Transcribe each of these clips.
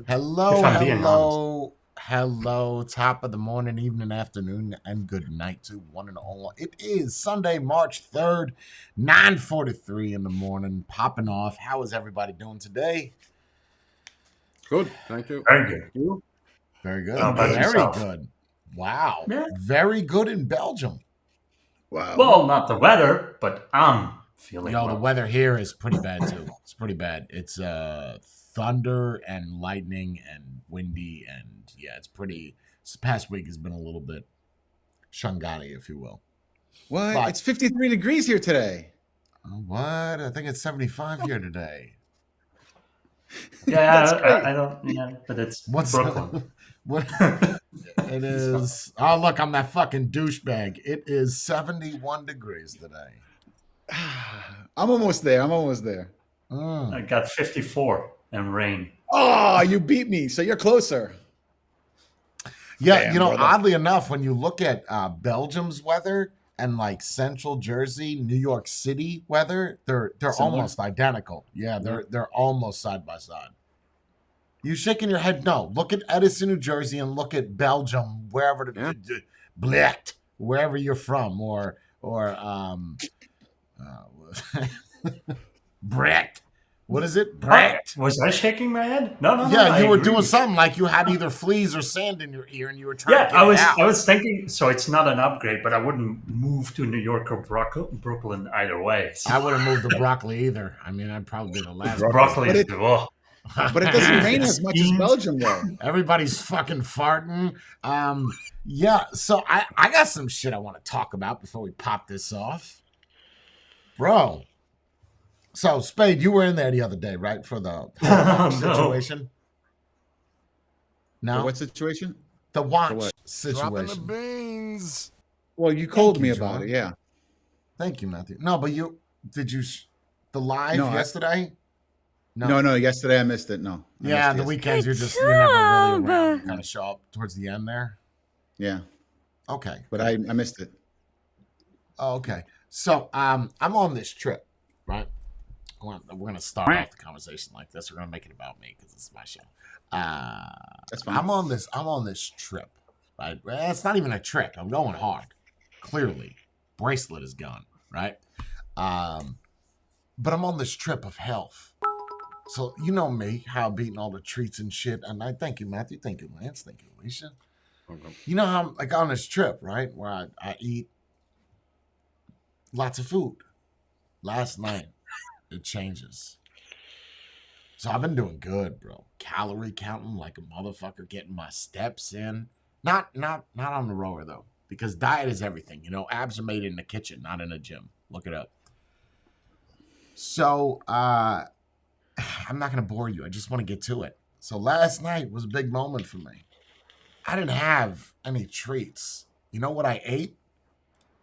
Hello, if I'm being honest. hello, hello. Top of the morning, evening, afternoon, and good night to one and all. It is Sunday, March 3rd, 9:43 in the morning, popping off. How is everybody doing today? Good, thank you. Very good. You? Very How good. about Very yourself? good. Wow. Yeah. Very good in Belgium. Wow. Well, not the weather, but I'm feeling Yo, the well. weather here is pretty bad too. It's pretty bad. It's thunder and lightning and windy and yeah, it's pretty this past week has been a little bit Shangani, if you will. What? But It's 53 degrees here today. what? I think it's 75 here today. Yeah, That's great. I don't. Yeah, but it's What's Brooklyn. what it is? Oh, look, I'm that fucking douchebag. It is 71 degrees today. I'm almost there. I Mm. got 54 and rain. Oh, you beat me. So you're closer. Yeah, Damn, you know, brother. oddly enough, when you look at Belgium's weather and like Central Jersey, New York City weather, they're Similar? almost identical. Yeah, they're almost side by side. You shaking your head? No. Look at Edison, New Jersey, and look at Belgium, wherever Yeah. Blecht, wherever you're from, or Brecht. What is it? Brecht. Was I shaking my head? No. Yeah, you I were agree. doing something like you had either fleas or sand in your ear, and you were trying Yeah, to get it out. I was thinking. So it's not an upgrade, but I wouldn't move to New York or Brooklyn either way. So I wouldn't move the broccoli either. I mean, I'd probably be the last. broccoli But is it- oh. But it doesn't rain as much as Steamed. Belgium, though. Everybody's fucking farting. Yeah, so I got some shit I want to talk about before we pop this off. Bro. So, Spade, you were in there the other day, right? For the watch No. situation? No? What situation? The watch what? Dropping the situation. beans. Well, you told you, me about John. it. Yeah. Thank you, Matthew. No, but the live No, yesterday? No. Yesterday I missed it. No. I Yeah, missed the it weekends you're never really around. You kind of show up towards the end there. Yeah, Okay. but I missed it. Oh, okay. So I'm on this trip, right? We're gonna start off the conversation like this. We're gonna make it about me because it's my show. That's fine. I'm on this trip, right? Well, it's not even a trip. I'm going hard. Clearly, bracelet is gone, right? But I'm on this trip of health. So you know me, how I'm beating all the treats and shit. And I thank you, Matthew. Thank you, Lance. Thank you, Alicia. Okay. You know how I'm like on this trip, right? Where I eat lots of food. Last night, it changes. So I've been doing good, bro. Calorie counting like a motherfucker, getting my steps in. Not on the rower though, because diet is everything. You know, abs are made in the kitchen, not in a gym. Look it up. So I'm not gonna bore you. I just want to get to it. So last night was a big moment for me. I didn't have any treats. You know what I ate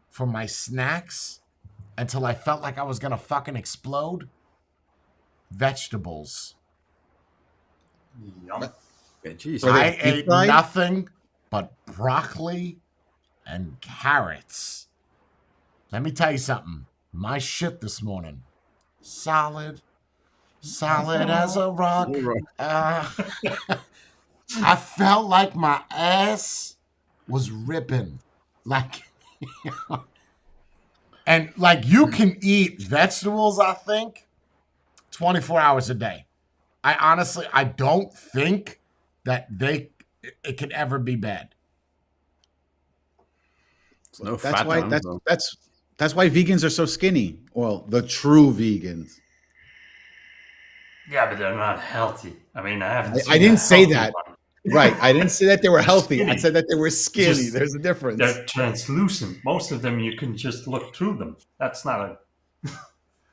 for my snacks until I felt like I was gonna fucking explode? Vegetables. Yum. Yeah, geez. Were they I deep ate fried? nothing but broccoli and carrots. Let me tell you something. My shit this morning, solid as a rock. I felt like my ass was ripping. Like, and like you can eat vegetables, I think, 24 hours a day. I don't think that it could ever be bad. No That's fat why on them, though. that's why vegans are so skinny. Well, the true vegans. Yeah, but they're not healthy. I mean, I haven't. I seen didn't a say healthy that. one. Right. I didn't say that they were healthy. I Skinny. said that they were skinny. Just- There's a difference. They're translucent. Most of them, you can just look through them. That's not a.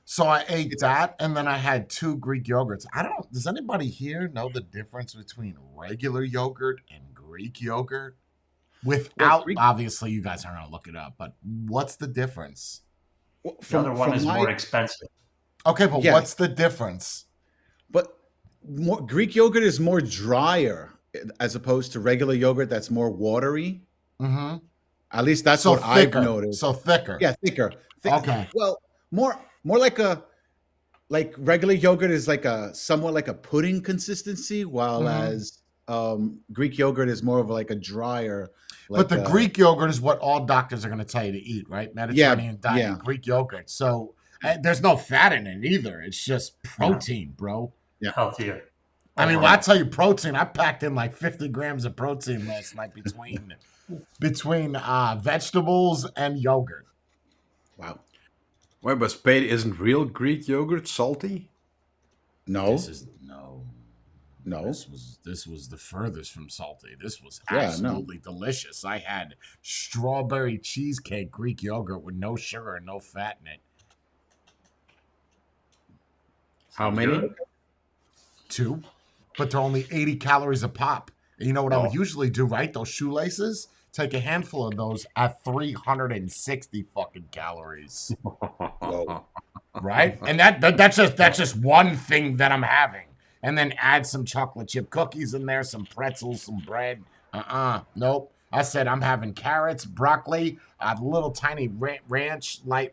So I ate that, and then I had 2 Greek yogurts. Does anybody here know the difference between regular yogurt and Greek yogurt? Without, Greek- obviously, you guys aren't going to look it up, but what's the difference? Well, The other one is my- more expensive. Okay, but Yeah. what's the difference? But Greek yogurt is more drier as opposed to regular yogurt that's more watery. Mm-hmm. At least that's So what thicker. I've noticed. So thicker. Yeah, thicker. Okay. Well, more like a like regular yogurt is like a somewhat like a pudding consistency, while Mhm. as Greek yogurt is more of like a drier. But Like the Greek yogurt is what all doctors are going to tell you to eat, right? Mediterranean diet, yeah. Greek yogurt. So there's no fat in it either. It's just protein, bro. Healthier. I mean, when Overall. I tell you protein, I packed in like 50 grams of protein last night between vegetables and yogurt. Wow. Wait, but Spade isn't real Greek yogurt salty? No, This is no. no. This was the furthest from salty. This was Yeah, no. absolutely delicious. I had strawberry cheesecake Greek yogurt with no sugar and no fat in it. How many? Good. 2, but they're only 80 calories a pop. And you know what I would Oh. usually do, right? Those shoelaces, take a handful of those at 360 fucking calories, Whoa. right? And that's just one thing that I'm having. And then add some chocolate chip cookies in there, some pretzels, some bread. Nope. I said I'm having carrots, broccoli, a little tiny light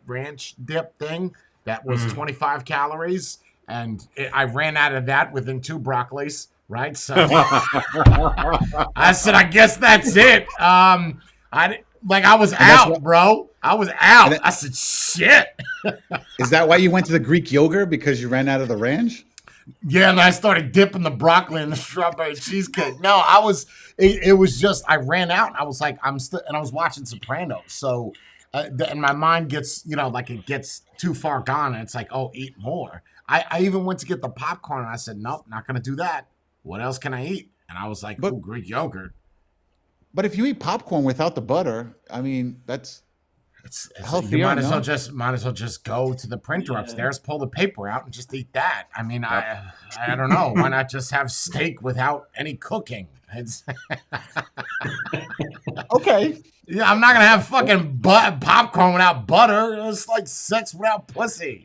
ranch dip thing that was 25 calories. And I ran out of that within 2 broccolis, right? So I said, I guess that's it. I was that's out, what- bro. I was out. And I said, shit. Is that why you went to the Greek yogurt, because you ran out of the ranch? Yeah, and I started dipping the broccoli in the strawberry cheesecake. No, it was just, I ran out. And I was like, and I was watching Sopranos. So, and my mind gets, like it gets too far gone. And it's like, oh, eat more. I even went to get the popcorn. And I said, nope, not going to do that. What else can I eat? And I was like, But- ooh, Greek yogurt. But if you eat popcorn without the butter, I mean, that's It's healthier, you might as no? well just go to the printer upstairs, pull the paper out, and just eat that. I mean, I don't know. Why not just have steak without any cooking? It's, okay. yeah, I'm not gonna have fucking popcorn without butter. It's like sex without pussy.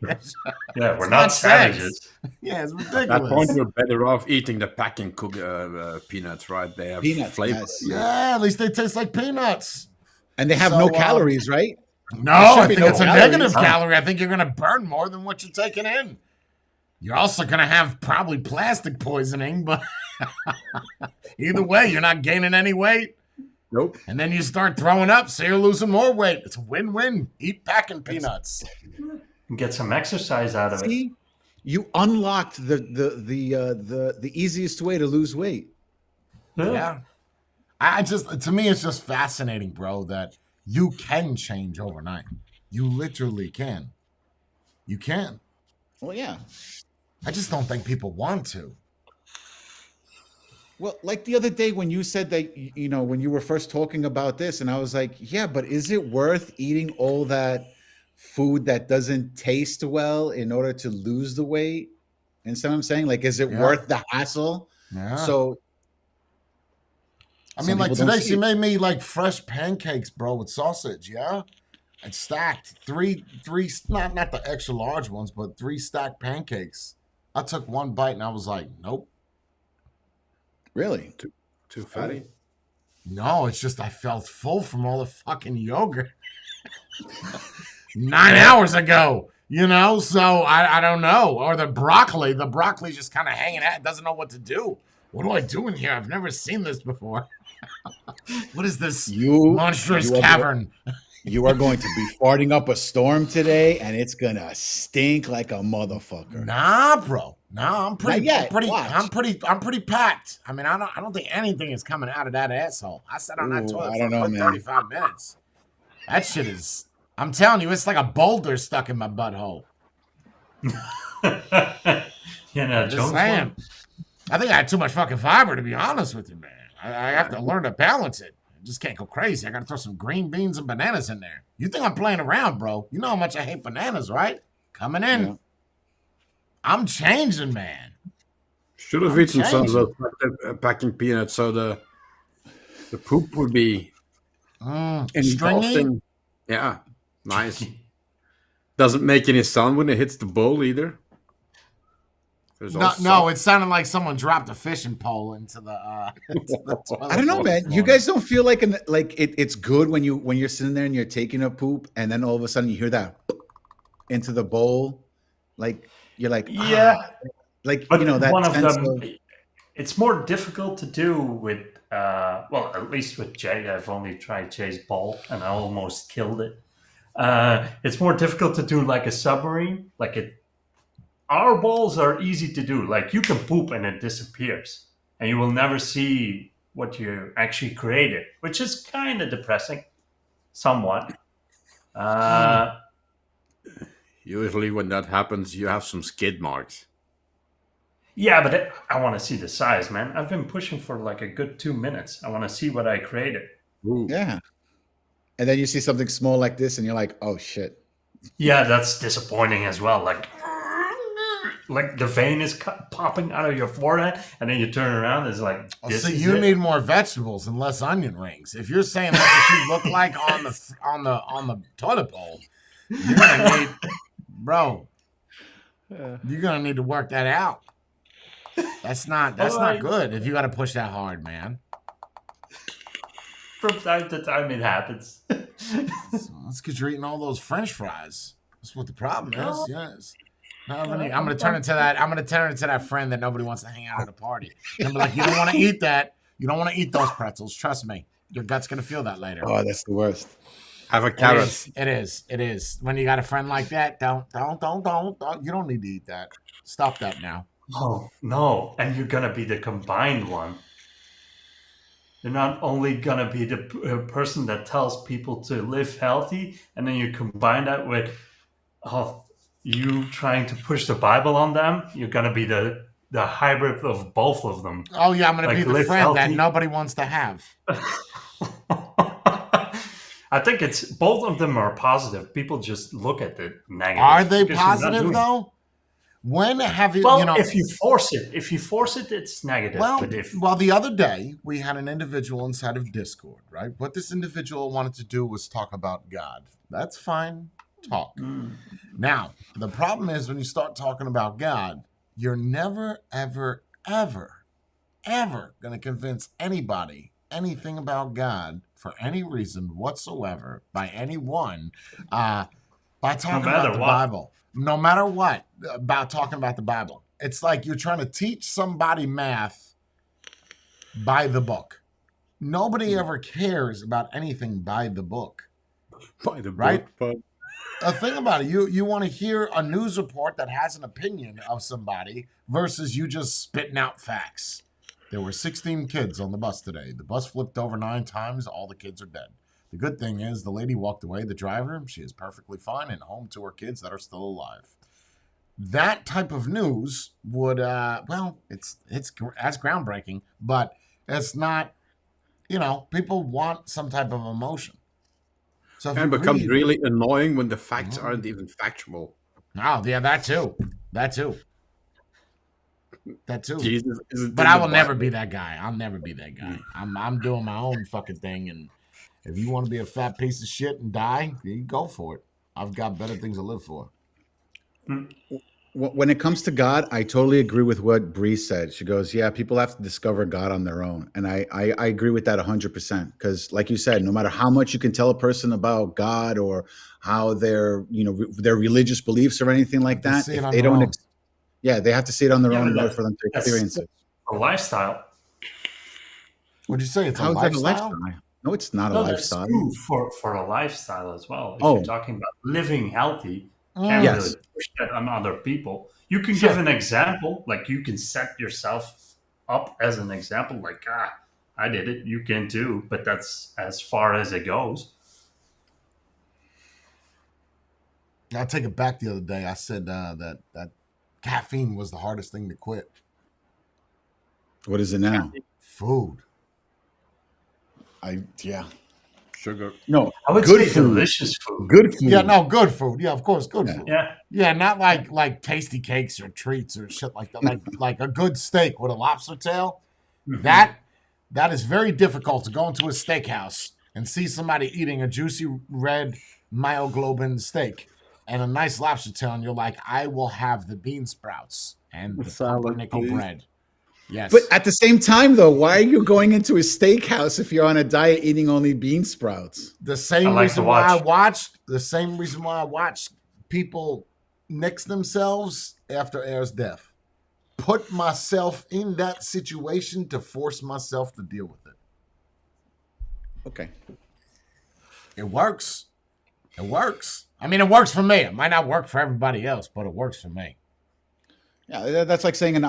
Yeah, we're It's not not sex. savages. Yeah, it's At that point, ridiculous. you're better off eating the packing peanuts, right? They have Peanuts, flavor. yes. Yeah, at least they taste like peanuts. And they have So, no calories, right? No, should I be think no it's a calories. negative Huh? calorie. I think you're gonna burn more than what you're taking in. You're also gonna have probably plastic poisoning, but either way, you're not gaining any weight. Nope. And then you start throwing up, so you're losing more weight. It's a win-win. Eat packing peanuts. Get some exercise out of it. See, you unlocked the easiest way to lose weight. Yeah. To me, it's just fascinating, bro, that you can change overnight. You literally can. You can. Well, yeah. I just don't think people want to. Well, like the other day when you said that, when you were first talking about this, and I was like, yeah, but is it worth eating all that food that doesn't taste well in order to lose the weight? And so I'm saying, like, is it Yeah. worth the hassle? Yeah. So, I some mean, like people don't today, see she it. made me like fresh pancakes, bro, with sausage. Yeah, and stacked three, not the extra large ones, but 3 stacked pancakes. I took one bite and I was like, nope, Really? Too fatty. no. It's just I felt full from all the fucking yogurt 9 hours ago. So I don't know. Or the broccoli just kind of hanging out, doesn't know what to do. What do I do in here? I've never seen this before. What is this You monstrous you are- cavern? You are going to be farting up a storm today, and it's gonna stink like a motherfucker. Nah, bro. Nah, I'm pretty, Not yet. I'm pretty, Watch. I'm pretty packed. I mean, I don't think anything is coming out of that asshole. I sat on that Ooh, toilet I for don't know, a good man. 35 minutes. That shit is. I'm telling you, it's like a boulder stuck in my butthole. Jones Just one. saying. I think I had too much fucking fiber, to be honest with you, man. I have to learn to balance it. I just can't go crazy. I got to throw some green beans and bananas in there. You think I'm playing around, bro? You know how much I hate bananas, right? Coming in. Yeah. I'm changing, man. Should have I'm eaten some of changing. those packing peanuts so the poop would be Stringy? engulfing. Yeah, nice. Doesn't make any sound when it hits the bowl either. There's No, also it sounded like someone dropped a fishing pole into the. Into the toilet I don't know, bowl man. this You morning. guys don't feel like it's good when you're sitting there and you're taking a poop, and then all of a sudden you hear that into the bowl, like You're like, Yeah, like but that one of sense them, of it's more difficult to do with. Well, at least with Jay, I've only tried Jay's ball, and I almost killed it. It's more difficult to do like a submarine. Like it, our balls are easy to do. Like you can poop and it disappears, and you will never see what you actually created, which is kind of depressing, somewhat. Uh, Usually, when that happens, you have some skid marks. yeah, but I want to see the size, man. I've been pushing for like a good 2 minutes. I want to see what I created. Ooh. yeah. And then you see something small like this, and you're like, oh shit. Yeah, that's disappointing as well. Like the vein is popping out of your forehead, and then you turn around. It's like this So is you it. need more vegetables and less onion rings. If you're saying that's what you look like on the toilet bowl, you're gonna need, bro. You're gonna need to work that out. That's not good. If you got to push that hard, man. From time to time, it happens. So that's because you're eating all those French fries. That's what the problem is. Yes. I'm gonna turn into that. I'm gonna turn into that friend that nobody wants to hang out at a party. And be like, you don't want to eat that. You don't want to eat those pretzels. Trust me, your gut's gonna feel that later. Oh, that's the worst. Have a carrot. It is. When you got a friend like that, don't. You don't need to eat that. Stop that now. Oh no! And you're gonna be the combined one. You're not only gonna be the person that tells people to live healthy, and then you combine that with, you trying to push the Bible on them. You're gonna be the hybrid of both of them. Oh yeah, I'm gonna Like, be the live friend that healthy. nobody wants to have. I think it's both of them are positive. People just look at it negative. Are they because you're not positive doing it. though? When have you? Well, you know, if you force it, it's negative. Well, but if the other day we had an individual inside of Discord, right? What this individual wanted to do was talk about God. That's fine. Talk. Now, the problem is when you start talking about God, you're never, ever, ever, ever going to convince anybody anything about God for any reason whatsoever by anyone by talking matter about the what. Bible. No matter what, about talking about the Bible. It's like you're trying to teach somebody math by the book. Nobody ever cares about anything by the book. By the Right? book, Think about it. You want to hear a news report that has an opinion of somebody versus you just spitting out facts. There were 16 kids on the bus today. The bus flipped over 9 times. All the kids are dead. The good thing is the lady walked away, the driver. She is perfectly fine and home to her kids that are still alive. That type of news would, it's that's groundbreaking, but it's not, people want some type of emotion. So if and you it becomes read- really annoying when the facts aren't even factual. Oh, yeah, that too. Jesus isn't But in I the will never Bible. be that guy. I'll never be that guy. I'm doing my own fucking thing, and if you want to be a fat piece of shit and die, you go for it. I've got better things to live for. When it comes to God, I totally agree with what Bree said. She goes, yeah, people have to discover God on their own. And I agree with that 100%. Because like you said, no matter how much you can tell a person about God or how their religious beliefs or anything like They that, see it if on they their don't, own. they have to see it on their Yeah, own in but order for them to that's- experience it. a lifestyle. What'd you say? It's How a is that a lifestyle? lifestyle? No, it's not a No, that's lifestyle. true for a lifestyle as well. If Oh. you're talking about living healthy, can't Yes. really push that on other people. You can Sure. give an example, like you can set yourself up as an example, like I did it, you can too, but that's as far as it goes. I'll take it back the other day. I said that caffeine was the hardest thing to quit. What is it now? Food. Sugar. No, I would good say food. delicious food. Good food. Yeah, no, good food. Yeah, of course, good Yeah. food. Yeah. Yeah, not like tasty cakes or treats or shit like that. Like a good steak with a lobster tail. Mhm. That is very difficult to go into a steakhouse and see somebody eating a juicy red myoglobin steak and a nice lobster tail, and you're like, I will have the bean sprouts and the Salad, pumpernickel please. bread. Yes. But at the same time, though, why are you going into a steakhouse if you're on a diet eating only bean sprouts? the same I like reason to why I watch. watched the same reason why I watched people nix themselves after Air's death. Put myself in that situation to force myself to deal with it. Okay. It works. It works. I mean, it works for me. It might not work for everybody else, but it works for me. Yeah, that's like saying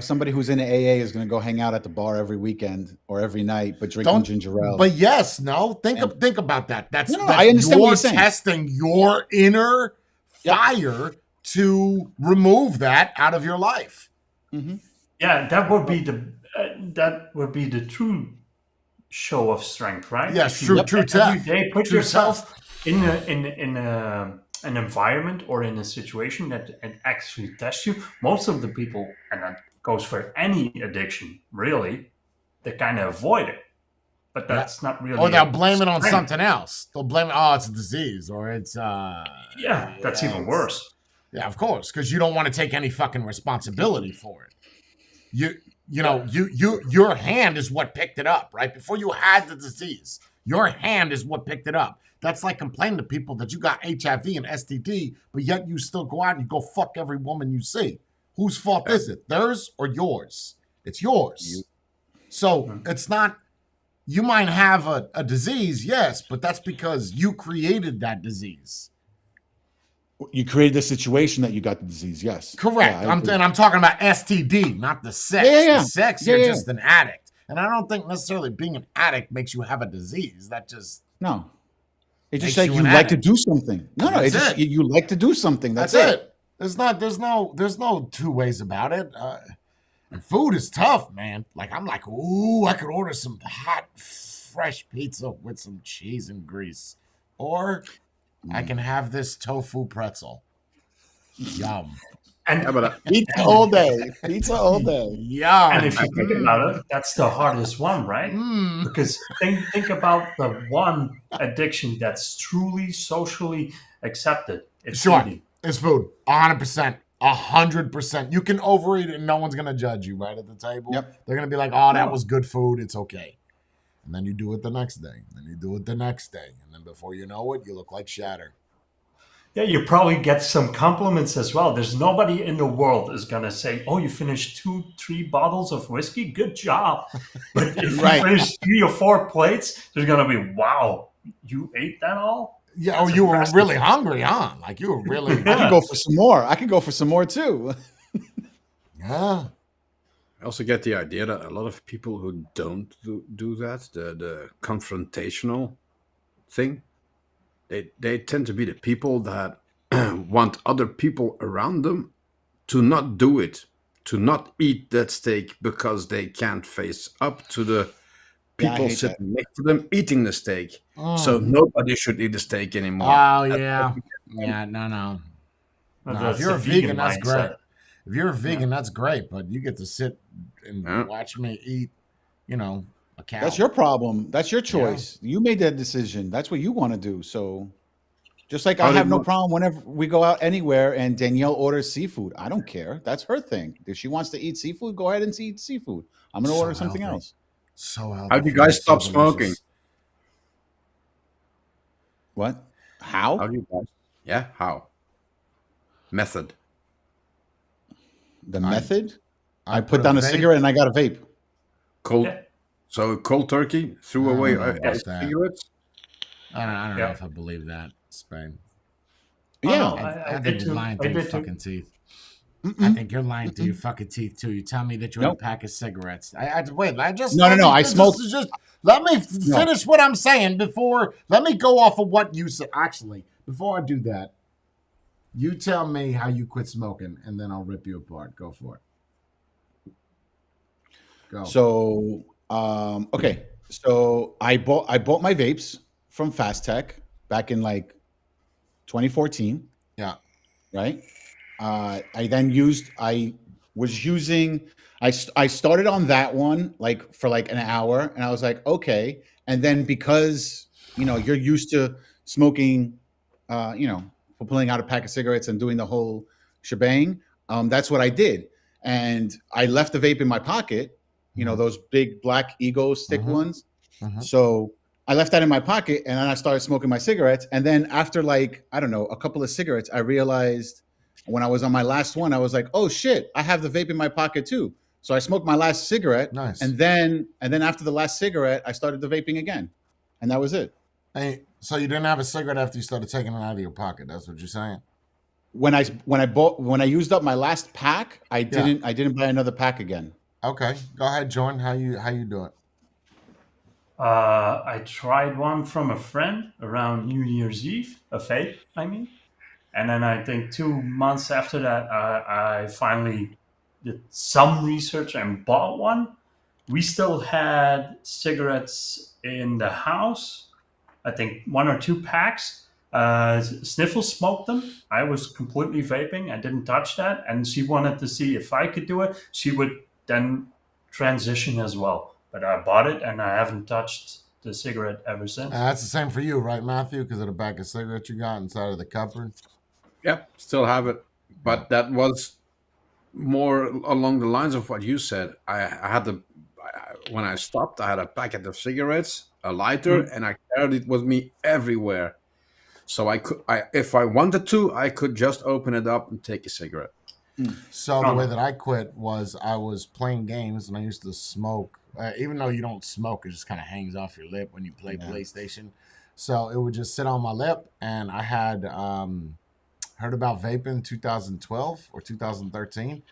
somebody who's in AA is going to go hang out at the bar every weekend or every night, but drinking ginger ale. But yes, no. Think about that. That's, No, that's I understand what you're you're saying. testing your inner fire to remove that out of your life. Mm-hmm. Yeah, that would be the true show of strength, right? Yes, If you true every test. day put True yourself in an environment or in a situation that it actually tests you. Most of the people, and that goes for any addiction, really, they kind of avoid it. But that's not really. Or they'll blame it on strength. something else. They'll blame it. Oh, it's a disease, or it's Yeah, that's even worse. Yeah, of course, because you don't want to take any fucking responsibility for it. Your hand is what picked it up, right? Before you had the disease, your hand is what picked it up. That's like complaining to people that you got HIV and STD, but yet you still go out and you go fuck every woman you see. Whose fault is it? Theirs or yours? It's yours. So it's not, you might have a disease, yes, but that's because you created that disease. You created the situation that you got the disease. Yes, Correct. Yeah, I'm talking about STD, not the sex. Yeah. The sex, Yeah, you're yeah. just an addict. And I don't think necessarily being an addict makes you have a disease. That just, No, it's just Makes like you you an like to addict. do something. No, That's it's just it. you like to do something. That's that's it. it. There's no two ways about it. And food is tough, man. Like I'm like, ooh, I could order some hot, fresh pizza with some cheese and grease, or I can have this tofu pretzel. Yum, And Yeah, but Pizza all day. Pizza all day. yum. and if you think about it, that's the hardest one, right? Mm. Because think about the one addiction that's truly socially accepted. It's Sure. eating. It's food, 100%, 100%. You can overeat it and no one's gonna judge you right at the table. Yep. They're gonna be like, "Oh, that No. was good food. It's okay." And then you do it the next day. Then you do it the next day, and then before you know it, you look like Shatter. Yeah, you probably get some compliments as well. There's nobody in the world is gonna say, "Oh, you finished 2-3 bottles of whiskey. Good job." But if Right. you finish 3 or 4 plates, there's gonna be, "Wow, you ate that all?" Yeah, That's or you impressive. were really hungry, huh? Like you were really. I could go for some more. I could go for some more too. Yeah. I also get the idea that a lot of people who don't do that, the confrontational thing, they tend to be the people that want other people around them to not do it, to not eat that steak because they can't face up to the Yeah, I people hate sitting next to them eating the steak. Mm. So nobody should eat the steak anymore. Oh yeah. Yeah. No. But No, that's if you're a the vegan, that's great. mindset. If you're a vegan, that's great. But you get to sit and Yeah. watch me eat, a cow. That's your problem. That's your choice. You made that decision. That's what you want to do. So, just like I How did have no you- problem whenever we go out anywhere and Danielle orders seafood. I don't care. That's her thing. If she wants to eat seafood, go ahead and eat seafood. I'm going to So order something healthy. else. So healthy. How do you for guys so stop smoking? delicious. What? How? How do you guys? Yeah, how? Method. The method? I put put down a vape- cigarette and I got a vape. Cold. Yeah. So cold turkey, threw I away don't know about that. cigarettes. I don't Yeah. know if I believe that, Spain. Oh, Yeah. no, I did think too. you're lying I through your did too. fucking teeth. I Mm-mm. think you're lying through your fucking teeth too. You tell me that you had Nope. a pack of cigarettes. Wait. I just No, I this smoked- is just let me No. finish what I'm saying before. Let me go off of what you said. Actually, before I do that, you tell me how you quit smoking, and then I'll rip you apart. Go for it. Go. So, okay. So I bought my vapes from Fast Tech back in like 2014. Yeah. Right. I started on that one like for like an hour, and I was like, okay. And then because you're used to smoking, pulling out a pack of cigarettes and doing the whole shebang, that's what I did. And I left the vape in my pocket, those big black ego stick Mhm. ones. Mhm. So I left that in my pocket, and then I started smoking my cigarettes. And then after like, I don't know, a couple of cigarettes, I realized When I was on my last one, I was like, "Oh shit, I have the vape in my pocket too." So I smoked my last cigarette, Nice. and then after the last cigarette, I started the vaping again, and that was it. Hey, so you didn't have a cigarette after you started taking it out of your pocket. That's what you're saying. When I used up my last pack, I didn't buy another pack again. Okay, go ahead, Jordan. How you do it? I tried one from a friend around New Year's Eve, a vape, I mean. And then I think 2 months after that, I finally did some research and bought one. We still had cigarettes in the house, I think 1 or 2 packs. Sniffle smoked them. I was completely vaping. I didn't touch that. And she wanted to see if I could do it. She would then transition as well. But I bought it and I haven't touched the cigarette ever since. That's the same for you, right, Matthew? Because of the bag of cigarettes you got inside of the cupboard. Yep, still have it. But that was more along the lines of what you said. I had when I stopped, I had a packet of cigarettes, a lighter, and I carried it with me everywhere. So if I wanted to, I could just open it up and take a cigarette. So the way that I quit was I was playing games and I used to smoke. Even though you don't smoke, it just kind of hangs off your lip when you play PlayStation. So it would just sit on my lip, and I had heard about vaping in 2012 or 2013,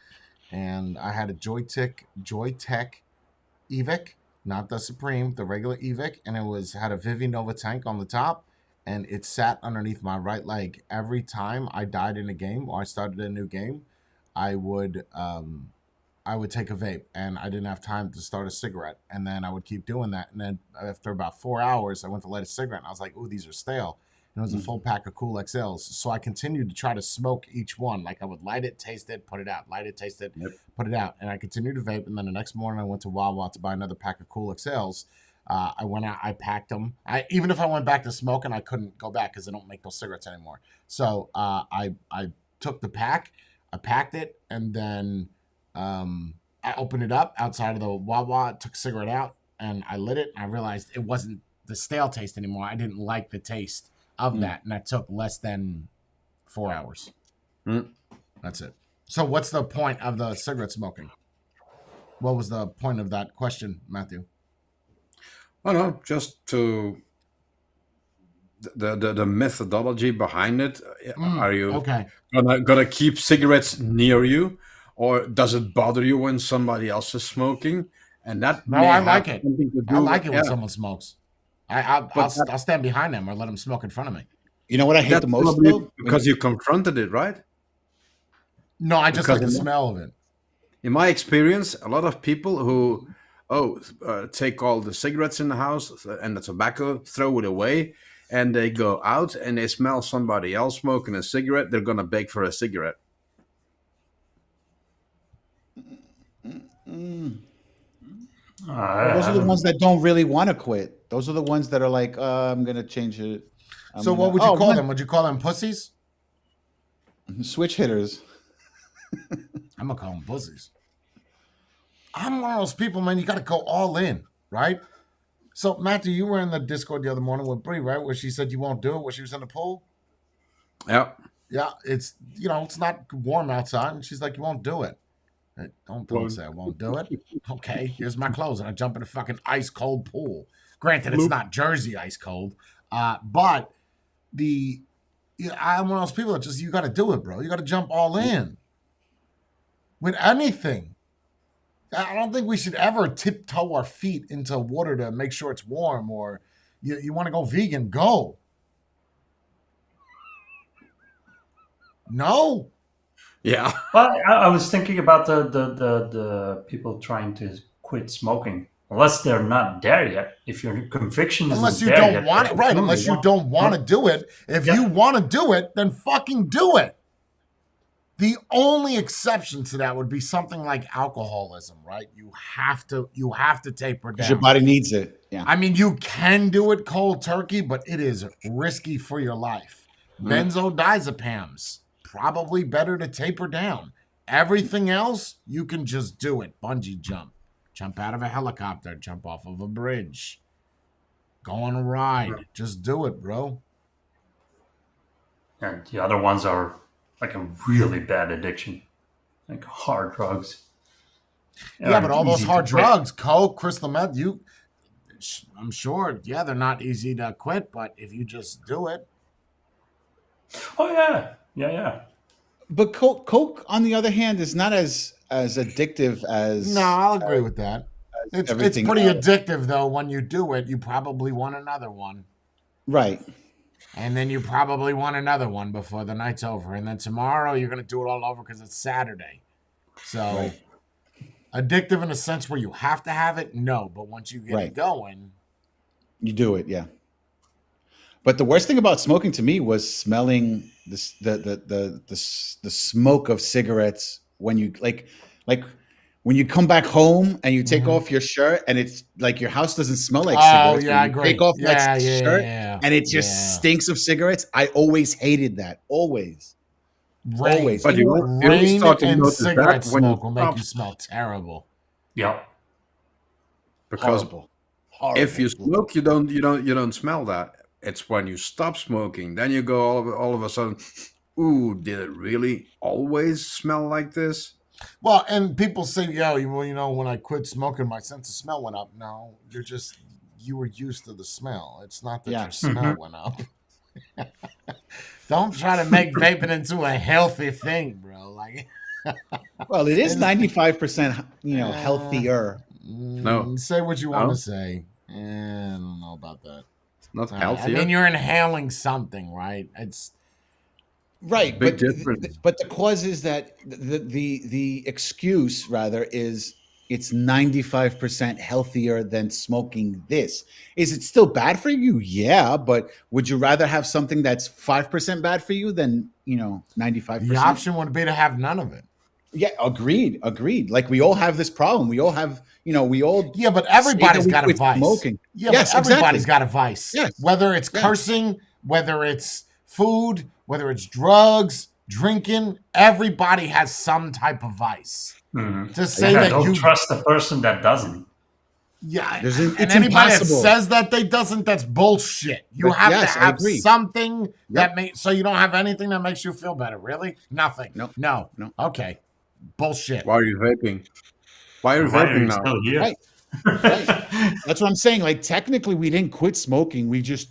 and I had a Joytech Evic, not the Supreme, the regular Evic, and it had a Vivi Nova tank on the top, and it sat underneath my right leg. Every time I died in a game or I started a new game, I would take a vape, and I didn't have time to start a cigarette, and then I would keep doing that, and then after about 4 hours, I went to light a cigarette, and I was like, "Ooh, these are stale." And it was a full pack of Cool XLs, so I continued to try to smoke each one. Like I would light it, taste it, put it out, light it, taste it, put it out, and I continued to vape. And then the next morning, I went to Wawa to buy another pack of Cool XLs. I went out, I packed them. Even if I went back to smoking, I couldn't go back because I don't make those cigarettes anymore. So I took the pack, I packed it, and then I opened it up outside of the Wawa, took a cigarette out, and I lit it. And I realized it wasn't the stale taste anymore. I didn't like the taste of that, and that took less than 4 hours. That's it. So what's the point of the cigarette smoking? What was the point of that question, Matthew? Oh no, just to the methodology behind it. Are you Okay. gonna keep cigarettes near you, or does it bother you when somebody else is smoking? And that No, may I have like it. something to I do like with- it when yeah. someone smokes. I'll stand behind them or let them smoke in front of me. You know what I hate That's the most probably though? because you confronted it, right? No, I just Because like the in- smell of it. In my experience, a lot of people who take all the cigarettes in the house and the tobacco, throw it away, and they go out and they smell somebody else smoking a cigarette, they're gonna beg for a cigarette. Those are the ones that don't really want to quit. Those are the ones that are like, I'm gonna change it. So what would you call them? Would you call them pussies? Switch hitters. I'm gonna call them pussies. I'm one of those people, man. You got to go all in, right? So Matthew, you were in the Discord the other morning with Bree, right? Where she said you won't do it when she was in the pool. Yeah. Yeah, it's it's not warm outside, and she's like, you won't do it. Don't say I won't do it. Okay, here's my clothes, and I jump in a fucking ice cold pool. Granted, it's not Jersey ice cold, but I'm one of those people that just you got to do it, bro. You got to jump all in with anything. I don't think we should ever tiptoe our feet into water to make sure it's warm, or you want to go vegan, go. No. Yeah. Well, I was thinking about the people trying to quit smoking. Unless they're not there yet. If your conviction isn't Unless you there don't yet, want it, right? Unless you don't want to do it. If you want to do it, then fucking do it. The only exception to that would be something like alcoholism, right? You have to taper Because your down. body needs it. Yeah. I mean, you can do it cold turkey, but it is risky for your life. Benzodiazepams, probably better to taper down. Everything else, you can just do it. Bungee jump out of a helicopter, jump off of a bridge, go on a ride. Just do it, bro. And the other ones are like a really bad addiction, like hard drugs. Yeah, but all those Easy to hard quit. drugs, coke, crystal meth, I'm sure, yeah, they're not easy to quit, but if you just do it, Oh yeah. But Coke, on the other hand, is not as addictive as no, I'll agree with that. It's everything pretty else. addictive though. When you do it, you probably want another one, Right. and then you probably want another one before the night's over, and then tomorrow you're gonna do it all over because it's Saturday. So Right. addictive in a sense where you have to have it, no, but once you get Right. it going, You do it, yeah. But the worst thing about smoking to me was smelling the smoke of cigarettes when you like when you come back home and you take Mhm. off your shirt and it's like your house doesn't smell like Oh, cigarettes. yeah, When I you agree. Take off Yeah, that yeah, shirt yeah, and it just yeah. stinks of cigarettes. I always hated that. Always. Rain, Always. But you rain start to and notice cigarette that when you smoke will make stop. you smell terrible. Yep. Because Horrible. Horrible. if you smoke, you don't smell that. It's when you stop smoking, then you go all of a sudden, ooh, did it really always smell like this? Well, and people say, yo, well, when I quit smoking, my sense of smell went up. No, you were used to the smell. It's not that Yeah. your smell went up. Don't try to make vaping into a healthy thing, bro. Like, Well, it is It's- 95%, healthier. No. Say what you want No. to say. I don't know about that. It's not I healthier. mean, you're inhaling something, right? It's Right, Big but difference. but the cause is that the excuse rather is it's 95% healthier than smoking this. Is it still bad for you? Yeah, but would you rather have something that's 5% bad for you than 95%? the option would be to have none of it. Yeah, agreed. Like we all have this problem. We all have, we all Yeah, but say that everybody's we got a quit vice. smoking. Yeah, Yes, but everybody's exactly. got a vice. Yes. Whether it's Yes. cursing, whether it's food, whether it's drugs, drinking, everybody has some type of vice. Mhm. To say Yeah, that don't you trust the person that doesn't. Yeah, There's and it's anybody impossible. that says that they doesn't, that's bullshit. You But have yes, to I have agree. something that makes so you don't have anything that makes you feel better. Really? Nothing. No. No. No. Okay. Bullshit. Why are you vaping? Why are you Why are vaping you now? still here? Right. That's what I'm saying. Like technically we didn't quit smoking. We just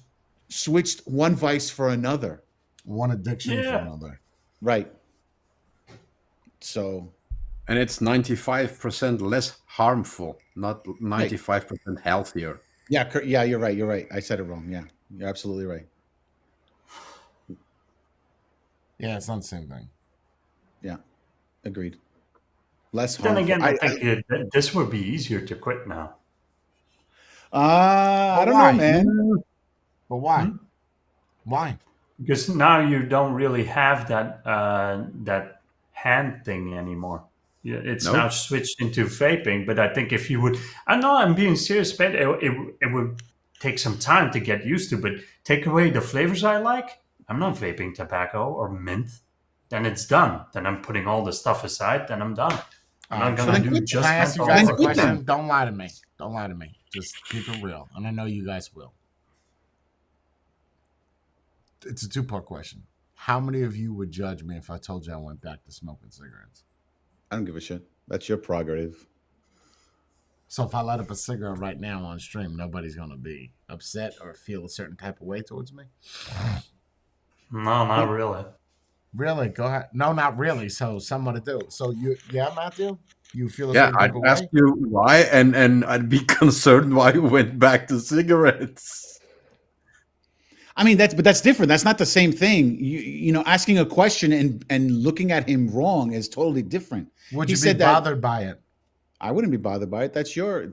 switched one vice for another. One addiction for Yeah. another. Right. So And it's 95% less harmful, not 95% healthier. yeah, you're right. You're right. I said it wrong. Yeah. You're absolutely right. Yeah, it's not the same thing. Yeah. Agreed. Less Then harmful. again, I think this would be easier to quit now. I don't why? know, man. But why? Hmm? Why? Because now you don't really have that hand thing anymore. Yeah, it's Nope. now switched into vaping. But I think if you would, I know I'm being serious, but it would take some time to get used to. But take away the flavors I like, I'm not vaping tobacco or mint. Then it's done. Then I'm putting all the stuff aside. Then I'm done. I'm not So gonna then do quit. just Can I ask you mint guys all a over. quit then. question? Don't lie to me. Don't lie to me. Just keep it real. And I know you guys will. It's a two-part question. How many of you would judge me if I told you I went back to smoking cigarettes? I don't give a shit. That's your prerogative. So if I light up a cigarette right now on stream, nobody's going to be upset or feel a certain type of way towards me? No, not really. Really? Go ahead. No, not really. So someone to do. So yeah, Matthew? You feel a Yeah, certain I'd type of ask way? you why, and I'd be concerned why you went back to cigarettes. I mean, that's different. That's not the same thing. Asking a question and looking at him wrong is totally different. Would He you be said that- bothered by it? I wouldn't be bothered by it. That's your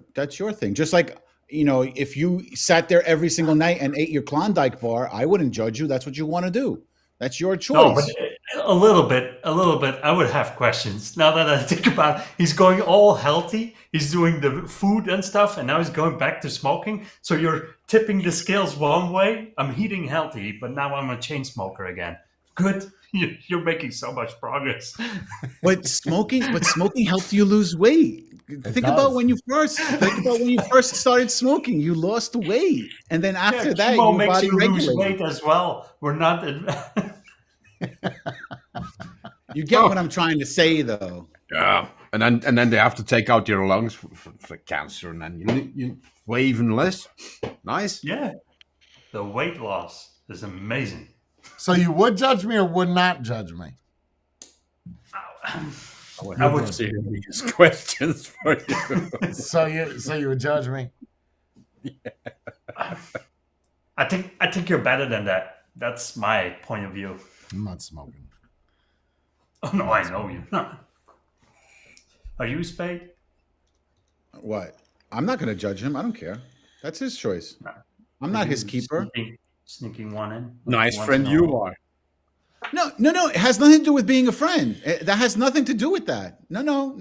thing. Just like, if you sat there every single night and ate your Klondike bar, I wouldn't judge you. That's what you want to do. That's your choice. No, but a little bit. I would have questions. Now that I think about it, he's going all healthy. He's doing the food and stuff, and now he's going back to smoking. So you're tipping the scales one way. I'm eating healthy, but now I'm a chain smoker again. Good. You're making so much progress. But smoking helps you lose weight. Think about does. when you first started smoking. You lost weight, and then after that, chemo your makes body you lose regulated. weight as well. We're not. You get what I'm trying to say, though. Yeah, and then they have to take out your lungs for cancer, and then you weigh even less. Nice. Yeah, the weight loss is amazing. So you would judge me or would not judge me? I would see these questions for you. So you would judge me? I think you're better than that. That's my point of view. I'm not smoking. Oh no, I know you're not. Are you Spade? What? I'm not going to judge him. I don't care. That's his choice. No. I'm not his keeper. Sneaking one in. Nice Once friend in a you while. are. No. It has nothing to do with being a friend. That has nothing to do with that. No. No?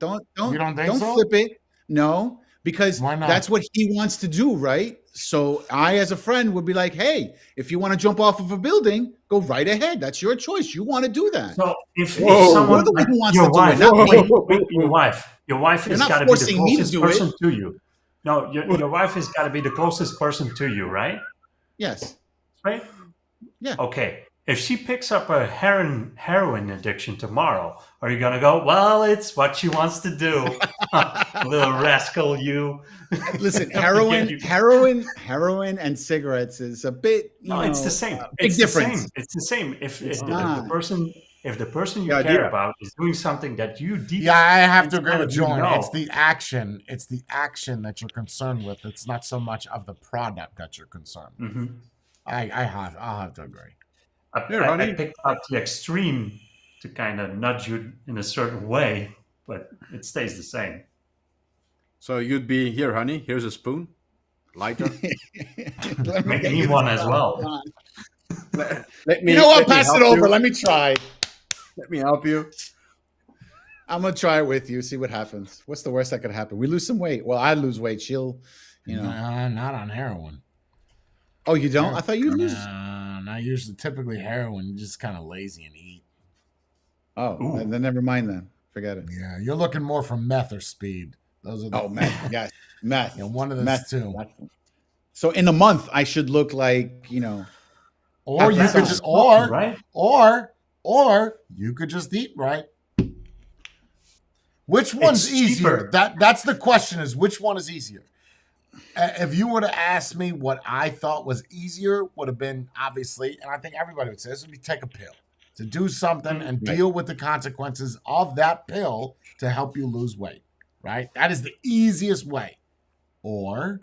Don't You don't think so? flip it. No, because Why not? that's what he wants to do, right? So I, as a friend, would be like, hey, if you want to jump off of a building, go right ahead. That's your choice. You want to do that. So if Whoa. someone You're the one who wants your to do wife, it, not me. wait, your wife You're has not got to be the forcing me to closest do it. person to you. No, your wife has got to be the closest person to you, right? Yes. Right? Yeah. Okay. If she picks up a heroin addiction tomorrow, are you gonna go? Well, it's what she wants to do, little rascal. You. Listen, You- heroin, and cigarettes is a bit. No, it's the same. Big It's difference. The same. It's the same. If the not. person you The care idea. about is doing something that you deeply Yeah, I have to agree inside with of you Jordan. know. It's the action. It's the action that you're concerned with. It's not so much of the product that you're concerned with. Mhm. I'll have to agree. Here, I honey. picked up the extreme to kind of nudge you in a certain way, but it stays the same. So you'd be here, honey. Here's a spoon, lighter. Let me Make get me you one this as one. well. Hold on. Let me. You know what? let me Pass it help over. you. Let me try. Let me help you. I'm gonna try it with you. See what happens. What's the worst that could happen? We lose some weight. Well, I lose weight. She'll, Not on heroin. Oh, you don't? I thought you lose. Not usually. Typically, heroin. You're just kind of lazy and eat. Oh, Ooh. then never mind. Then forget it. Yeah, you're looking more for meth or speed. Those are the, Oh, meth. Yes, meth. Yeah, one of those Meth. two. So in a month, I should look like Or you That's could not just smoking, right? or you could just eat right. Which one's It's easier? cheaper. That's the question. Is which one is easier? If you were to ask me what I thought was easier, would have been obviously, and I think everybody would say this would be take a pill to do something and Right. deal with the consequences of that pill to help you lose weight. Right? That is the easiest way. Or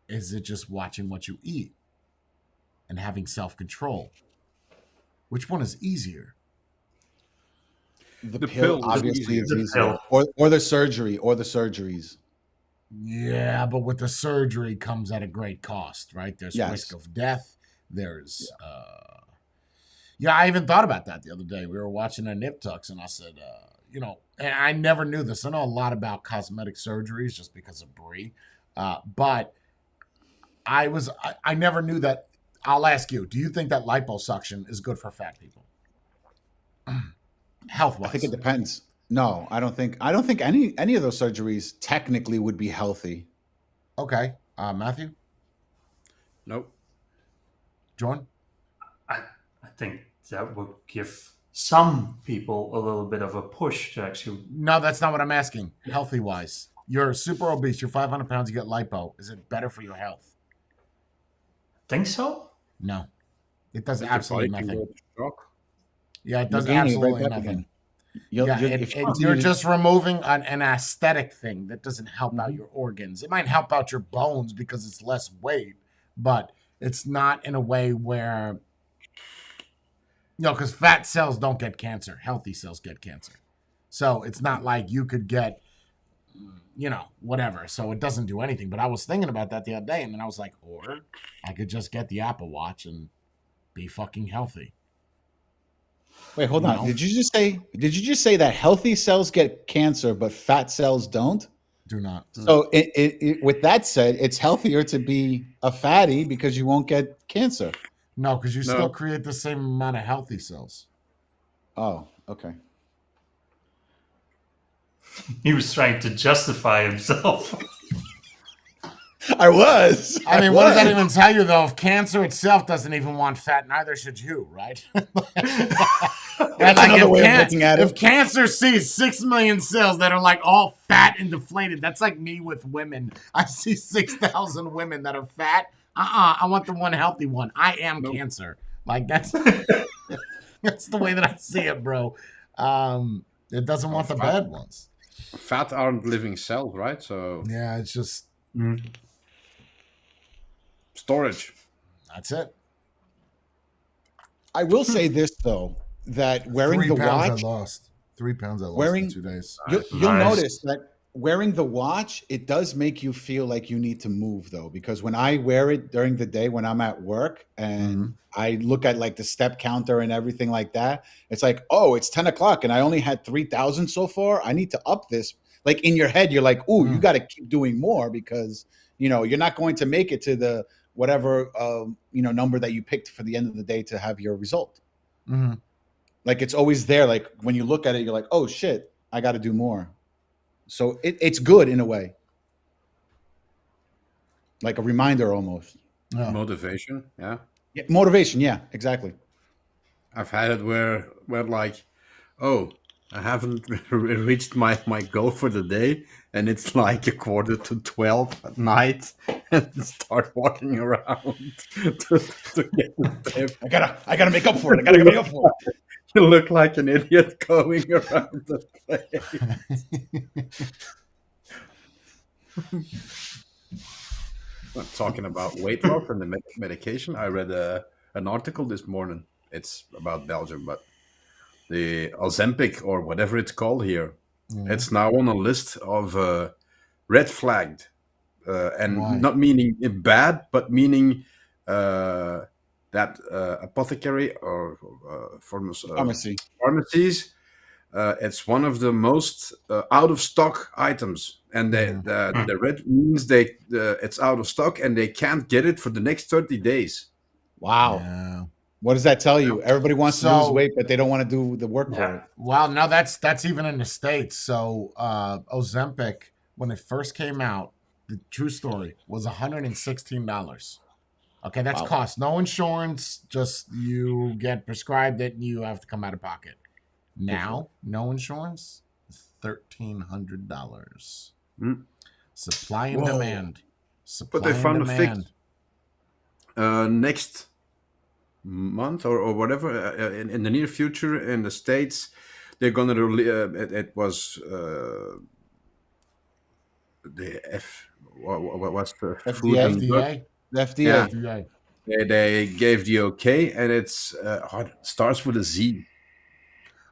is it just watching what you eat and having self-control? Which one is easier? the The pill. pill is Obviously, easier. it's The easier. pill. Or the surgery, or the surgeries. Yeah, but with the surgery comes at a great cost, right? There's Yes. risk of death. There's I even thought about that the other day. We were watching a Nip Tucks and I said, and I never knew this. I know a lot about cosmetic surgeries just because of Brie. But I never knew that. I'll ask you, do you think that liposuction is good for fat people? Health I wise. think it depends. No, I don't think any of those surgeries technically would be healthy. Okay. Matthew? Nope. Jordan? I think that would give some people a little bit of a push to actually. No, that's not what I'm asking. Healthy wise. You're super obese. You're 500 pounds. You get lipo. Is it better for your health? Think so? No. It does Your body absolutely can nothing. go to shock. Yeah, it You're does gaining it right absolutely back nothing. again. If You're just removing an aesthetic thing that doesn't help out your organs. It might help out your bones because it's less weight, but it's not in a way where, because fat cells don't get cancer. Healthy cells get cancer. So it's not like you could get, whatever. So it doesn't do anything. But I was thinking about that the other day, and then I was like, or I could just get the Apple Watch and be fucking healthy. Wait, hold on. No. Did you just say that healthy cells get cancer, but fat cells don't? Do not. So with that said, it's healthier to be a fatty because you won't get cancer. No, because you No. still create the same amount of healthy cells. Oh, okay. He was trying to justify himself. I was. I mean, what does that was. even tell you, though? If cancer itself doesn't even want fat, neither should you, right? That's another way of looking at if it. cancer sees 6 million cells that are like all fat and deflated, that's like me with women. I see 6,000 women that are fat. I want the one healthy one. I am Nope. cancer. Like that's that's the way that I see it, bro. It doesn't want the fat. bad ones. Fat aren't living cells, right? So Yeah, it's just storage. that's it. I will say this though, that wearing 3 the pounds watch, I lost. 3 pounds I lost wearing in 2 days. you'll Nice. notice that wearing the watch, it does make you feel like you need to move though, because when I wear it during the day when I'm at work and I look at like the step counter and everything like that, it's like, oh, it's 10 o'clock and I only had 3,000 so far. I need to up this. Like in your head, you're like, oh, you got to keep doing more because you're not going to make it to the whatever number that you picked for the end of the day to have your result. Mhm. Like it's always there. Like when you look at it, you're like, oh shit, I got to do more. So it's good in a way, like a reminder almost. Yeah. Motivation. Yeah. Yeah, motivation. Yeah, exactly. I've had it where like, oh, I haven't reached my goal for the day, and it's like 11:45 at night, and start walking around to get the step. I gotta make up for it. I gotta make up for it. You look like an idiot going around the place. Talking about weight loss and the medication, I read an article this morning. It's about Belgium, but the Ozempic or whatever it's called here, it's now on a list of red flagged, and Why? not meaning bad, but meaning that apothecary or Pharmacy. pharmacies, it's one of the most out of stock items, and the red means it's out of stock and they can't get it for the next 30 days. Wow. Yeah. What does that tell you? Everybody wants to lose So- weight, but they don't want to do the work for it. Well, no, that's even in the States. So Ozempic, when it first came out, the true story was $116. Okay, that's Wow. cost. No insurance, just you get prescribed it and you have to come out of pocket. Now, no insurance, $1,300. Mm. Supply and Whoa. demand. Supply But they and found a fix. demand. Next month or whatever, in the near future in the States, they're gonna release. It was the what's the food FDA? and drug? FDA. The FDA. Yeah. FDA. They gave the okay, and it's it starts with a Z.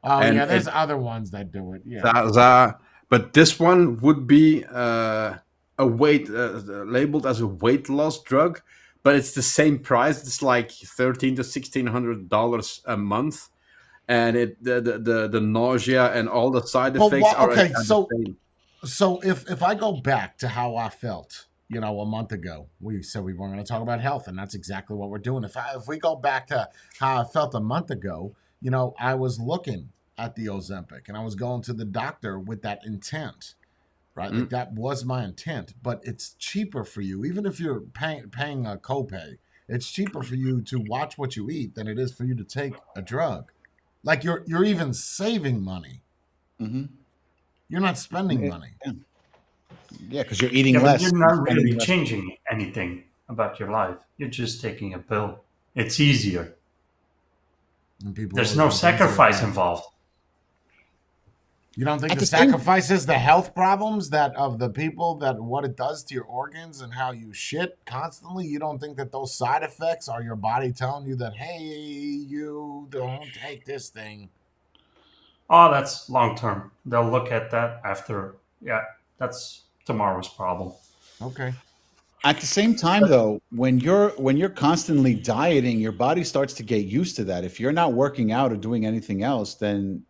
Oh And yeah, there's it- other ones that do it. Yeah. But this one would be a weight labeled as a weight loss drug, but it's the same price. It's like $1,300 to $1,600 a month, and the nausea and all the side Well, effects are okay, are the so- same. So if I go back to how I felt, a month ago, we said we weren't going to talk about health, and that's exactly what we're doing. If we go back to how I felt a month ago, I was looking at the Ozempic and I was going to the doctor with that intent, right? Like that was my intent. But it's cheaper for you, even if you're paying a copay. It's cheaper for you to watch what you eat than it is for you to take a drug. Like you're even saving money. Mm-hmm. You're not spending money. Yeah, because you're eating Yeah, but less. you're not spending really less. changing anything about your life. You're just taking a pill. It's easier. And people There's always no think it's easier. sacrifice involved. You don't think At the the same- sacrifice is the health problems that of the people, that what it does to your organs and how you shit constantly? You don't think that those side effects are your body telling you that, hey, you don't take this thing? Oh, that's long term. They'll look at that after. Yeah, that's tomorrow's problem. Okay. At the same time, though, when you're constantly dieting, your body starts to get used to that. If you're not working out or doing anything else, then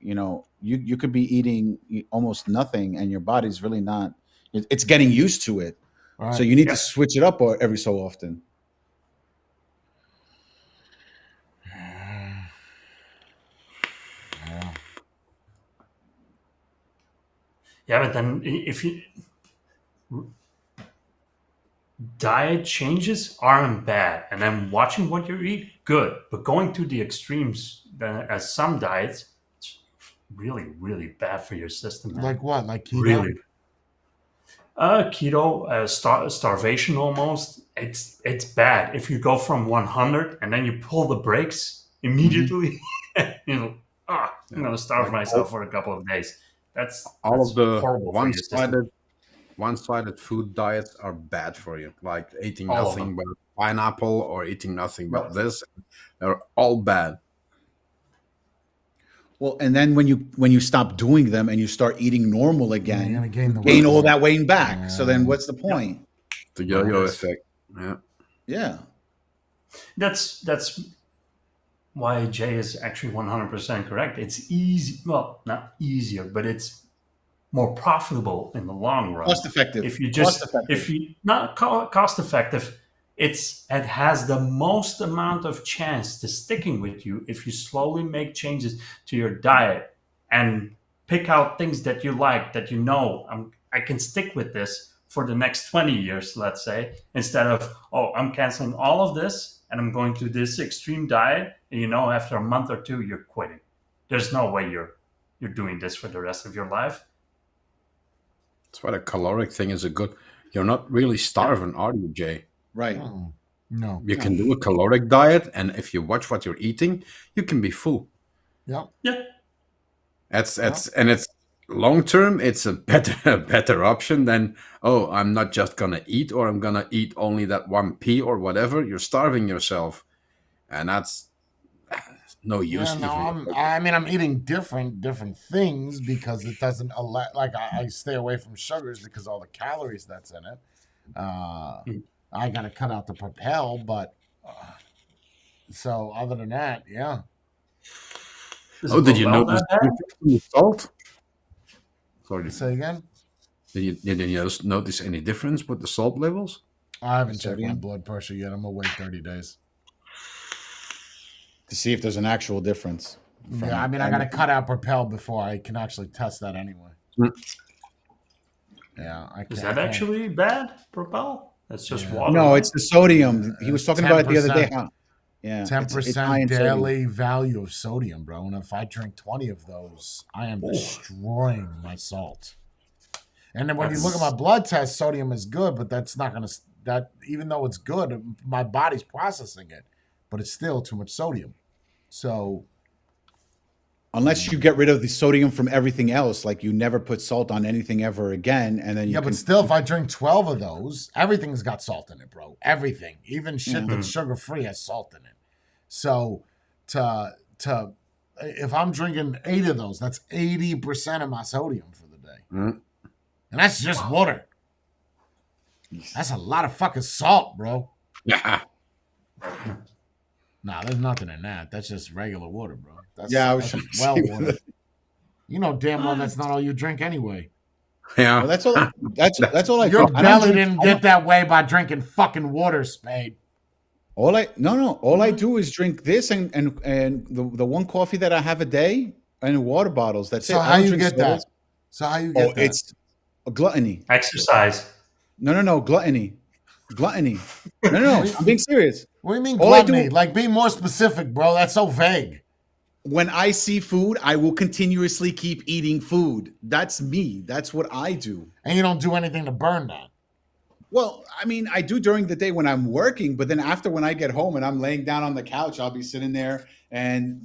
you could be eating almost nothing, and your body's really not. It's getting used to it. All right. So you need Yeah. to switch it up every so often. Yeah. Yeah, but then if you diet changes aren't bad, and then watching what you eat, good. But going to the extremes, as some diets, it's really, really bad for your system, man. Like what? Like keto? Really. Keto, starvation almost. It's bad. If you go from 100 and then you pull the brakes immediately, you know, I'm gonna starve Like myself for a couple of days. That's all of the horrible for your system. one-sided food diets are bad for you. Like eating All of nothing them. but pineapple or eating nothing but No. this. They're all bad. Well, and then when you stop doing them and you start eating normal You're again, gonna gain the gain weight all back. that weight back. So then Yeah. what's the point? The yo-yo Yes. effect. Yeah. Yeah. That's why Jay is actually 100% correct. It's easy. Well, not easier, but it's more profitable in the long run. Cost effective. If you Cost just effective. if you not cost effective, it has the most amount of chance to sticking with you if you slowly make changes to your diet and pick out things that you like, that you know, I can stick with this for the next 20 years, let's say, instead of, oh, I'm canceling all of this and I'm going to this extreme diet, and you know, after a month or two, you're quitting. There's no way you're doing this for the rest of your life. That's why the caloric thing is a good. You're not really starving, are you, Jay? Right. Mm-mm. No. You can do a caloric diet, and if you watch what you're eating, you can be full. Yep. Yeah. It's long term. It's a better option than, oh, I'm not just gonna eat, or I'm gonna eat only that 1p or whatever. You're starving yourself, and that's no use. Yeah, no, I'm eating different things because it doesn't allow. Like I stay away from sugars because all the calories that's in it. I gotta cut out the Propel, but so other than that, yeah. Oh, did you Propel notice that bad? the salt? Sorry, Say again. did you notice any difference with the salt levels? I haven't checked my Sodium? blood pressure yet. I'm gonna wait 30 days. To see if there's an actual difference. Yeah, I mean, I gotta cut out Propel before I can actually test that anyway. Mm. Yeah, I can't. Is I that can't. actually bad, Propel? That's just Yeah. water. No, it's the sodium. He was talking about it the other day. 10%. Huh? Yeah. Ten it's high in percent sodium. daily value of sodium, bro. And if I drink 20 of those, I am destroying my salt. And then when you look at my blood test, sodium is good, but that's not gonna that even though it's good, my body's processing it, but it's still too much sodium. So Unless you get rid of the sodium from everything else, like you never put salt on anything ever again, and then you yeah, can, but still, if I drink 12 of those, everything's got salt in it, bro. Everything, even shit that's sugar free, has salt in it. So to if I'm drinking 8 of those, that's 80% of my sodium for the day, Mm. and that's just water. That's a lot of fucking salt, bro. Yeah. Nah, there's nothing in that. That's just regular water, bro. That's, Yeah, I was that's trying to well see water. You know damn well that's not all you drink anyway. Yeah. well, that's all. That's all I. Your I don't belly drink- didn't get that way by drinking fucking water, Spade. All I do is drink this and the one coffee that I have a day and water bottles. That's So it. I how don't you drink get that? sodas. So how you get Oh, that? it's a gluttony. Exercise. No, gluttony. No. I'm being serious. What do you mean all I do- gluttony? Like, be more specific, bro. That's so vague. When I see food, I will continuously keep eating food. That's me. That's what I do. And you don't do anything to burn that. Well, I mean, I do during the day when I'm working, but then after when I get home and I'm laying down on the couch, I'll be sitting there and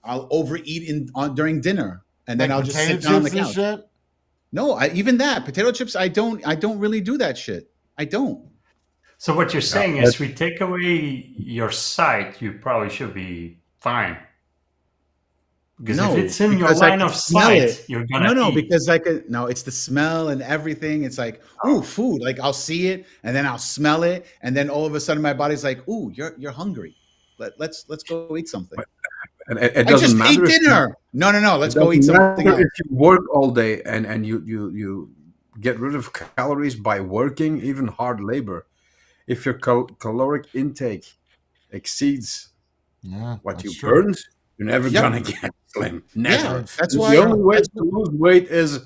I'll overeat during dinner, and then Like I'll just potato sit down on the chips and couch. shit. No, even that potato chips, I don't really do that shit. I don't. So what you're saying is, we take away your sight, you probably should be fine. Because No, if it's in your because I line can of smell sight, it. you're gonna No, eat. because it's the smell and everything. It's like, ooh, food. Like I'll see it and then I'll smell it, and then all of a sudden my body's like, ooh, you're hungry. Let's go eat something. And it I doesn't just matter ate if you- dinner. No, let's it go eat doesn't something matter else. if you work all day and you get rid of calories by working, even hard labor. If your caloric intake exceeds Yeah, what that's you true. burned, you're never Yep. gonna get slim. Never. Yeah, that's The why. only way to lose weight is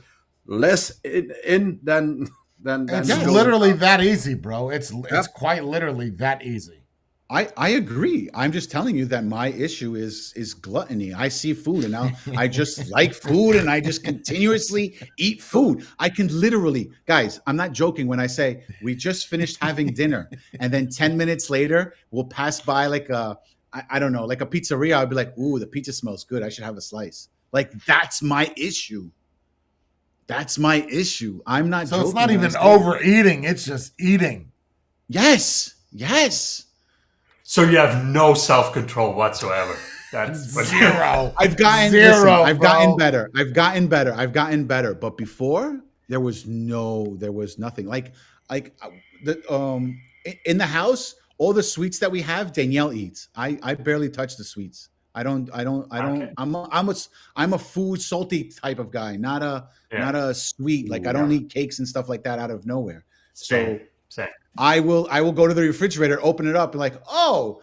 less in than then It's Yes. you'll- literally that easy, bro. It's Yep. quite literally that easy. I agree. I'm just telling you that my issue is gluttony. I see food and I just like food and I just continuously eat food. I can literally, guys, I'm not joking when I say we just finished having dinner and then 10 minutes later we'll pass by like I don't know, like a pizzeria. I'll be like, ooh, the pizza smells good. I should have a slice. Like that's my issue. That's my issue. I'm not So joking it's not when I even say- overeating. It's just eating. Yes. Yes. So you have no self-control whatsoever. That's what you Zero. I've gotten Zero, listen, I've gotten bro. better. I've gotten better. But before there was nothing. Like in the house, all the sweets that we have, Danielle eats. I barely touch the sweets. I don't. Okay. I'm a food salty type of guy, not a sweet. Like I Ooh, don't yeah. eat cakes and stuff like that out of nowhere. Same. So Same. I will go to the refrigerator, open it up, and like, oh,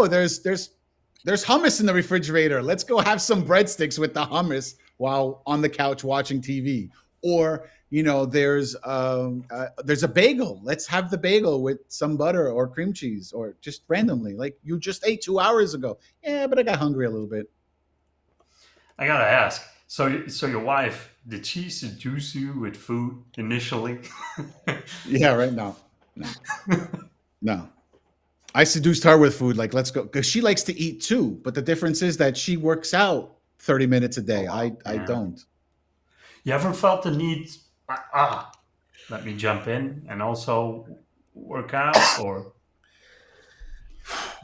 there's hummus in the refrigerator. Let's go have some breadsticks with the hummus while on the couch watching TV. Or there's a bagel. Let's have the bagel with some butter or cream cheese, or just randomly. Like you just ate 2 hours ago. Yeah, but I got hungry a little bit. I gotta ask. So your wife, did she seduce you with food initially? Yeah, right now. No. I seduced her with food. Like, let's go, because she likes to eat too. But the difference is that she works out 30 minutes a day. I Yeah. don't. You ever felt the need? Let me jump in and also work out, or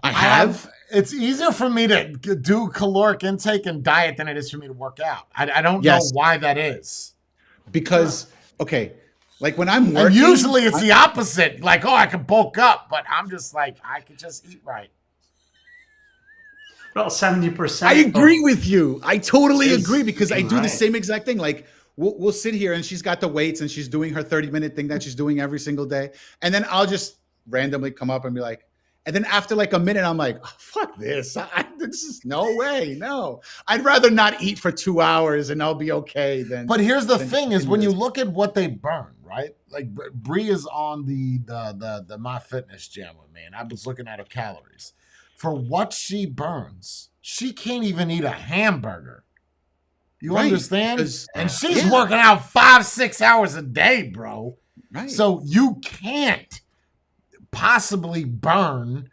I have. It's easier for me to do caloric intake and diet than it is for me to work out. I don't Yes. know why that is. Because okay, like when I'm And working, usually it's the opposite. Like, oh, I can bulk up, but I'm just like, I could just eat right. well, 70%. I agree with you. I totally Is agree because I do the right. same exact thing. Like we'll sit here and she's got the weights and she's doing her 30-minute thing that she's doing every single day, and then I'll just randomly come up and be like, and then after like a minute, I'm like, oh, fuck this. This is no way. No, I'd rather not eat for 2 hours and I'll be okay than. But here's the Then thing: is when you 10 look at what they burn, right? Like Bree is on the My Fitness Jam with me, and I was looking at her calories. For what she burns, she can't even eat a hamburger. You Right, understand? 'cause- And she's yeah. working out 5-6 hours a day, bro. Right. So you can't possibly burn,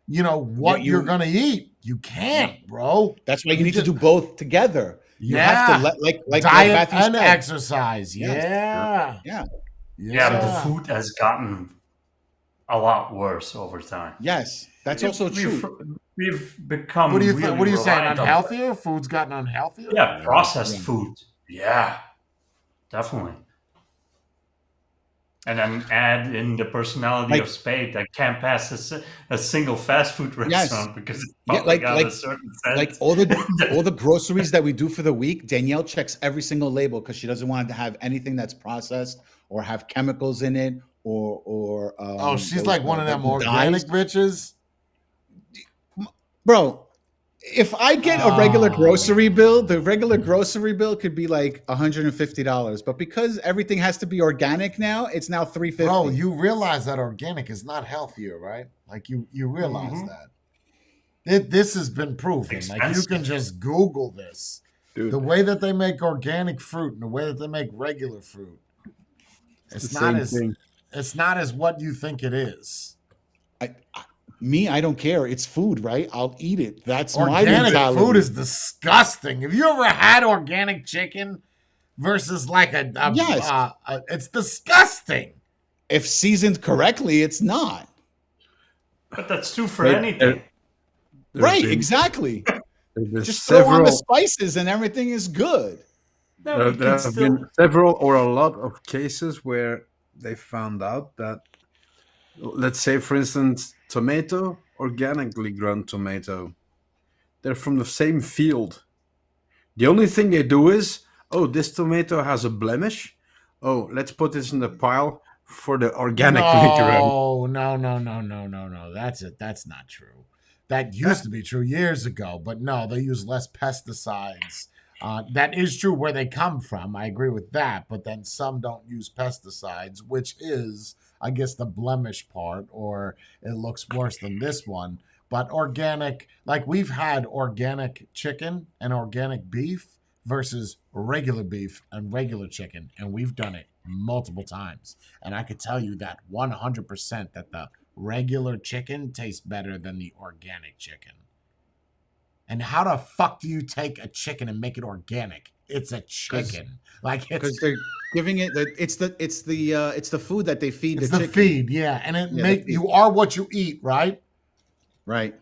what you- you're gonna eat. You can't, bro. that's why you you need just- to do both together. You have to let like diet Matthew and said. exercise. Yes. Yeah. Yeah, but the food has gotten a lot worse over time. Yes, that's also true. We've become. What do you really think? What are you saying? reliant on- Unhealthier? Food's gotten unhealthier? Yeah, processed Yeah. food. Yeah, definitely. And then add in the personality Like- of Spade that can't pass a single fast food restaurant because it's Yeah, probably like- got like- a certain scent. Like all the groceries that we do for the week, Danielle checks every single label because she doesn't want to have anything that's processed or have chemicals in it or Oh, she's those, like one of them dyes. organic bitches. Bro, if I get a regular grocery bill, the regular grocery bill could be like $150. But because everything has to be organic now, it's now $350. Bro, you realize that organic is not healthier, right? Like you realize Mhm. that. This has been proven. Like you Expensive. can just Google this. Dude, The way that they make organic fruit and the way that they make regular fruit. It's the not same as thing. it's not as what you think it is. I don't care. It's food, right? I'll eat it. That's my Organic mentality. food is disgusting. Have you ever had organic chicken versus like a Yes. it's disgusting. If seasoned correctly, it's not. But that's true for But, anything. there's Right, been- exactly. there's been Just throw on the several- spices and everything is good. No, There, you there can have still. been several or a lot of cases where they found out that, let's say, for instance, tomato, organically grown tomato, they're from the same field. The only thing they do is, oh, this tomato has a blemish. Oh, let's put this in the pile for the organically grown. No. That's it. That's not true. That used to be true years ago, but no, they use less pesticides. That is true where they come from. I agree with that. But then some don't use pesticides, which is, I guess, the blemish part, or it looks worse than this one. But organic, like we've had organic chicken and organic beef versus regular beef and regular chicken, and we've done it multiple times. And I could tell you that 100% that the regular chicken tastes better than the organic chicken. And how the fuck do you take a chicken and make it organic? It's a chicken. Like Because it's they're giving it. It's the food that they feed it's the the chicken. feed, yeah. And it Yeah, make the feed. you are what you eat, right? Right.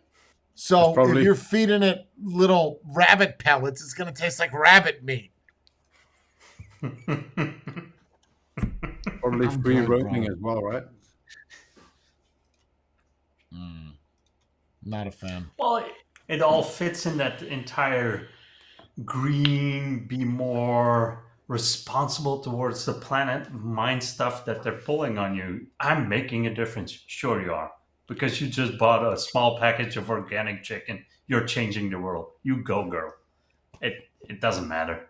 So That's probably- if you're feeding it little rabbit pellets, it's gonna taste like rabbit meat. Probably I'm free good, roaming bro. as well, right? Not a fan. Well, it all fits in that entire green, be more responsible towards the planet mind stuff that they're pulling on you. I'm making a difference. Sure you are. Because you just bought a small package of organic chicken. You're changing the world. You go, girl. It doesn't matter.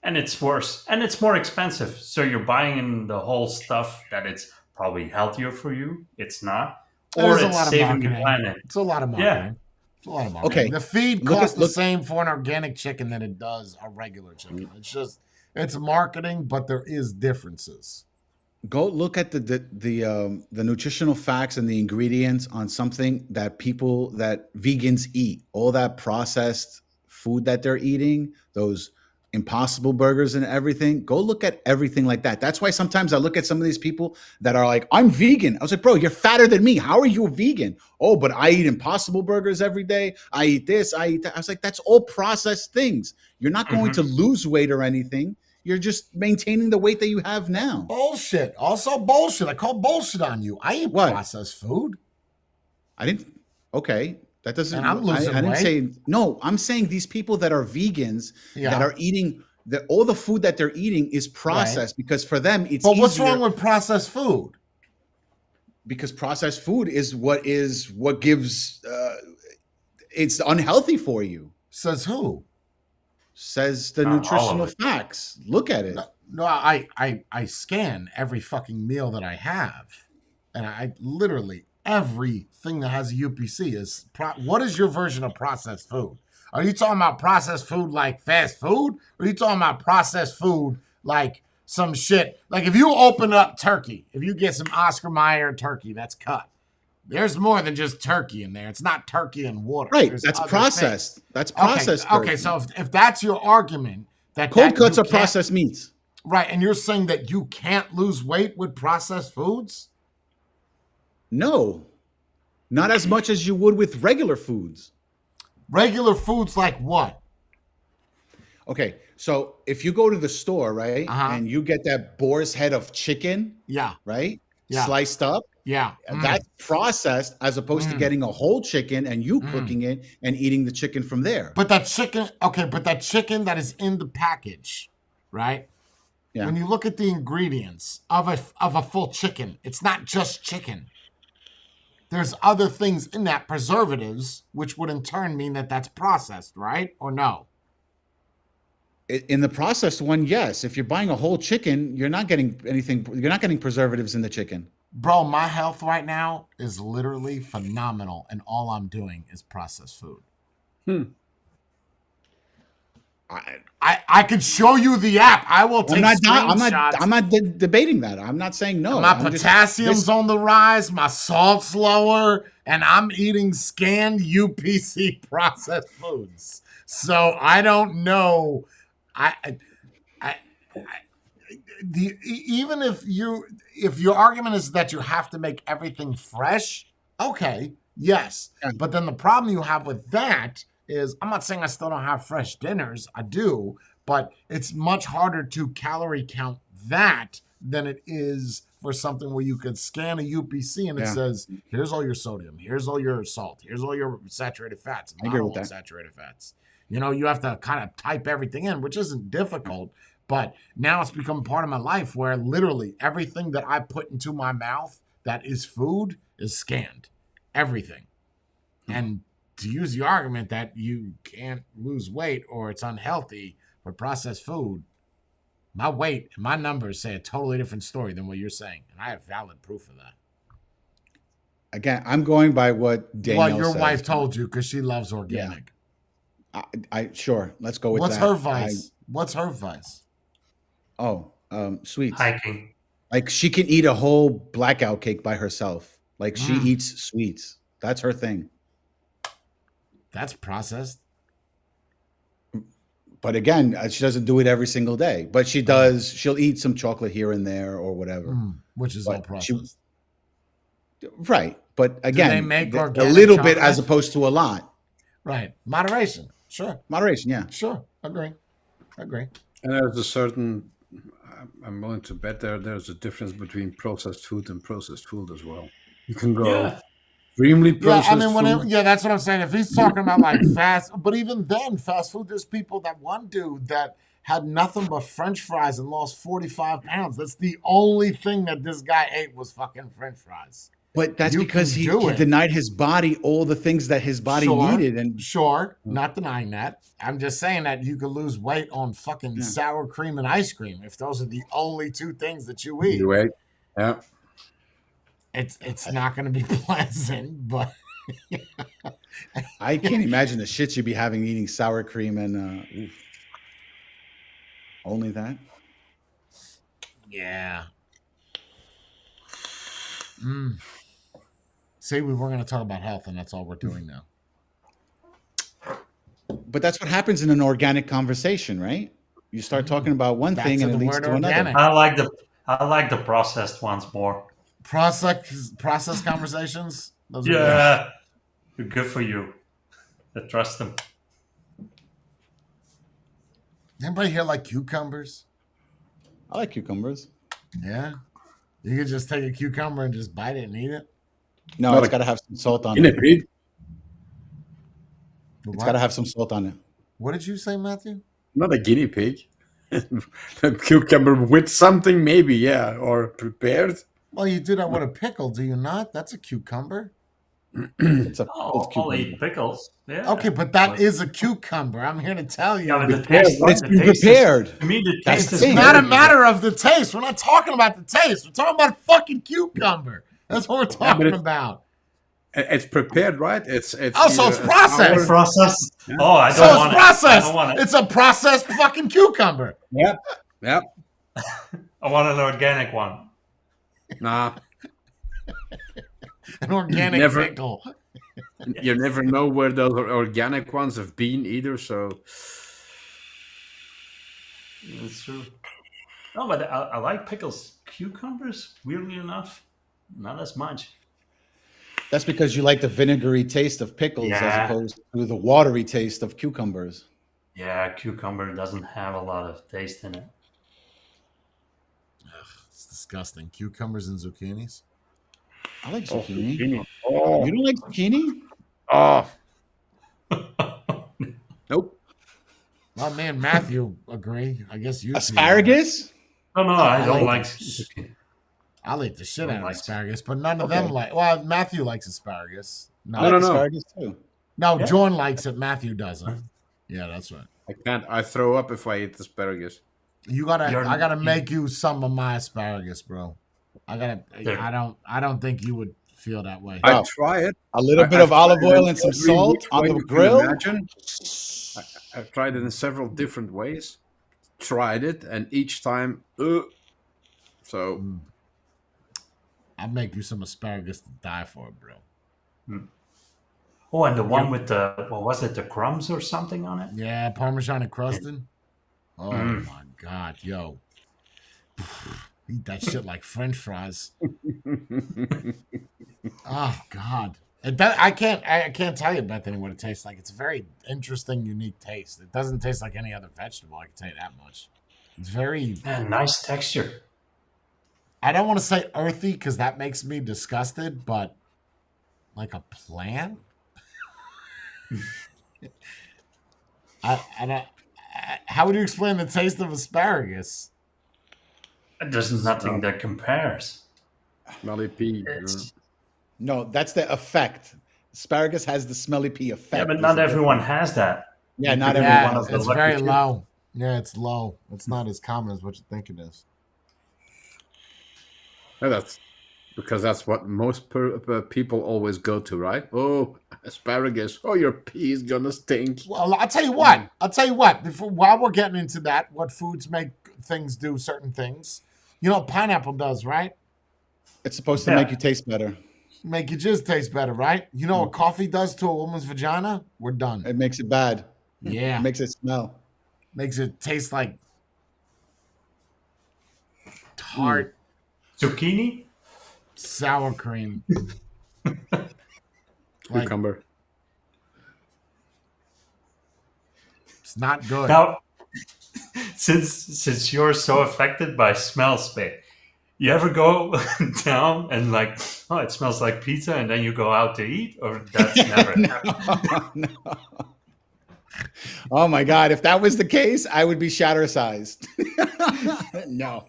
And it's worse. And it's more expensive. So you're buying in the whole stuff that it's probably healthier for you. It's not. Or There's a it's lot of saving the marketing. planet. It's a lot of marketing. Yeah. It's a lot of marketing. Okay. The feed Look at- costs the look- same for an organic chicken than it does a regular chicken. It's marketing, but there is differences. Go look at the nutritional facts and the ingredients on something that vegans eat. All that processed food that they're eating, those Impossible Burgers and everything. Go look at everything like that. That's why sometimes I look at some of these people that are like, I'm vegan. I was like, bro, you're fatter than me. How are you a vegan? Oh, but I eat Impossible Burgers every day. I eat this, I eat that. I was like, that's all processed things. You're not going to lose weight or anything. You're just maintaining the weight that you have now. Bullshit. Also bullshit. I call bullshit on you. I eat What? processed food. I didn't. Okay, that doesn't. And I'm losing I didn't weight. say no. I'm saying these people that are vegans Yeah. that are eating all the food that they're eating is processed because for them it's. But what's easier wrong with processed food? because processed food is what gives. It's unhealthy for you, Says who? says the Not all of nutritional it. facts. Look at it. No, I scan every fucking meal that I have, and I literally everything that has a UPC is. What is your version of processed food? Are you talking about processed food like fast food, or are you talking about processed food like some shit? Like if you open up turkey, if you get some Oscar Mayer turkey that's cut, there's more than just turkey in there. It's not turkey and water. Right, There's that's other processed. things. That's processed. Okay, turkey. so if that's your argument, that cold that cuts you are can't- processed meats. Right, and you're saying that you can't lose weight with processed foods? No, not as much as you would with regular foods. Regular foods like what? Okay, so if you go to the store, right, Uh-huh. and you get that boar's head of chicken, Yeah, right, Yeah. sliced up, yeah. that's processed as opposed to getting a whole chicken and you cooking it and eating the chicken from there. But that chicken that is in the package, right? Yeah. When you look at the ingredients of a full chicken, it's not just chicken. There's other things in that, preservatives, which would in turn mean that that's processed, right? Or no? In the processed one, yes. If you're buying a whole chicken, you're not getting anything. You're not getting preservatives in the chicken. Bro, my health right now is literally phenomenal, and all I'm doing is processed food. I could show you the app. I will take screenshots. I'm not debating that. I'm not saying no. My I'm just- potassium's this- on the rise, my salt's lower, and I'm eating scanned UPC processed foods. So I don't know. Even if your argument is that you have to make everything fresh, okay, yes. Yeah. But then the problem you have with that is, I'm not saying I still don't have fresh dinners. I do, but it's much harder to calorie count that than it is for something where you could scan a UPC and it Yeah. says, here's all your sodium, here's all your salt, here's all your saturated fats, I agree with that. saturated fats. You know, you have to kind of type everything in, which isn't difficult, but now it's become part of my life where literally everything that I put into my mouth that is food is scanned. Everything. And to use the argument that you can't lose weight or it's unhealthy But processed food, my weight and my numbers say a totally different story than what you're saying, and I have valid proof of that. Again, I'm going by what Danielle What your says. wife told you because she loves organic. I sure. Let's go with What's that. her vice? What's her vice? Sweets. Hiking. Like she can eat a whole blackout cake by herself. Like she eats sweets. That's her thing. That's processed. But again, she doesn't do it every single day. But she does. She'll eat some chocolate here and there or whatever. Which is But all processed. Right. But again, they make a organic little bit chocolate? as opposed to a lot. Right. Moderation. Sure. Moderation, yeah. Sure. Agree. And there's a certain, I'm willing to bet there's a difference between processed food and processed food as well. You can go Yeah. extremely Yeah, processed I mean, food. that's what I'm saying. If he's talking about like fast, but even then, fast food, there's people that one dude that had nothing but French fries and lost 45 pounds. That's the only thing that this guy ate was fucking French fries. But that's You because can he do it. denied his body all the things that his body Sure. needed. And Sure, not denying that. I'm just saying that you could lose weight on fucking sour cream and ice cream if those are the only two things that you eat. Anyway, yeah. It's not going to be pleasant, but I can't imagine the shit you'd be having eating sour cream and oof. Only that. yeah. See, we were going to talk about health, and that's all we're doing now. But that's what happens in an organic conversation, right? You start talking about one Back thing to and it the leads word to another. organic. I like the processed ones more. Process conversations. Those are Yeah. Good for you. I trust them. Anybody here like cucumbers? I like cucumbers. Yeah. You could just take a cucumber and just bite it and eat it. No, Not it's a- got to have some salt on In it. a pig, It's got to have some salt on it. What did you say, Matthew? not a guinea pig. A cucumber with something, maybe, yeah, or prepared. Well, you do that with a pickle, do you not? That's a cucumber. It's a I'll cucumber. eat pickles. Yeah. Okay, but that is a cucumber. I'm here to tell you. Yeah, but the Prepared, taste, but it's the been taste is- prepared. to me, the That's taste the is thing. It's not a very- matter of the taste. We're not talking about the taste. We're talking about a fucking cucumber. That's what we're talking it's- about. It's prepared, right? It's Oh, so it's either a processed. sour- Processed. Oh, I don't So want it's it. I processed. don't want it. It's a processed fucking cucumber. Yep. I want an organic one. Nah, An organic Never. pickle. you never know where those organic ones have been either. So That's true. No, but I like pickles. Cucumbers, weirdly enough, not as much. That's because you like the vinegary taste of pickles Yeah. as opposed to the watery taste of cucumbers. Yeah, cucumber doesn't have a lot of taste in it. It's disgusting. Cucumbers and zucchinis. I like zucchini. Oh, You don't like zucchini? oh. Nope. Well, me and Matthew agree. I guess you two- Asparagus? No, I don't like like. I'll eat the shit Don't out of like- asparagus, but none of Okay. them like. Well, Matthew likes asparagus. I No, like no. asparagus too. no, Yeah. John likes it. Matthew doesn't. Yeah, that's right. I can't. I throw up if I eat asparagus. You gotta. You're- I gotta make you some of my asparagus, bro. I gotta. There. I don't think you would feel that way. Wow. I try it. A little bit I've of olive tried it oil in and some every salt which on way the you can grill. imagine. I've tried it in several different ways. Tried it, and each time, so I'll make you some asparagus to die for, bro. Oh, and the one with the what was it? The crumbs or something on it? Yeah, Parmesan encrusted. Oh Mm. my god, yo. Eat that shit like French fries. Oh god. I can't tell you, Bethany, what it tastes like. It's a very interesting, unique taste. It doesn't taste like any other vegetable, I can tell you that much. It's very And nice texture. I don't want to say earthy because that makes me disgusted, but like a plant? How would you explain the taste of asparagus? There's nothing that compares. smelly pea. It's, No, that's the effect. Asparagus has the smelly pea effect. yeah, but not everyone has that. Yeah, not Yeah, everyone. one of Yeah, the it's lucky very few. low. Yeah, it's low. It's not as common as what you think it is. Yeah, that's because that's what most people always go to, right? Oh, asparagus. Oh, your pee is gonna stink. Well, I'll tell you what. I'll tell you what. While we're getting into that, what foods make things do certain things. You know, what pineapple does, right? It's supposed to Yeah. make you taste better. Make your jizz taste better, right? You know what coffee does to a woman's vagina? We're done. It makes it bad. Yeah. It makes it smell. Makes it taste like tart Zucchini? sour cream. Like, Cucumber. it's not good. Now, since you're so affected by smell, Spade, you ever go down and like, oh, it smells like pizza, and then you go out to eat, or that's never happened? No. Oh my God! If that was the case, I would be shatter sized. No.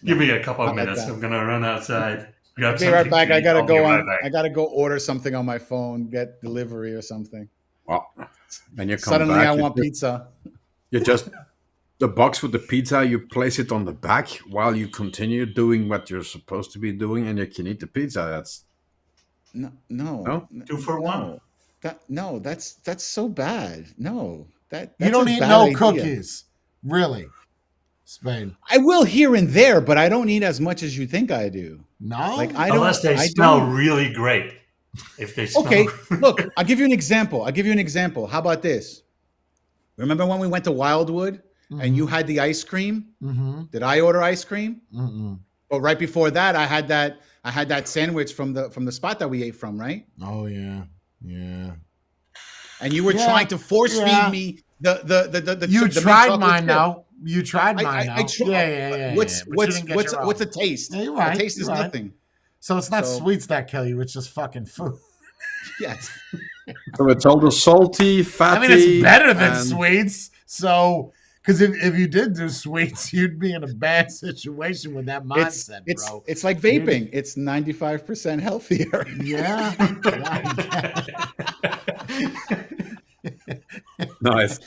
Give me a couple of Not like minutes. that. I'm gonna run outside. Grab Be right something back. to I eat. gotta I'll go be on. right back. I gotta go order something on my phone, get delivery or something. Well, when you come Suddenly, back, I want pizza. you just the box with the pizza. You place it on the back while you continue doing what you're supposed to be doing, and you can eat the pizza. That's No, No? 2 for no. $1. That's so bad. No, that's You don't a eat bad no idea. cookies. Really. Spain. I will here and there, but I don't eat as much as you think I do. No? Like I don't. Unless they I smell don't. really great. If they smell Okay, look, I'll give you an example. How about this? Remember when we went to Wildwood and you had the ice cream? Mm-hmm. Did I order ice cream? Mm-mm. But right before that, I had that sandwich from the spot that we ate from, right? Oh yeah. Yeah. And you were Yeah, trying to force yeah. feed me the You mint tried chocolate mine chip. now. You tried mine I now. tried. Yeah. What's But you didn't get your own. what's the taste? Yeah, you're right, The taste is you're right. nothing. So it's not So- sweets that kill you, it's just fucking food. Yes. so it's all the salty, fatty. I mean, it's better than and- sweets. So, because if you did do sweets, you'd be in a bad situation with that mindset, bro. It's like vaping. It's 95% healthier. Yeah. Nice.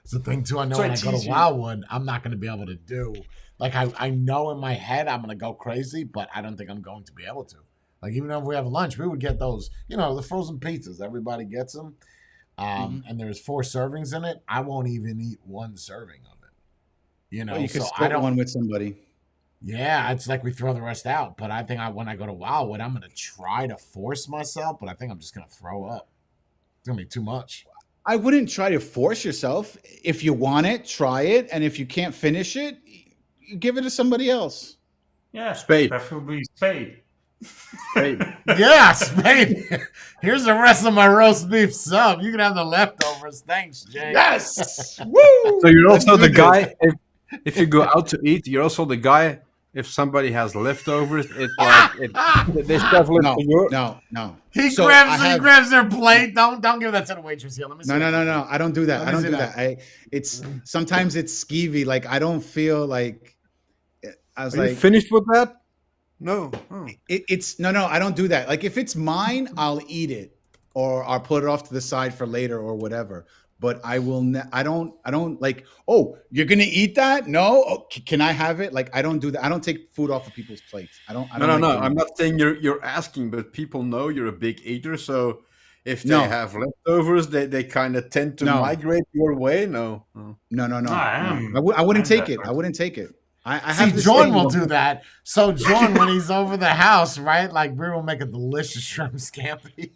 It's the thing too. I know So when I it's go to easier. Wildwood, I'm not going to be able to do. Like I know in my head I'm going to go crazy, but I don't think I'm going to be able to. Like even if we have lunch, we would get those. You know, the frozen pizzas. Everybody gets them, and there's 4 servings in it. I won't even eat 1 serving of it. You know, Well, you could so I split don't. one with somebody. Yeah, it's like we throw the rest out. But I think when I go to Wildwood, I'm going to try to force myself, but I think I'm just going to throw up. It's going to be too much. I wouldn't try to force yourself. If you want it, try it, and if you can't finish it, you give it to somebody else. Yeah, Spade. preferably spade. Hey, Yeah, Spade. Here's the rest of my roast beef sub. You can have the leftovers. Thanks, Jay. Yes. Woo! so you're Let's also do the this. guy. If you go out to eat, you're also the guy. If somebody has leftovers, it's like they shovel it No, to you. no. He So grabs I he have- grabs their plate. Don't give that to the waitress here. Let me see. No. I don't do that. Let I me don't see do that. that. It's sometimes it's skeevy. Like I don't feel like I was Are you like finished with that? No. Oh. it's no. I don't do that. Like if it's mine, I'll eat it or I'll put it off to the side for later or whatever. But I will. I don't like. Oh, you're gonna eat that? No. Oh, can I have it? Like I don't do that. I don't take food off of people's plates. I don't. No. like doing I'm that. not saying you're asking, but people know you're a big eater. So if they No. have leftovers, they kind of tend to No. migrate your way. No. No. I am. I wouldn't I'm take that it. I person. wouldn't take it. I See, have this Jordan thing- will do that. So Jordan, when he's over the house, right? Like Brie will make a delicious shrimp scampi,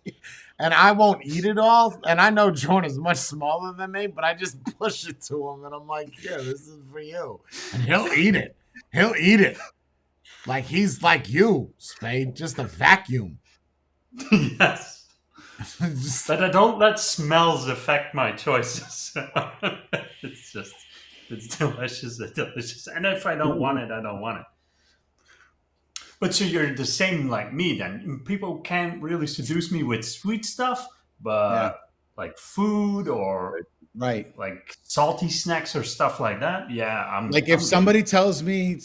and I won't eat it all. And I know Jordan is much smaller than me, but I just push it to him, and I'm like, "Here, this is for you," and he'll eat it. He'll eat it. Like he's like you, Spade, just a vacuum. Yes. Just- But I don't let smells affect my choices. It's delicious. It's delicious. And if I don't want it, I don't want it. But so you're the same like me then. People can't really seduce me with sweet stuff, but like food or Right. like salty snacks or stuff like that, yeah, Like if I'm somebody tells me,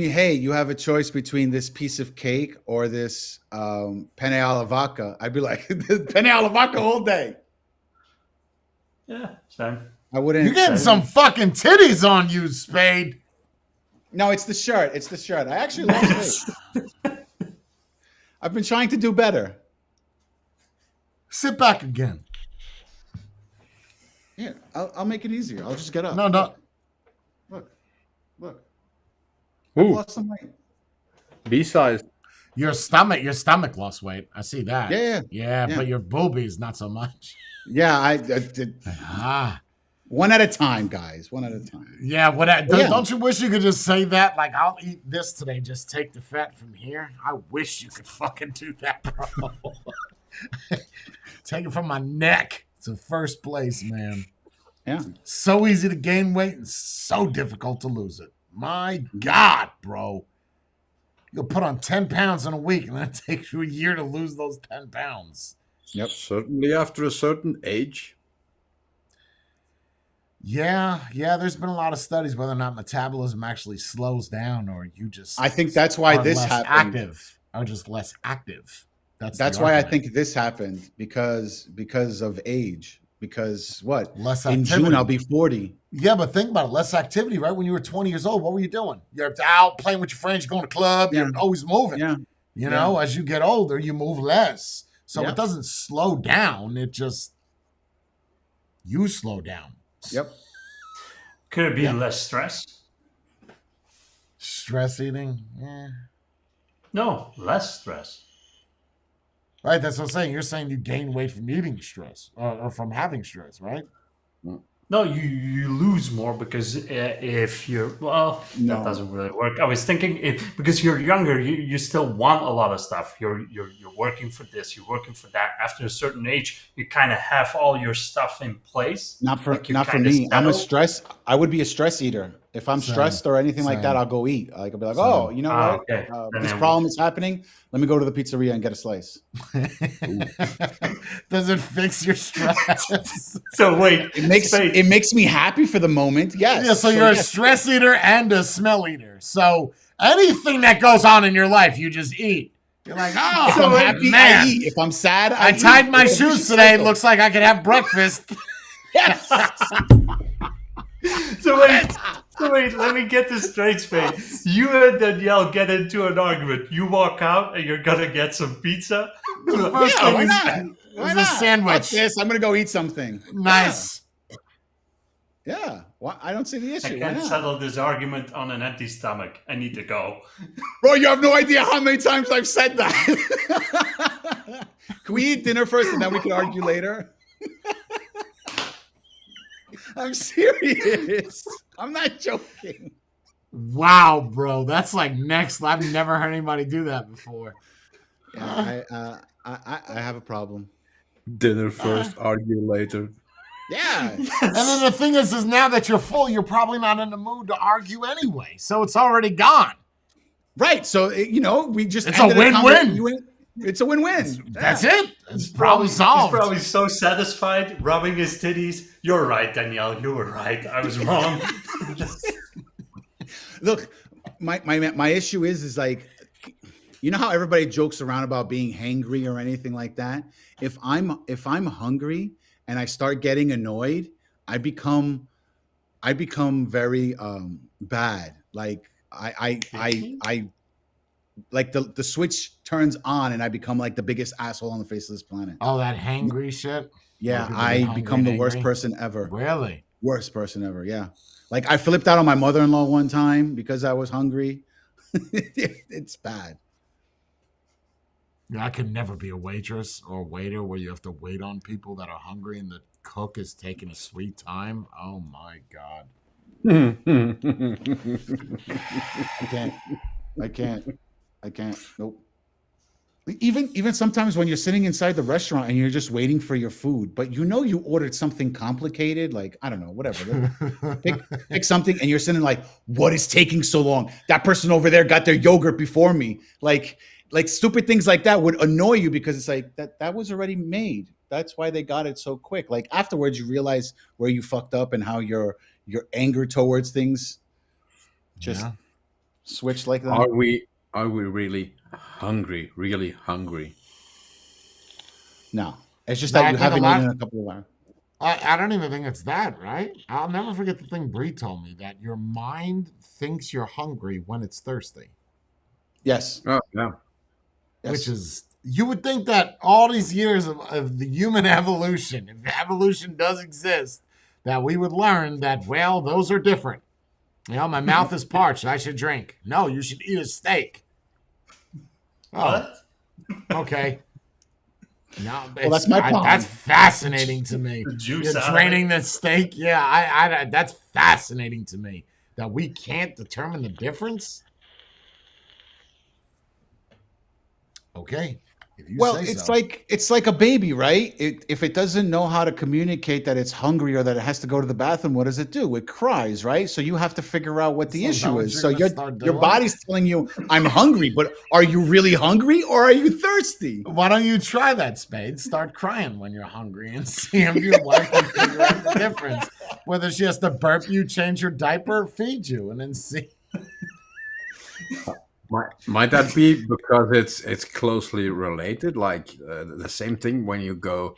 hey, you have a choice between this piece of cake or this penne alla vodka, I'd be like, penne alla vodka all day. yeah, same. I wouldn't. You're getting some fucking titties on you, Spade. No, it's the shirt. It's the shirt. I actually lost weight. I've been trying to do better. Sit back again. Yeah, I'll make it easier. I'll just get up. No. Look. I Ooh, lost some weight. B-size. Your stomach lost weight. I see that. Yeah. Yeah, Yeah. but your boobies not so much. Yeah, I did Ah. one at a time, guys. One at a time. Yeah, Yeah. Don't you wish you could just say that? Like, I'll eat this today, just take the fat from here. I wish you could fucking do that, bro. Take it from my neck to first place, man. Yeah. So easy to gain weight and so difficult to lose it. My God, bro. You'll put on 10 pounds in a week, and then it takes you a year to lose those 10 pounds. Yep. Certainly after a certain age. Yeah, there's been a lot of studies whether or not metabolism actually slows down or you just I think that's why are this less happened. active or just less active. That's That's the why I argument. think this happened because of age. Because what? Less In activity. June I'll be 40. Yeah, but think about it. Less activity, right? When you were 20 years old, what were you doing? You're out playing with your friends, you're going to club, Yeah. you're always moving. Yeah. You know, as you get older, you move less. So Yeah. it doesn't slow down. It just, you slow down. Yep. Could it be Yeah. less stress? Stress eating. Yeah. No, less stress. Right, that's what I'm saying. You're saying you gain weight from eating stress or from having stress, right? No, you lose more because if you're No. that doesn't really work. I was thinking because you're younger, you still want a lot of stuff. You're working for this, you're working for that. After a certain age, you kind of have all your stuff in place. Not for Like, you're not for kinda me. settled. I would be a stress eater. If I'm Same. stressed or anything like that, Same. I'll go eat. Like I'll be like, Same. oh, you know what? Okay. Then This it problem is happening. Let me go to the pizzeria and get a slice. Does it fix your stress? So wait, It makes me happy for the moment. Yes. Yeah, so you're a yes. stress eater and a smell eater. So anything that goes on in your life, you just eat. You're like, If oh, I'm happy, man. I eat. If I'm sad, I eat. tied my It's a shoes vicious today. cycle. Looks like I could have breakfast. Yes. So wait, let me get this straight, Spade. You and Danielle get into an argument. You walk out and you're gonna get some pizza. First Yeah, thing why is- not? is Why a not? sandwich. Fuck this. I'm gonna go eat something. Nice. Yeah. Why? I don't see the I issue. Why can't not? settle this argument on an empty stomach. I need to go. Bro, you have no idea how many times I've said that. Can we eat dinner first and then we can argue later? I'm serious. I'm not joking. Wow, bro. That's like next. I've never heard anybody do that before. Yeah, I have a problem. Dinner first, argue later. Yeah. And then the thing is now that you're full, you're probably not in the mood to argue anyway. So it's already gone. Right. So, we just It's a ended win-win. It's a win-win. That's it. It's problem He's solved. probably so satisfied, rubbing his titties. You're right, Danielle. You were right. I was wrong. Look, my issue is like, you know how everybody jokes around about being hangry or anything like that? If I'm hungry and I start getting annoyed, I become very bad. Like I like the switch turns on and I become like the biggest asshole on the face of this planet. Oh, that hangry shit? Yeah, people get I hungry become the and worst angry? person ever. Really? Worst person ever. Yeah. Like I flipped out on my mother-in-law one time because I was hungry. It's bad. Yeah, I could never be a waitress or a waiter where you have to wait on people that are hungry and the cook is taking a sweet time. Oh my God. I can't. Nope. Even sometimes when you're sitting inside the restaurant and you're just waiting for your food, but you ordered something complicated, like I don't know, whatever. Pick something, and you're sitting like, what is taking so long? That person over there got their yogurt before me. Like stupid things like that would annoy you because it's like that was already made. That's why they got it so quick. Like afterwards, you realize where you fucked up and how your anger towards things just Yeah. switched like that. Are we really hungry? Really hungry? No, it's just No, I that you think a haven't lot- eaten in a couple of hours. I don't even think it's that, right? I'll never forget the thing Bree told me, that your mind thinks you're hungry when it's thirsty. Yes. Oh yeah. Yes. Which is, you would think that all these years of the human evolution, if evolution does exist, that we would learn that, well, those are different. You know, my mouth is parched, I should drink. No, you should eat a steak. Oh, What? okay. No, that's my problem. that's fascinating to me. The juice You're out of training the steak. Yeah, I that's fascinating to me, that we can't determine the difference. Okay. If you Well, say it's so. like a baby, right? If it doesn't know how to communicate that it's hungry or that it has to go to the bathroom, what does it do? It cries, right? So you have to figure out what the So is that issue what is. you're So gonna start your doing? body's telling you, "I'm hungry," but are you really hungry or are you thirsty? Why don't you try that, Spade? Start crying when you're hungry and see if your wife can figure out the difference. Whether she has to burp you, change your diaper, feed you, and then see. Might that be because it's closely related? Like the same thing when you go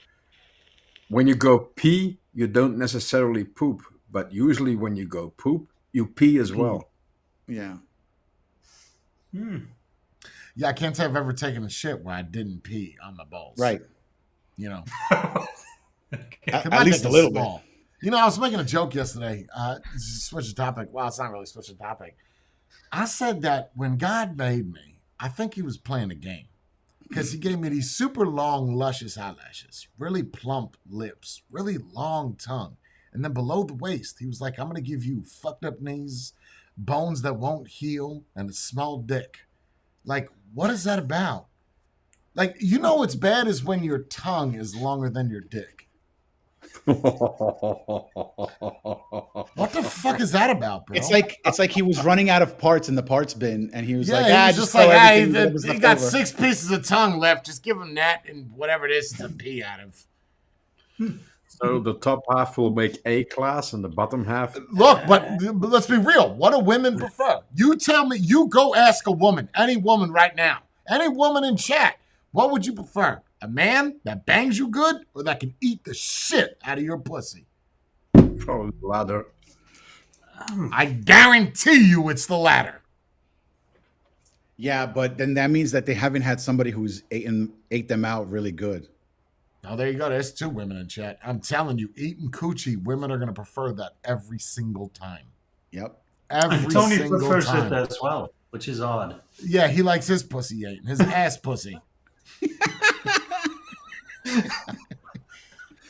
pee, you don't necessarily poop, but usually when you go poop, you pee as well. Yeah. Yeah, I can't say I've ever taken a shit where I didn't pee on my balls. Right. You know, At my least dick a is little small. You know, I was making a joke yesterday. Switch the topic. Well, it's not really switch the topic. I said that when God made me, I think he was playing a game, because he gave me these super long, luscious eyelashes, really plump lips, really long tongue. And then below the waist, he was like, I'm going to give you fucked up knees, bones that won't heal, and a small dick. Like, what is that about? Like, you know what's bad is when your tongue is longer than your dick. What the fuck is that about, bro? It's like he was running out of parts in the parts bin, and he was Yeah, like, he "Ah, was just just throw like, everything, hey, whatever's he left got over." 6 pieces of tongue left. Just give him that and whatever it is to pee out of. So the top half will make A class and the bottom half. Look, but let's be real. What do women prefer? You tell me. You go ask a woman, any woman right now, any woman in chat. What would you prefer? A man that bangs you good, or that can eat the shit out of your pussy? Probably the latter. I guarantee you, it's the latter. Yeah, but then that means that they haven't had somebody who's ate them out really good. Oh, there you go. There's 2 women in chat. I'm telling you, eating coochie, women are going to prefer that every single time. Yep. Every Tony single prefers time. it as well, which is odd. Yeah, he likes his pussy eaten, his ass pussy.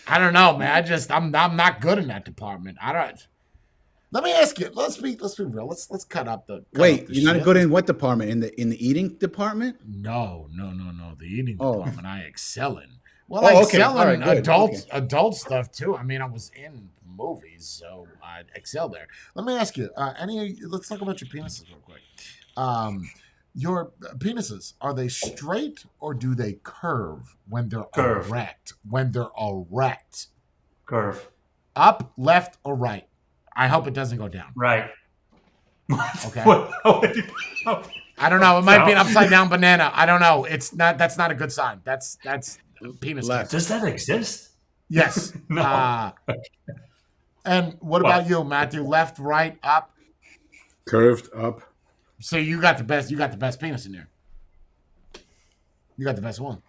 I don't know, man. I'm not good in that department. I don't. Let me ask you. Let's be real. Let's cut up the. Wait, you're not good in what department? In the eating department? No. The eating Oh. department I excel in. Well, Oh, I okay. excel All in right, good. adult stuff too. I mean, I was in movies, so I excel there. Let me ask you. Let's talk about your penises real quick. Your penises, are they straight or do they curve when they're Curve. erect? When they're erect, Curve. up, left, or right? I hope it doesn't go down. Right. Okay. What? I don't know. It might be an No. upside down banana. I don't know. It's not. That's not a good sign. That's penis. Left. Does that exist? Yes. No. And what Well- about you, Matthew? Left, right, up. Curved up. So you got the best. You got the best penis in there. You got the best one.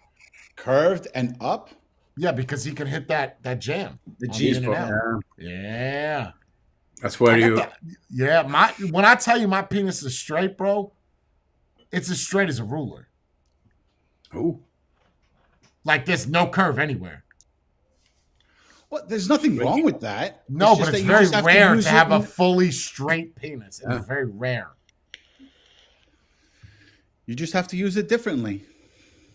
Curved and up? Yeah, because he can hit that jam. The on G in and spot. out. Yeah. That's where I got you. that- Yeah, when I tell you my penis is straight, bro, it's as straight as a ruler. Oh, Like there's no curve anywhere. Well, there's nothing wrong with that. No, just but that it's you very just have rare use to it have a in- fully straight penis. It's Yeah. very rare. You just have to use it differently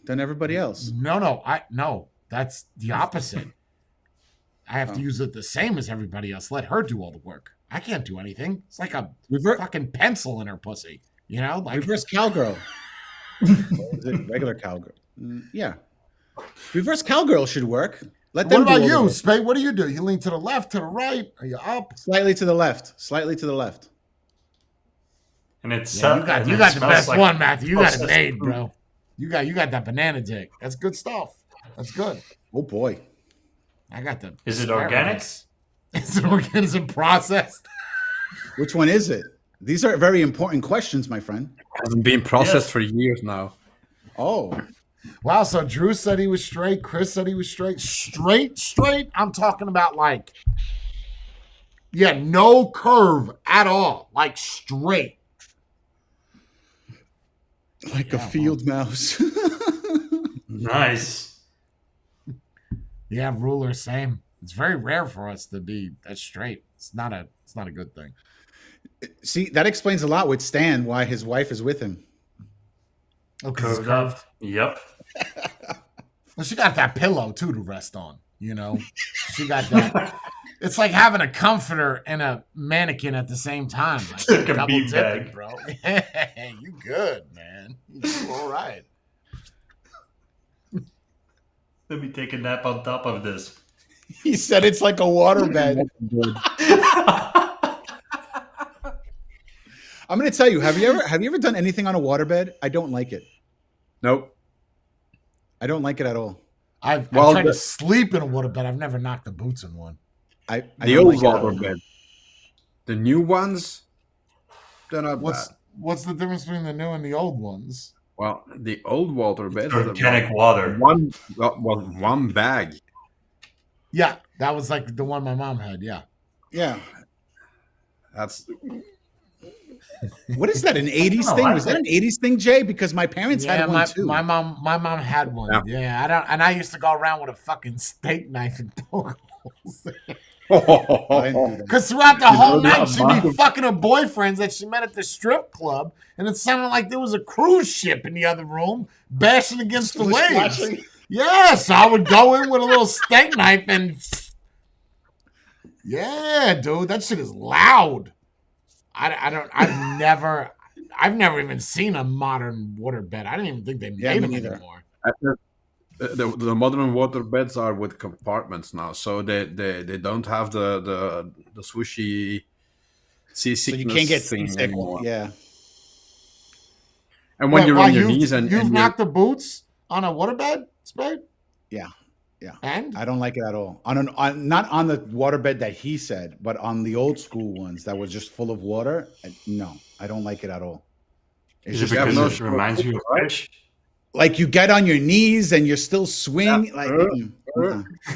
than everybody else. No, that's the opposite. I have to Oh. use it the same as everybody else. Let her do all the work. I can't do anything. It's like a Rever- fucking pencil in her pussy. You know, like reverse cowgirl. Or is it regular cowgirl? Yeah. Reverse cowgirl should work. Let What them about do all the you, work. Spade? What do? You lean to the left, to the right? Are you up? Slightly to the left. Slightly to the left. And it's Yeah, and you it got the smells best like one, Matthew. You got it processed made, food. bro. You got that banana dick. That's good stuff. That's good. Oh boy. I got the. Is it organic? asparagus. Is it organic? Is it processed? Which one is it? These are very important questions, my friend. Hasn't been processed Yes. for years now. Oh, Wow. So Drew said he was straight. Chris said he was straight. Straight. I'm talking about like, yeah, no curve at all. Like straight. like Yeah, a field mouse. Nice. Yeah, ruler, same. It's very rare for us to be that straight. It's not a good thing. See, that explains a lot with Stan why his wife is with him. Okay, it's Curved curved. up. Yep. Well, she got that pillow too to rest on. You know, she got that. It's like having a comforter and a mannequin at the same time. Like, Like a double bean dipping, bag. bro. You good, man. You all right. Let me take a nap on top of this. He said it's like a waterbed. I'm going to tell you. Have you ever done anything on a waterbed? I don't like it. Nope. I don't like it at all. I've Well, tried to the- sleep in a waterbed. I've never knocked the boots in one. I The don't old like it at all. waterbed. The new ones, they're not What's bad. what's the difference between the new and the old ones? Well, the old waterbeds, Organic water. one bag. Yeah, that was like the one my mom had. Yeah. Yeah. That's What is that? An 80s No, thing? I Was that think- an 80s thing, Jay? Because my parents Yeah, had one too. my mom had one. Yeah, I used to go around with a fucking steak knife and poke holes. I didn't do that. Because throughout the You whole know the night, she'd amount be of- fucking her boyfriends that she met at the strip club, and it sounded like there was a cruise ship in the other room bashing against the waves. Splashing. Yeah, so I would go in with a little steak knife and. Yeah, dude, that shit is loud. I've never even seen a modern waterbed. I didn't even think they made Yeah, me them neither. anymore. the modern water beds are with compartments now, so they don't have the swooshy So seasickness you can't get thing seasick. anymore. Yeah. And when Wait, you're why, on your you've- knees and you've you're- knocked the boots on a waterbed, Spade? Yeah. Yeah. And I don't like it at all. Not on the waterbed that he said, but on the old school ones that was just full of water. No, I don't like it at all. It's Is it just have because no it reminds you of fish? like you get on your knees and you're still swinging. Yeah. Like,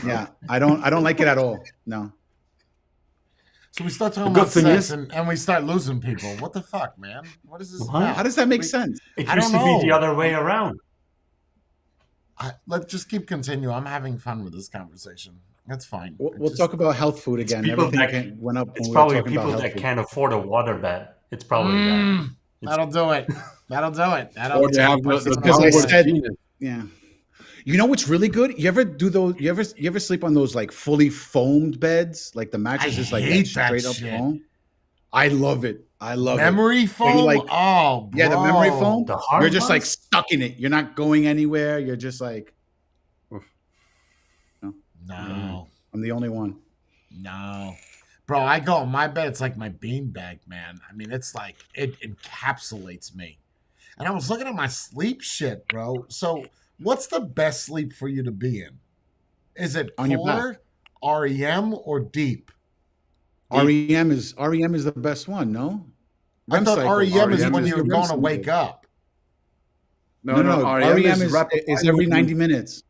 yeah, I don't like it at all. No. so we start talking The good about thing sex is- and we start losing people. What the fuck, man? What is this What? about? How does that make We- sense? It I used don't to be the know. other way around. Let's just keep continue. I'm having fun with this conversation. That's fine. We'll Just- talk about health food again. people Everything that- went up. It's when we were probably talking about people health that food. can't afford a waterbed. It's probably that. Mm, that'll do it. That'll do it. That'll or they have the Because I downward said- genius. Yeah. You know what's really good? You ever do those? You ever sleep on those like fully foamed beds? Like the mattress I is like hate that straight up shit. foam. I love it. I love it. memory foam. like- Oh, Yeah, the memory bro. foam. The hard You're just like ones? stuck in it. You're not going anywhere. You're just like, No, I'm the only one. no, bro. I go on my bed. It's like my beanbag, man. I mean, it's like it encapsulates me. And I was looking at my sleep shit, bro. So, what's the best sleep for you to be in? Is it On your core, REM, or deep? REM is the best one. No, I thought REM is REM when is you're the going best to one, wake dude. up. No. REM is rapid eye every movement. 90 minutes.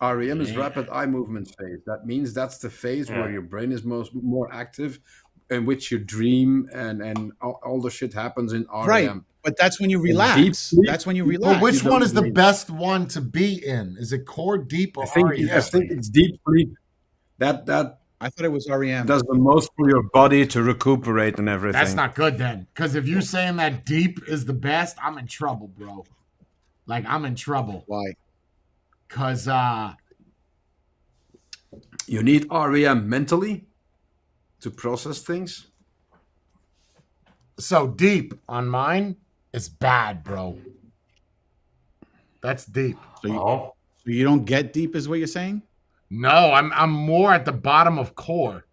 REM is Yeah. rapid eye movement phase. That means that's the phase Yeah. where your brain is more active, in which you dream and all the shit happens in REM. Right. But that's when you deep relax. sleep- That's when you But relax. which you one don't is the need- best one to be in? Is it core, deep, or I think REM? it's deep sleep. That I thought it was REM. does the most for your body to recuperate and everything. That's not good then. Because if you're saying that deep is the best, I'm in trouble, bro. Like, I'm in trouble. Why? Because, You need REM mentally to process things. so deep on mine is bad, bro. That's deep. So you, Oh, So you don't get deep, is what you're saying? No, I'm more at the bottom of core.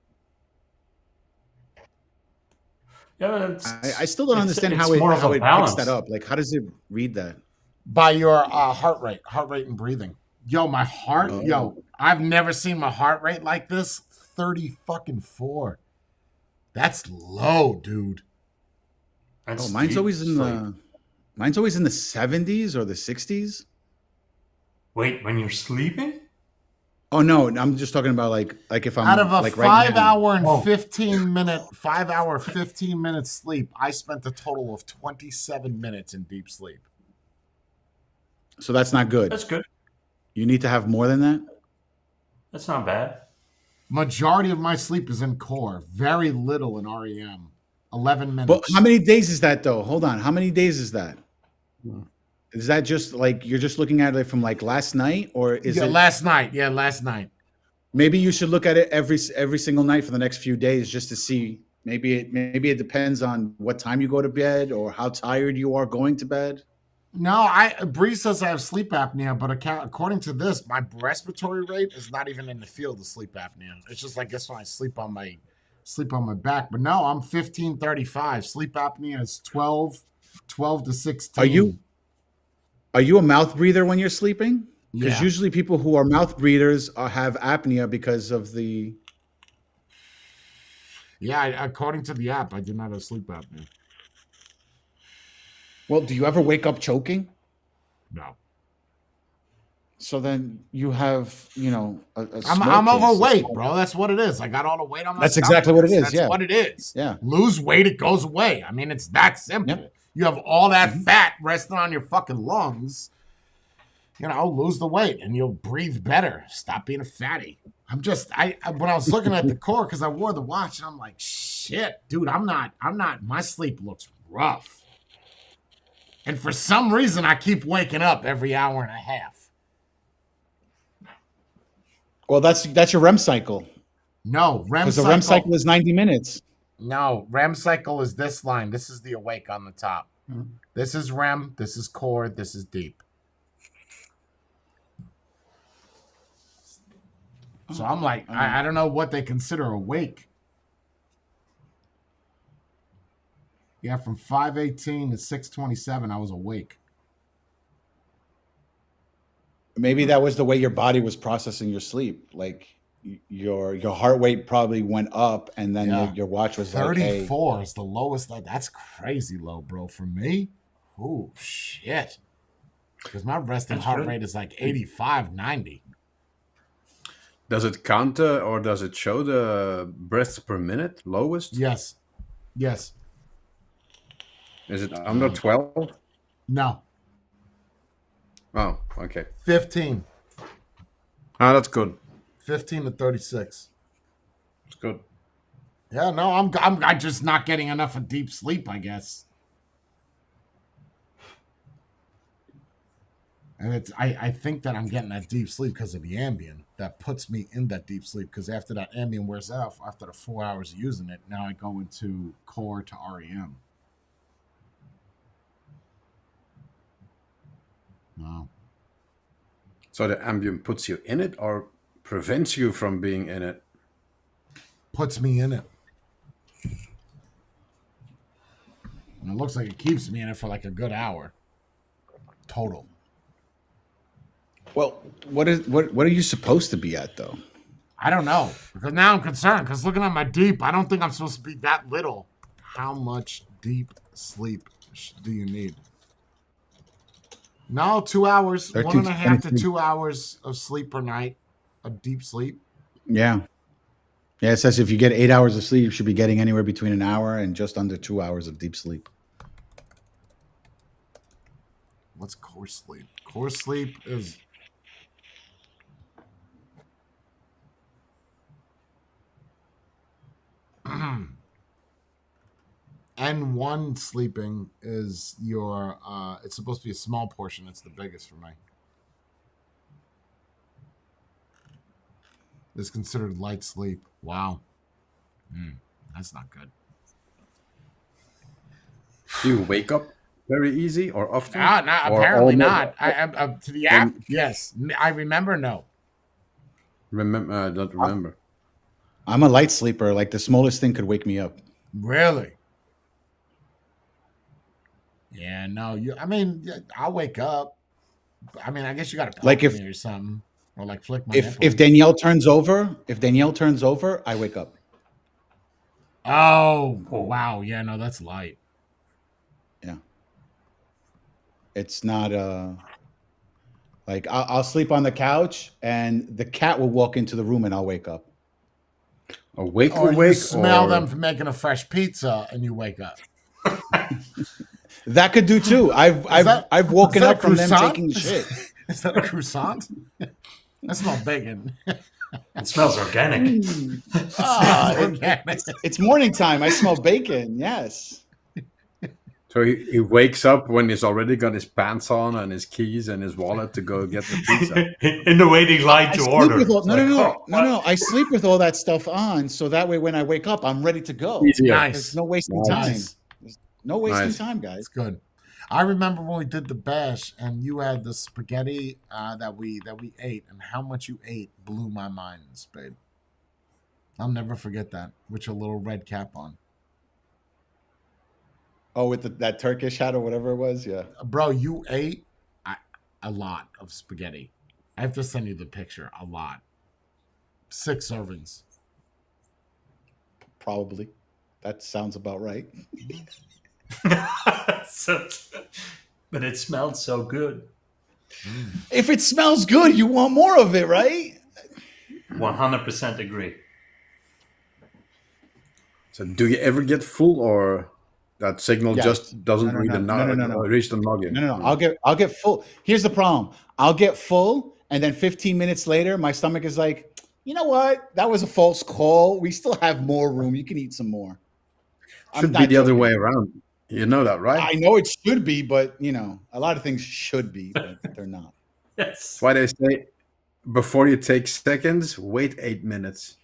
Yeah, it's, I still don't understand it's how it more of a picks balance. that up. Like, how does it read that? By your heart rate and breathing. Yo, my heart, Oh. yo, I've never seen my heart rate like this. 30 fucking 4. That's low, dude. That's Oh, mine's deep always in sleep. mine's always in the 70s or the 60s. Wait, when you're sleeping? Oh no, I'm just talking about like if I'm Out of a like right now. 5 hour and Oh. 15 minute sleep, I spent a total of 27 minutes in deep sleep. So that's not good. That's good. You need to have more than that. That's not bad. Majority of my sleep is in core. Very little in REM. 11 minutes. But how many days is that though? Hold on. How many days is that? Hmm. Is that just like you're just looking at it from like last night, or is Yeah, it last night. Yeah, last night. maybe you should look at it every single night for the next few days just to see. Maybe it depends on what time you go to bed or how tired you are going to bed. No, Bree says I have sleep apnea, but according to this, my respiratory rate is not even in the field of sleep apnea. It's just like this when I sleep on my back. But no, I'm 15:35. Sleep apnea is 12 to 16. Are you a mouth breather when you're sleeping? Because Yeah. usually people who are mouth breathers have apnea because of the. Yeah, according to the app, I do not have sleep apnea. Well, do you ever wake up choking? No. So then you have, a I'm small case. overweight, bro. That's what it is. I got all the weight on my That's stomach. exactly what it is, That's yeah. what it is. Yeah. Lose weight, it goes away. I mean, it's that simple. Yep. You have all that Mhm. fat resting on your fucking lungs. Lose the weight and you'll breathe better. Stop being a fatty. I'm just when I was looking at the core because I wore the watch and I'm like, shit, dude, I'm not my sleep looks rough. And for some reason I keep waking up every hour and a half. Well, that's your REM cycle. No, REM Because the cycle. REM cycle is 90 minutes. No, REM cycle is this line. This is the awake on the top. Mhm. This is REM. This is core. This is deep. So I'm like, I don't know what they consider awake. Yeah, from 5:18 to 6:27, I was awake. Maybe that was the way your body was processing your sleep. Like your heart rate probably went up, and then Yeah. your watch was like, hey, 34 is the lowest. That's crazy low, bro. For me, oh shit. Because my resting That's heart good. rate is like 85, 90. Does it count or does it show the breaths per minute lowest? Yes. Yes. Is it under 12? No. Oh, okay. 15. Ah, that's good. 15 to 36. That's good. Yeah, no, I'm just not getting enough of deep sleep, I guess. And I think that I'm getting that deep sleep because of the Ambien that puts me in that deep sleep. Because after that Ambien wears off, after the 4 hours of using it, now I go into core to REM. Wow. So the Ambien puts you in it or prevents you from being in it? Puts me in it. And it looks like it keeps me in it for like a good hour. Total. well, what are you supposed to be at though? I don't know. Because now I'm concerned. Because looking at my deep, I don't think I'm supposed to be that little. How much deep sleep do you need? No, 2 hours. 13 1.5 to 23. 2 hours of sleep per night. Of deep sleep. Yeah. Yeah, it says if you get 8 hours of sleep, you should be getting anywhere between an hour and just under 2 hours of deep sleep. What's core sleep? Core sleep is... N1 sleeping is your... it's supposed to be a small portion. It's the biggest for me. It's considered light sleep. Wow. That's not good. Do you wake up very easy or often? Ah, not Or apparently almost- not. To the app, Um, yes. I remember. No. Remember? I don't remember. I'm a light sleeper. Like the smallest thing could wake me up. Really? Yeah. No. I mean, I'll wake up. I mean, I guess you got to Like poke if- me or something, or like flick my If nipple. Danielle turns over, I wake up. Oh, Oh. wow. Yeah. No, that's light. It's not like I'll sleep on the couch and the cat will walk into the room and I'll wake up. Awake, Or you awake, smell or them from making a fresh pizza and you wake up. That could do too. I've that- woken is that up from them croissant? taking shit. Is that a croissant? I smell bacon. It smells organic. Ah, Organic. it's morning time. I smell bacon. Yes. So he wakes up when he's already got his pants on and his keys and his wallet to go get the pizza. In the waiting line I to sleep order. with all, It's no, like, no, no, oh, no, no. I sleep with all that stuff on, so that way when I wake up, I'm ready to go. Easier. Nice. There's no wasting Nice. time. No wasting Nice. time, guys. It's good. I remember when we did the bash and you had the spaghetti that we ate, and how much you ate blew my mind, Spade. I'll never forget that with your little red cap on. Oh, with that Turkish hat or whatever it was, yeah. Bro, you ate a lot of spaghetti. I have to send you the picture. A lot. 6 servings. Probably. That sounds about right. But it smelled so good. If it smells good, you want more of it, right? 100% agree. So do you ever get full, or that signal Yes. just doesn't No, reach the no. reach the noggin? No. I'll get full. Here's the problem. I'll get full, and then 15 minutes later, my stomach is like, you know what? That was a false call. We still have more room. You can eat some more. I'm Should be not the other joking. way around. You know that, right? I know it should be, but a lot of things should be, but they're not. Yes. That's why they say before you take seconds, wait 8 minutes.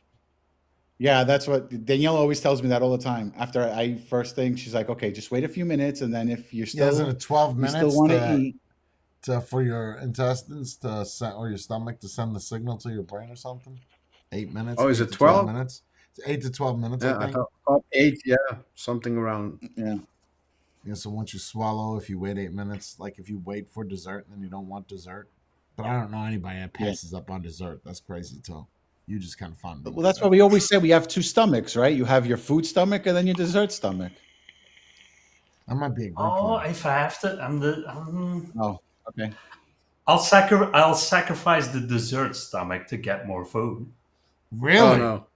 Yeah, that's what Danielle always tells me that all the time. After I first thing, she's like, "Okay, just wait a few minutes, and then if you're Yeah, isn't still it 12 you minutes still want to eat, for your intestines to send, or your stomach to send the signal to your brain or something? 8 minutes. Oh, is 8 it to 12? minutes? It's 8 to 12 minutes, Yeah, I I think. thought 8. Yeah, something around. yeah, Yeah, so once you swallow, if you wait 8 minutes, like if you wait for dessert and then you don't want dessert. But I don't know anybody that passes up on dessert. That's crazy too. You just kind of fun. well, that's why we always say we have 2 stomachs, right? You have your food stomach and then your dessert stomach. That might be a good Oh, plan. if I have to, Oh, okay. I'll sacrifice the dessert stomach to get more food. Really? Oh no.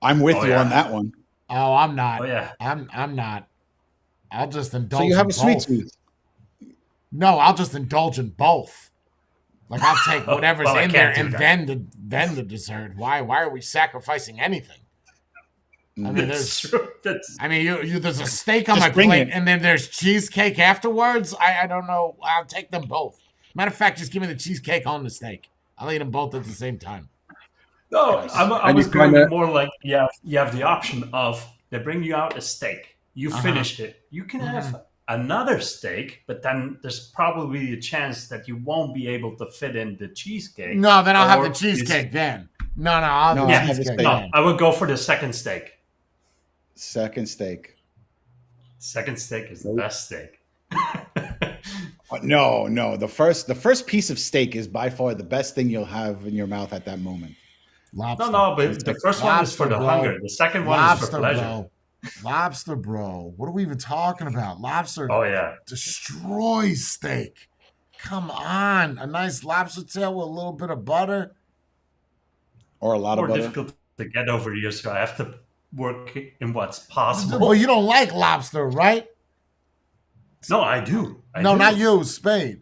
I'm with Oh, you yeah. on that one. Oh, I'm not. Oh yeah. I'm not. I'll just indulge. So you have in a sweet both. tooth. No, I'll just indulge in both. Like I'll take whatever's Well, I in there can't do and that. then the dessert. Why are we sacrificing anything? I mean, That's there's true. That's I mean, you there's a steak on Just my bring plate, it. and then there's cheesecake afterwards. I don't know. I'll take them both. Matter of fact, just give me the cheesecake on the steak. I'll eat them both at the same time. no. I And was you going kinda- more like you have the option of they bring you out a steak, you Uh-huh. finished it, you can have another steak, but then there's probably a chance that you won't be able to fit in the cheesecake. No, then I'll have the Or cheesecake then. No, I'll No, have I'll the have the cheesecake steak. No, then. I would go for the second steak. Second steak. Second steak is the best steak. No. The first piece of steak is by far the best thing you'll have in your mouth at that moment. Lobster. No, but the first one is for Lobster, the bro. hunger. The second one is for Lobster, pleasure. bro. Lobster, bro. What are we even talking about? Lobster Oh yeah. destroys steak. Come on. A nice lobster tail with a little bit of butter. Or a lot More of butter. difficult to get over here, so I have to work in what's possible. But you don't like lobster, right? No, I do. I No, do. not you, Spade.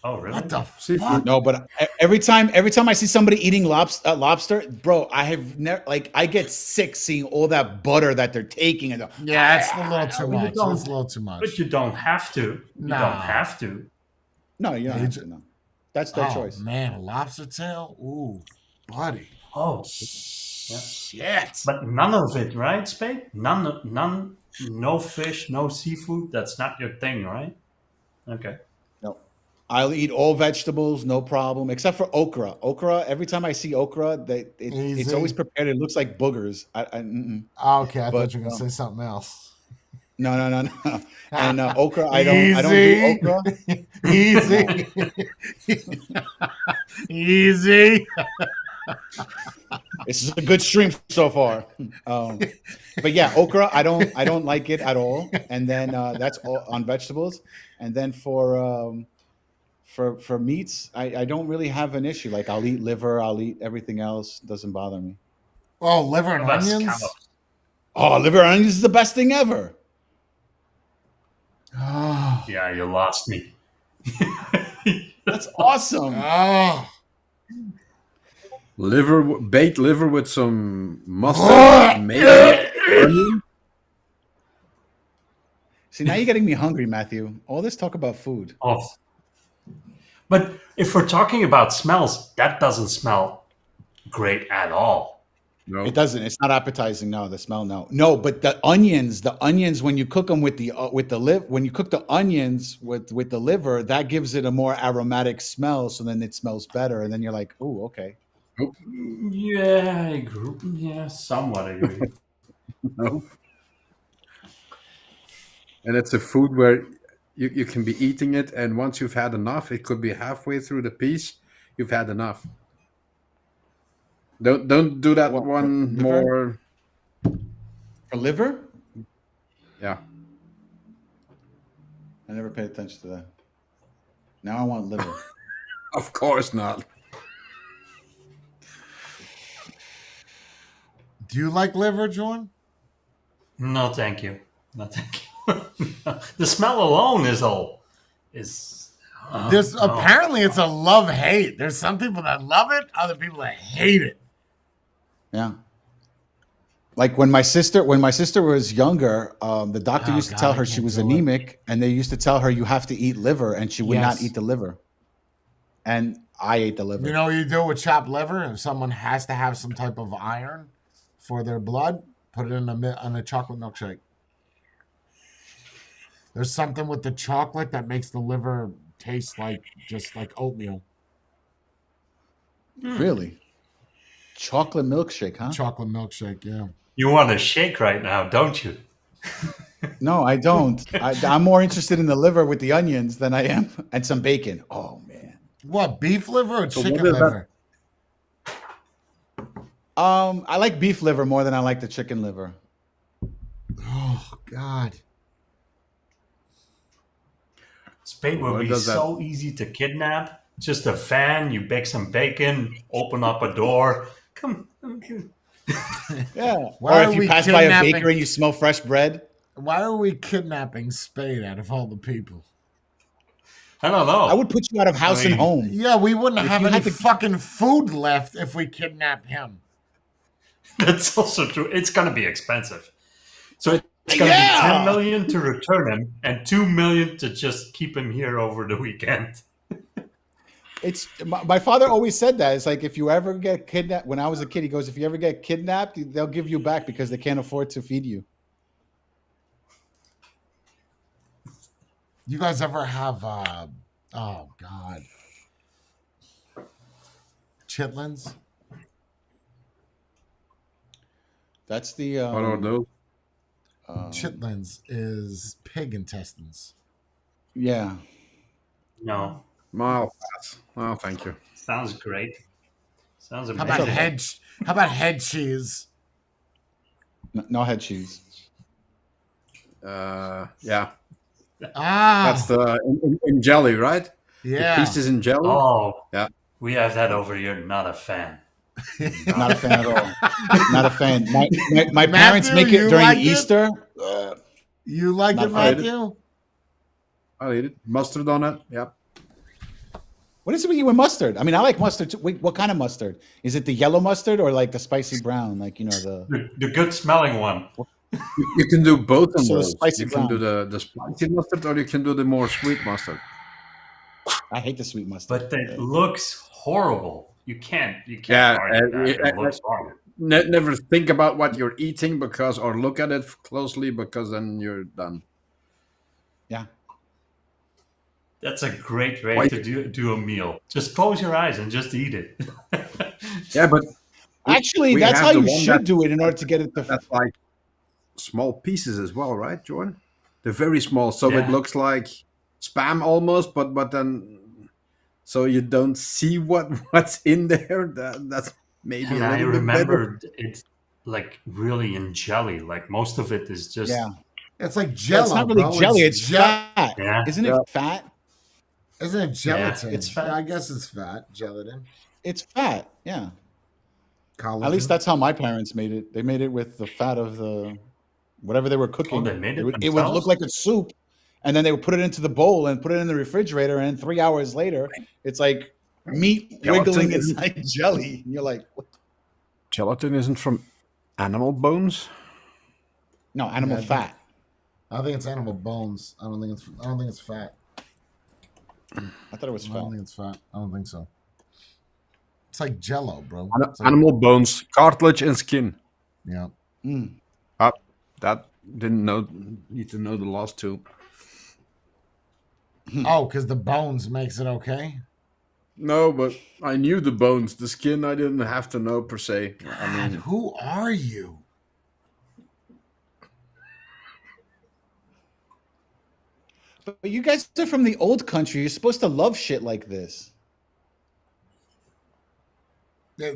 Oh, really? What the Seafood. fuck? No, but every time I see somebody eating lobster, bro, I have never I get sick seeing all that butter that they're taking and Yeah, it's a little too you much. don't- It's a little too much. But you don't have to. You Nah. don't have to. no, you don't Yeah, have to. No, that's their Oh choice. man, a lobster tail? Ooh, buddy. Oh, Shit. but none of it, right, Spade? None. no fish, no seafood. That's not your thing, right? Okay. No, I'll eat all vegetables, no problem, except for okra. Okra. Every time I see okra, it's Easy. always prepared. It looks like boogers. Oh, okay, I But thought you were gonna say something else. no. And okra, I don't do okra. Easy. Easy. This is a good stream so far. But yeah, okra, I don't like it at all. And then that's all on vegetables. And then for meats, I don't really have an issue. Like I'll eat liver, I'll eat everything else. Doesn't bother me. Oh, liver and What about onions. scallops? Oh, liver and onions is the best thing ever. Oh, Yeah, you lost me. That's awesome. oh. Baked liver with some mustard, maybe onion. See, now you're getting me hungry, Matthew. All this talk about food. Oh. But if we're talking about smells, that doesn't smell great at all. No, It doesn't. It's not appetizing. No, the smell. No. But the onions, when you cook them with the when you cook the onions with the liver, that gives it a more aromatic smell. So then it smells better, and then you're like, oh, okay. Yeah, I agree. Yeah, somewhat agree. no. And it's a food where you can be eating it, and once you've had enough, it could be halfway through the piece, you've had enough. Don't do that What, one liver? more. For liver, Yeah. I never paid attention to that. Now I want liver. Of course not. Do you like liver, John? No, thank you. No, thank you. The smell alone is all. There's no. apparently it's a love hate. There's some people that love it, other people that hate it. Yeah. Like when my sister was younger, the doctor Oh, used to God, tell I her she can't was do it. anemic, and they used to tell her you have to eat liver, and she would not Yes. eat the liver. And I ate the liver. You know what you do with chopped liver? If someone has to have some type of iron for their blood, put it in a chocolate milkshake. There's something with the chocolate that makes the liver taste like just like oatmeal. Really? Chocolate milkshake, huh? Chocolate milkshake, yeah. You want a shake right now, don't you? No, I don't. I'm more interested in the liver with the onions than I am, and some bacon. Oh man. What, beef liver or So chicken what is that? liver? I like beef liver more than I like the chicken liver. Oh God. Spade would What be does that- so easy to kidnap. Just a fan, you bake some bacon, open up a door. Come. Yeah. Why Or are if we you pass by a kidnapping- bakery and you smell fresh bread. Why are we kidnapping Spade out of all the people? I don't know. I would put you out of house I mean- and home. Yeah, we wouldn't If have you any had to- fucking food left if we kidnapped him. That's also true. It's going to be expensive. So it's going to Yeah. be 10 million to return him and 2 million to just keep him here over the weekend. It's my father always said that. It's like if you ever get kidnapped. When I was a kid, he goes, "If you ever get kidnapped, they'll give you back because they can't afford to feed you." You guys ever have oh God. Chitlins? That's the What are those? Chitlins is pig intestines. Yeah. No. Mild pass. Oh, thank you. Sounds great. Sounds How amazing. about how about head cheese? No head cheese. Yeah. Ah, That's the in jelly, right? yeah. The pieces in jelly. Oh, Yeah. We have that over here. Not a fan. Not a fan at all. Not a fan. My parents Matthew, make you it during like it? Easter. You like Not it, fried. Matthew? I'll eat it. Mustard on it. Yep. What is it with you with mustard? I mean, I like mustard too. Wait, what kind of mustard? Is it the yellow mustard or like the spicy brown? Like, you know, The good smelling one. You can do both of So those. spicy You can do brown. the spicy mustard, or you can do the more sweet mustard. I hate the sweet mustard. But it looks horrible. You can't Yeah, argue that. It uh, looks horrible. never think about what you're eating or look at it closely because then you're done. Yeah. That's a great way Why- to do a meal. Just close your eyes and just eat it. Yeah, but Actually, we that's have how the you one should that- do it in order to get it the. that's like small pieces as well, right, Jordan? They're very small, so Yeah. it looks like spam almost, but then so you don't see what's in there. That's maybe And a I little bit better. remember it's like really in jelly. Like most of it is just Yeah. It's like Yeah, Jello. it's not really bro. jelly. It's fat. Yeah. Isn't Yeah. it fat? Isn't it gelatin? it's fat. Yeah, I guess it's fat. Gelatin. It's fat. Yeah. Collagen. At least that's how my parents made it. They made it with the fat of the whatever they were cooking. they made it would themselves? look like a soup, and then they would put it into the bowl and put it in the refrigerator. And 3 hours later, it's like meat Gelatin wiggling is- inside jelly. And you're like, what? Gelatin isn't from animal bones. No, animal Yeah, fat. I think it's animal bones. I don't think it's fat. I thought it was I fat. don't think it's fat. I don't think so. It's like Jello, bro. Ani- It's like- Animal bones, cartilage, and skin. Yeah. Mm. That need to know the last two. Oh, because the bones makes it okay. No, but I knew the bones. The skin I didn't have to know per se. I God, mean, who are you? But you guys are from the old country. You're supposed to love shit like this.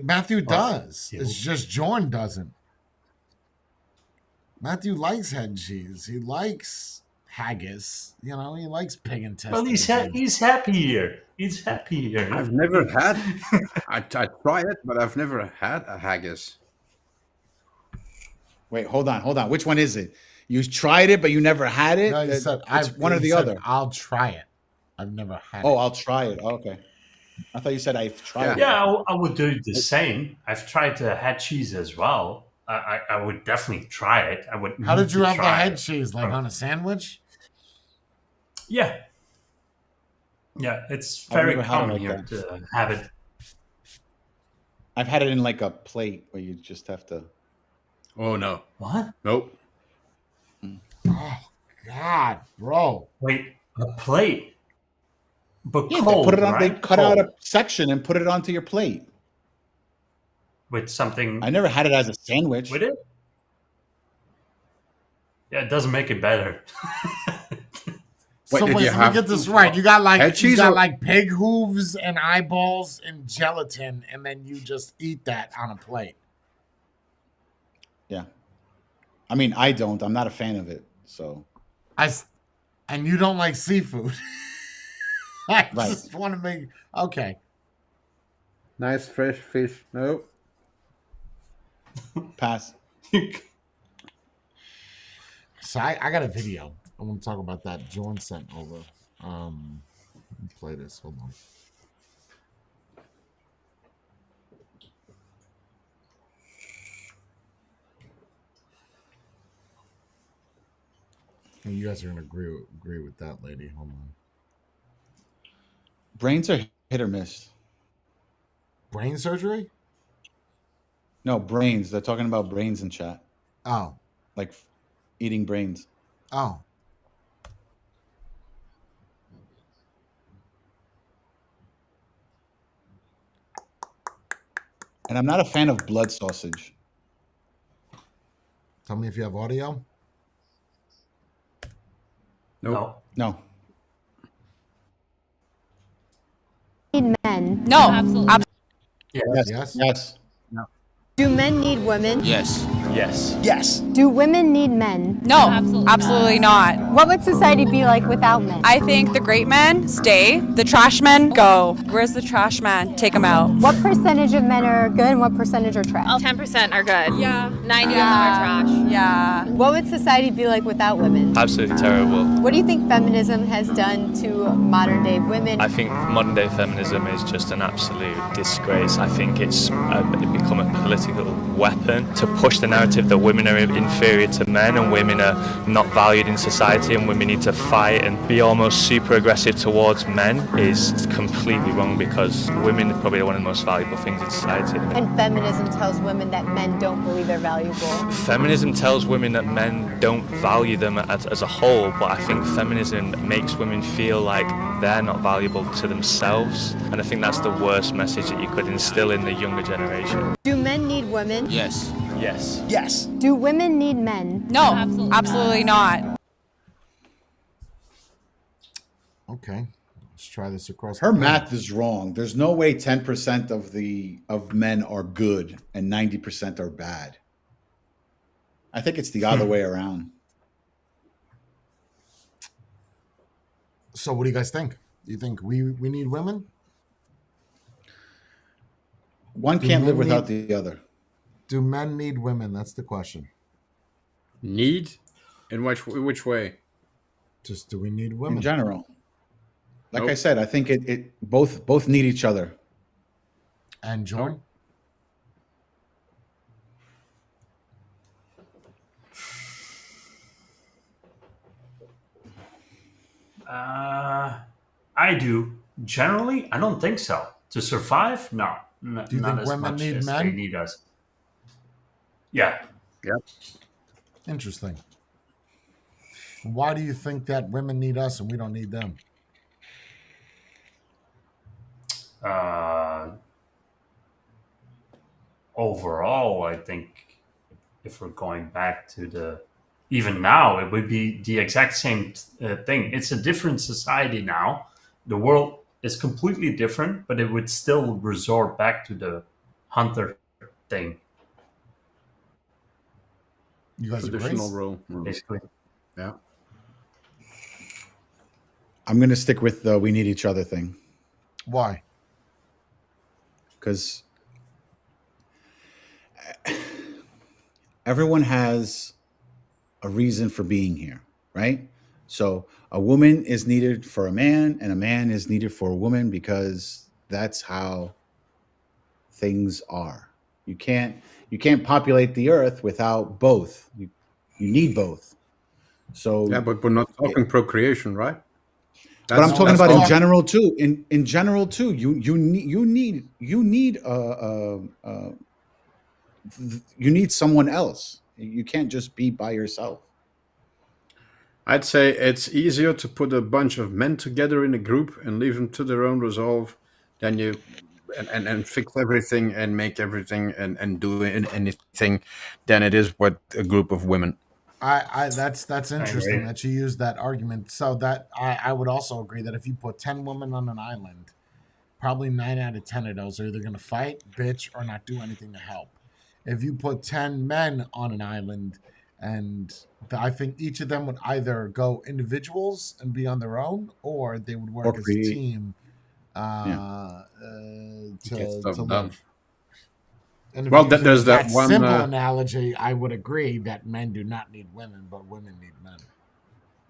Matthew does. yeah. It's just Jordan doesn't. Matthew likes head cheese. He likes haggis. You know, he likes pig intestines. Well, he's happy here. He's happy here. I've never had. I tried it, but I've never had a haggis. Wait, hold on. Which one is it? You tried it, but you never had it? No, he said, It's one or he the said, other. I'll try it. I've never had Oh, it. I'll try it. Okay. I thought you said I've tried it. Yeah, I would do the same. I've tried the head cheese as well. I would definitely try it. I would. How need did you to have the try head it. cheese? Like on a sandwich? Yeah. Yeah, it's I've very never had it common like here that. to have it. I've had it in like a plate where you just have to. Oh no, What? nope. Oh, God, bro. Wait, a plate? But Yeah, cold, they put it on. right? They cut out Cold. a section and put it onto your plate. With something I never had it as a sandwich. with it. Yeah, it doesn't make it better. Wait, So did wait, you let me have get this right. You got like head cheese or- pig hooves and eyeballs and gelatin, and then you just eat that on a plate. Yeah. I mean, I don't. I'm not a fan of it. So And you don't like seafood. I Right. just want to make okay. nice fresh fish? Nope. pass. So I got a video. I want to talk about that Jordan sent over. Let me play this. Hold on. And you guys are gonna agree with that lady. Hold on. Brains are hit or miss. Brain surgery? No, brains. They're talking about brains in chat. Oh. Like eating brains. Oh. And I'm not a fan of blood sausage. Tell me if you have audio. Nope. No. No. Need men. No, absolutely. Yes. Yes. Do men need women? Yes. Yes. Yes. Do women need men? No, absolutely not. What would society be like without men? I think the great men stay, the trash men go. Where's the trash man? Take them out. What percentage of men are good and what percentage are trash? 10% are good. Yeah. 90 Yeah. are trash. Yeah. What would society be like without women? Absolutely terrible. What do you think feminism has done to modern day women? I think modern day feminism is just an absolute disgrace. I think it's become a political weapon to push the narrative narrative that women are inferior to men and women are not valued in society and women need to fight and be almost super aggressive towards men is completely wrong, because women are probably one of the most valuable things in society. And feminism tells women that men don't believe they're valuable. Feminism tells women that men don't value them as a whole, but I think feminism makes women feel like they're not valuable to themselves, and I think that's the worst message that you could instill in the younger generation. Do men need women? Yes. Yes. Yes. Do women need men? No, absolutely not. Okay, let's try this across. Her the board. math is wrong. There's no way 10% of men are good and 90% are bad. I think it's the other way around. So, what do you guys think? Do you think we need women? One Do can't men live without need- the other. Do men need women? That's the question. Need? In which way? Just do we need In women? general. Like I Nope. said, I think it both need each other. And Jordan? I do. Generally, I don't think so. To survive, no. Do you not think as women much need as men? they need us. Yeah. Interesting. Why do you think that women need us and we don't need them? Overall, I think if we're going back to even now, it would be the exact same thing. It's a different society now. The world is completely different, but it would still resort back to the hunter thing, You guys agree? Traditional role. basically. Yeah. I'm going to stick with the we need each other thing Why? because everyone has a reason for being here, right? So a woman is needed for a man and a man is needed for a woman because that's how things are. You can't populate the earth without both. You need both. So Yeah, but we're not talking procreation, right? but I'm That's- talking that's about in all. general too. In general too, you need someone else. You can't just be by yourself. I'd say it's easier to put a bunch of men together in a group and leave them to their own resolve than you and fix everything and make everything and do anything than it is with a group of women. That's interesting agree. that you used that argument. So that I would also agree that if you put 10 women on an island, probably 9 out of 10 of those are either going to fight, bitch, or not do anything to help. If you put 10 men on an island, and I think each of them would either go individuals and be on their own, or they would work Or as a create. team Get stuff to done. live. And if Well, you're using there's that one, simple analogy. I would agree that men do not need women, but women need men.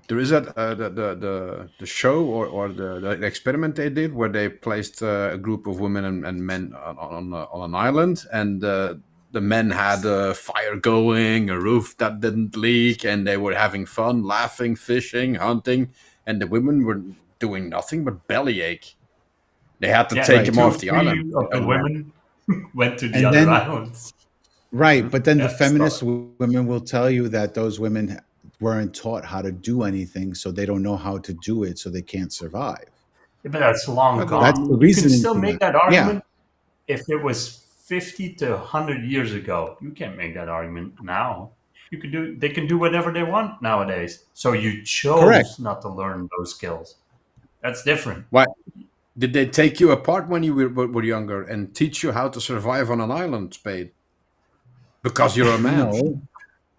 There is that the show or the experiment they did where they placed a group of women and men on an island, and the men had a fire going, a roof that didn't leak, and they were having fun, laughing, fishing, hunting, and the women were doing nothing but bellyache. They had to take them off the island. Of the women went to the And other then- islands. Right, but then the Yeah, feminist women will tell you that those women weren't taught how to do anything, so they don't know how to do it, so they can't survive. Yeah, but that's long But gone. that's the You can reasoning still for make that. that Yeah. argument if it was 50 to 100 years ago. You can't make that argument now. They can do whatever they want nowadays. So you chose Correct. not to learn those skills. That's different. Why did they take you apart when you were younger and teach you how to survive on an island, Spade? Because you're a man.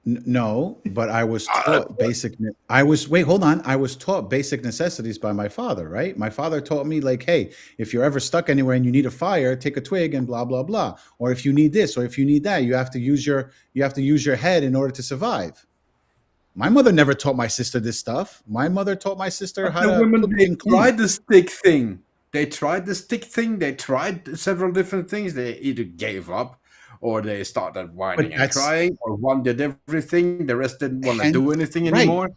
No, but I was taught basic. I was taught basic necessities by my father. Right, my father taught me like, hey, if you're ever stuck anywhere and you need a fire, take a twig and blah blah blah. Or if you need this, or if you need that, you have to use your head in order to survive. My mother never taught my sister this stuff. My mother taught my sister how The to women, cook they and clean. tried the stick thing. They tried the stick thing. They tried several different things. They either gave up or they started whining and that's- crying, or one did everything, the rest didn't want to Hence- do anything right. anymore.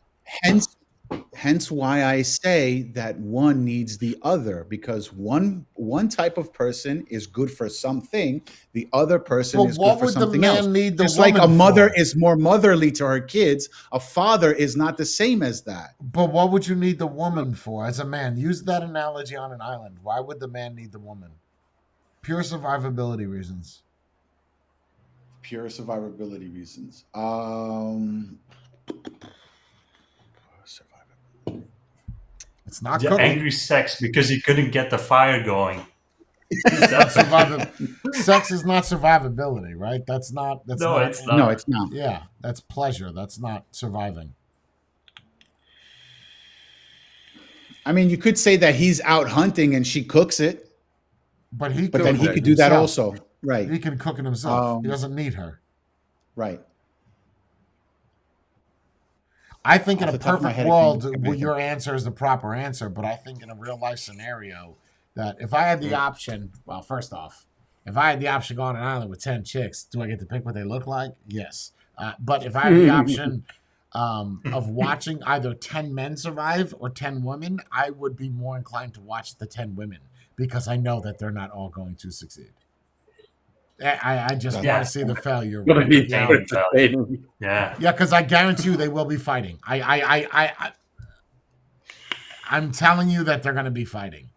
Hence why I say that one needs the other, because one type of person is good for something, the other person But is what good for would the something man else. need the Just like a woman mother for? is more motherly to her kids, a father is not the same as that. But what would you need the woman for as a man? Use that analogy on an island. Why would the man need the woman? Pure survivability reasons. Pure survivability reasons. It's not The cooking. angry sex because he couldn't get the fire going. That's sex is not survivability, right? That's not. It's not. No, it's not. Yeah, that's pleasure. That's not surviving. I mean, you could say that he's out hunting and she cooks it, But he. but then he could do that also. Right. He can cook it himself. He Um, doesn't need her. Right. I think in Off a the top of my perfect head, I world, can't think of your answer is the proper answer. But I think in a real life scenario, that if I had the option, well, first off, if I had the option to go on an island with 10 chicks, do I get to pick what they look like? Yes. But if I had the option of watching either 10 men survive or 10 women, I would be more inclined to watch the 10 women because I know that they're not all going to succeed. I just Yeah. want to see the failure. Gonna rate be down. very entertaining. Yeah. Yeah, because I guarantee you they will be fighting. I'm telling you that they're going to be fighting.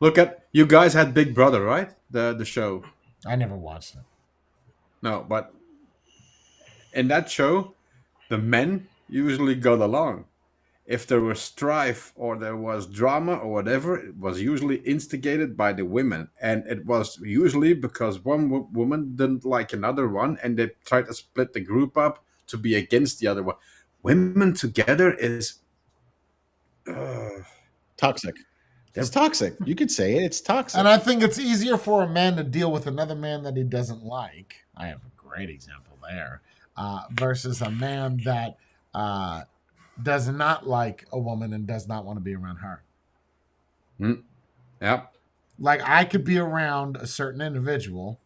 Look at you guys had Big Brother, right? The show. I never watched it. No, but in that show, the men usually got along. If there was strife or there was drama or whatever, it was usually instigated by the women. And it was usually because one woman didn't like another one and they tried to split the group up to be against the other one. Women together is... Toxic. It's toxic. You could say it. It's toxic. And I think it's easier for a man to deal with another man that he doesn't like. I have a great example there. Versus a man that does not like a woman and does not want to be around her. Yeah. Like I could be around a certain individual.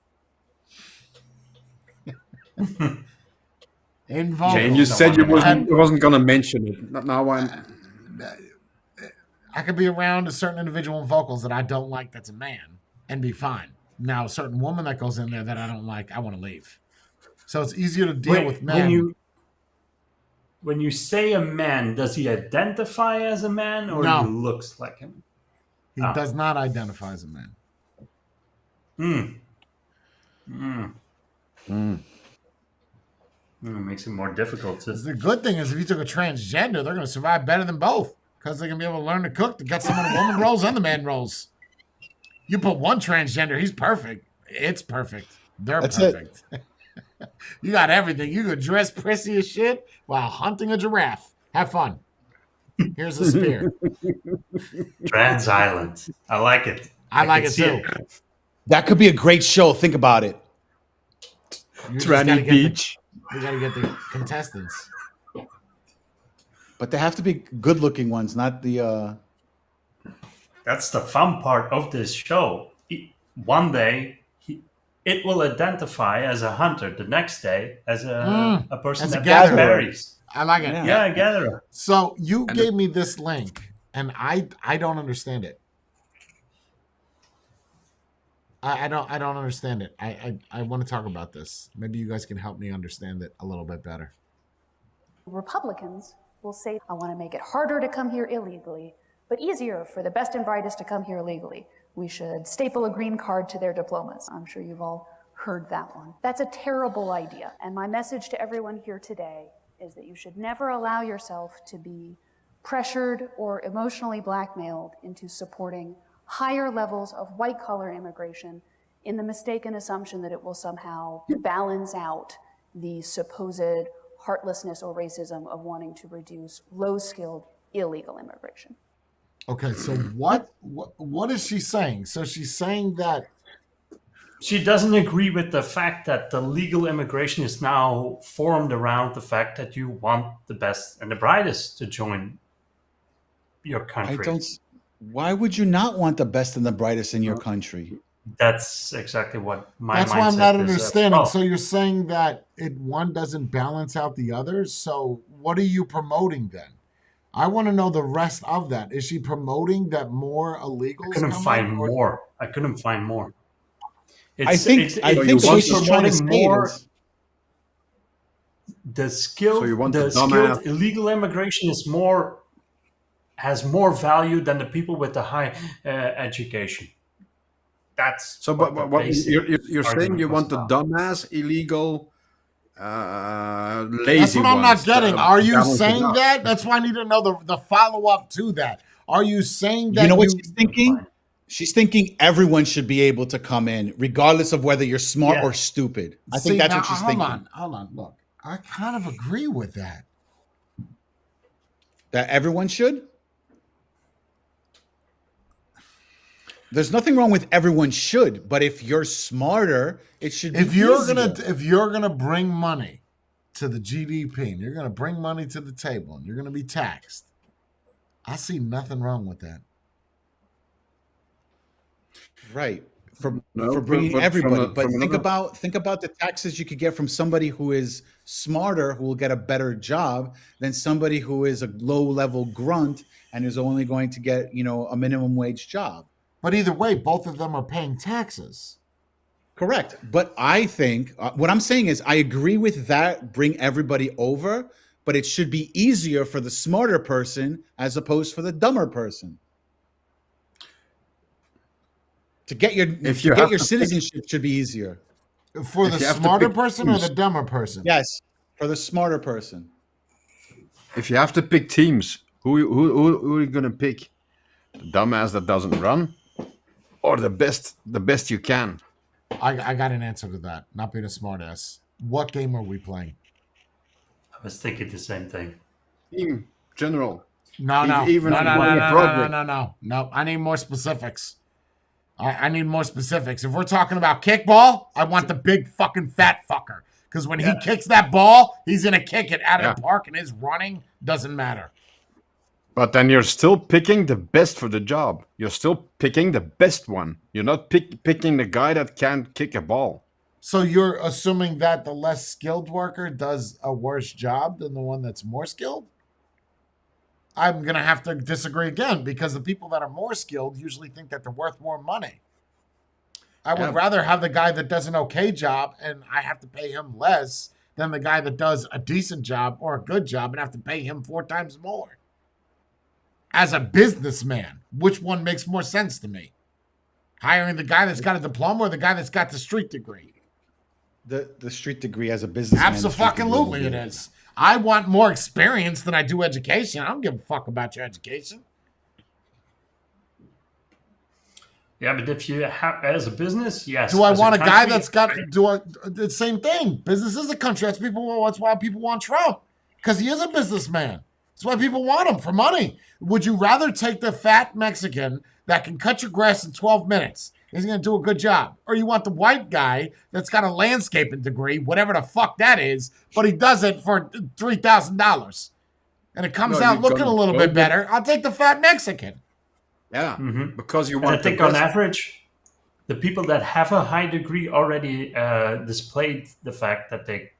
In vocals. Jane, you said you wasn't going to mention it. Now I could be around a certain individual in vocals that I don't like that's a man and be fine. Now, a certain woman that goes in there that I don't like, I want to leave. So it's easier to deal with men. When you say a man, does he identify as a man or No. he looks like him? He does not identify as a man. It makes it more difficult to... The good thing is if you took a transgender, they're going to survive better than both because they're going to be able to learn to cook to get some of the woman roles and the man roles. You put one transgender, he's perfect. It's perfect. They're That's perfect. You got everything. You could dress prissy as shit while hunting a giraffe. Have fun. Here's a spear. Trans Island. I like it. I like can it see too. That could be a great show. Think about it. You just gotta Tranny get Beach. You got to get the contestants. But they have to be good-looking ones, not the. That's the fun part of this show. One day, it will identify as a hunter. The next day, as a person as a that gatherer. berries. I like it. Yeah, a gatherer. So you gave me this link, and I don't understand it. I don't understand it. I want to talk about this. Maybe you guys can help me understand it a little bit better. Republicans will say, I want to make it harder to come here illegally, but easier for the best and brightest to come here legally. We should staple a green card to their diplomas. I'm sure you've all heard that one. That's a terrible idea. And my message to everyone here today is that you should never allow yourself to be pressured or emotionally blackmailed into supporting higher levels of white-collar immigration in the mistaken assumption that it will somehow balance out the supposed heartlessness or racism of wanting to reduce low-skilled illegal immigration. Okay, so what is she saying? So she's saying that She doesn't agree with the fact that the legal immigration is now formed around the fact that you want the best and the brightest to join your country. Why would you not want the best and the brightest in your country? That's exactly what my That's mindset why I'm not is as understanding. well. So you're saying that one doesn't balance out the others. So what are you promoting then? I want to know the rest of that. Is she promoting that more I illegals couldn't come in? find more. I couldn't find more. I think So you what want she's she's trying to promoting say more is the So you want the skilled dumbass- illegal immigration has more value than the people with the high education. That's So, what but the basic you're saying argument you was want the about. dumbass, illegal, That's lazy what I'm not ones to getting. Are you balance it saying out. that? That's why I need to know the follow up to that. Are you saying that you know what you she's thinking? Fine. She's thinking everyone should be able to come in, regardless of whether you're smart Yeah. or stupid. I See, think that's now, what she's hold thinking. Hold on. Look, I kind of agree with that. That everyone should? There's nothing wrong with everyone should, but if you're smarter, it should be If you're easier. gonna bring money to the GDP and you're gonna bring money to the table and you're gonna be taxed, I see nothing wrong with that. Right. For No, for bringing but everybody. from But think another- about the taxes you could get from somebody who is smarter, who will get a better job than somebody who is a low level grunt and is only going to get, a minimum wage job. But either way, both of them are paying taxes. Correct. But I think what I'm saying is I agree with that, bring everybody over, but it should be easier for the smarter person as opposed for the dumber person. To get your If to you get have your to pick- citizenship should be easier. For If the you have to smarter pick person or teams. the dumber person? Yes, for the smarter person. If you have to pick teams, who are you gonna pick? The dumbass that doesn't run, or the best you can? I got an answer to that. Not being a smartass. What game are we playing? I was thinking the same thing. Team general. No, Ev- no, even no, if no, you no, want no, a no, no, project. no, no, no. I need more specifics. I need more specifics. If we're talking about kickball, I want the big fucking fat fucker. Because when he kicks that ball, he's gonna kick it out of the park, and his running doesn't matter. But then you're still picking the best for the job. You're still picking the best one. You're not picking the guy that can't kick a ball. So you're assuming that the less skilled worker does a worse job than the one that's more skilled? I'm going to have to disagree again because the people that are more skilled usually think that they're worth more money. I would Yeah. rather have the guy that does an okay job and I have to pay him less than the guy that does a decent job or a good job and have to pay him 4 times more. As a businessman, which one makes more sense to me? Hiring the guy that's got a diploma or the guy that's got the street degree? The street degree as a businessman. Absolutely it is. I want more experience than I do education. I don't give a fuck about your education. Yeah, but if you have as a business, yes. Do I As want a guy country, that's got the same thing? Business is a country. That's why people want Trump. Because he is a businessman. That's why people want him for money. Would you rather take the fat Mexican that can cut your grass in 12 minutes? He's going to do a good job. Or you want the white guy that's got a landscaping degree, whatever the fuck that is, but he does it for $3,000. And it comes No, out you're looking gonna a little go bit with- better. I'll take the fat Mexican. Yeah, Mhm. because you And want I think the on best. average, the people that have a high degree already displayed the fact that they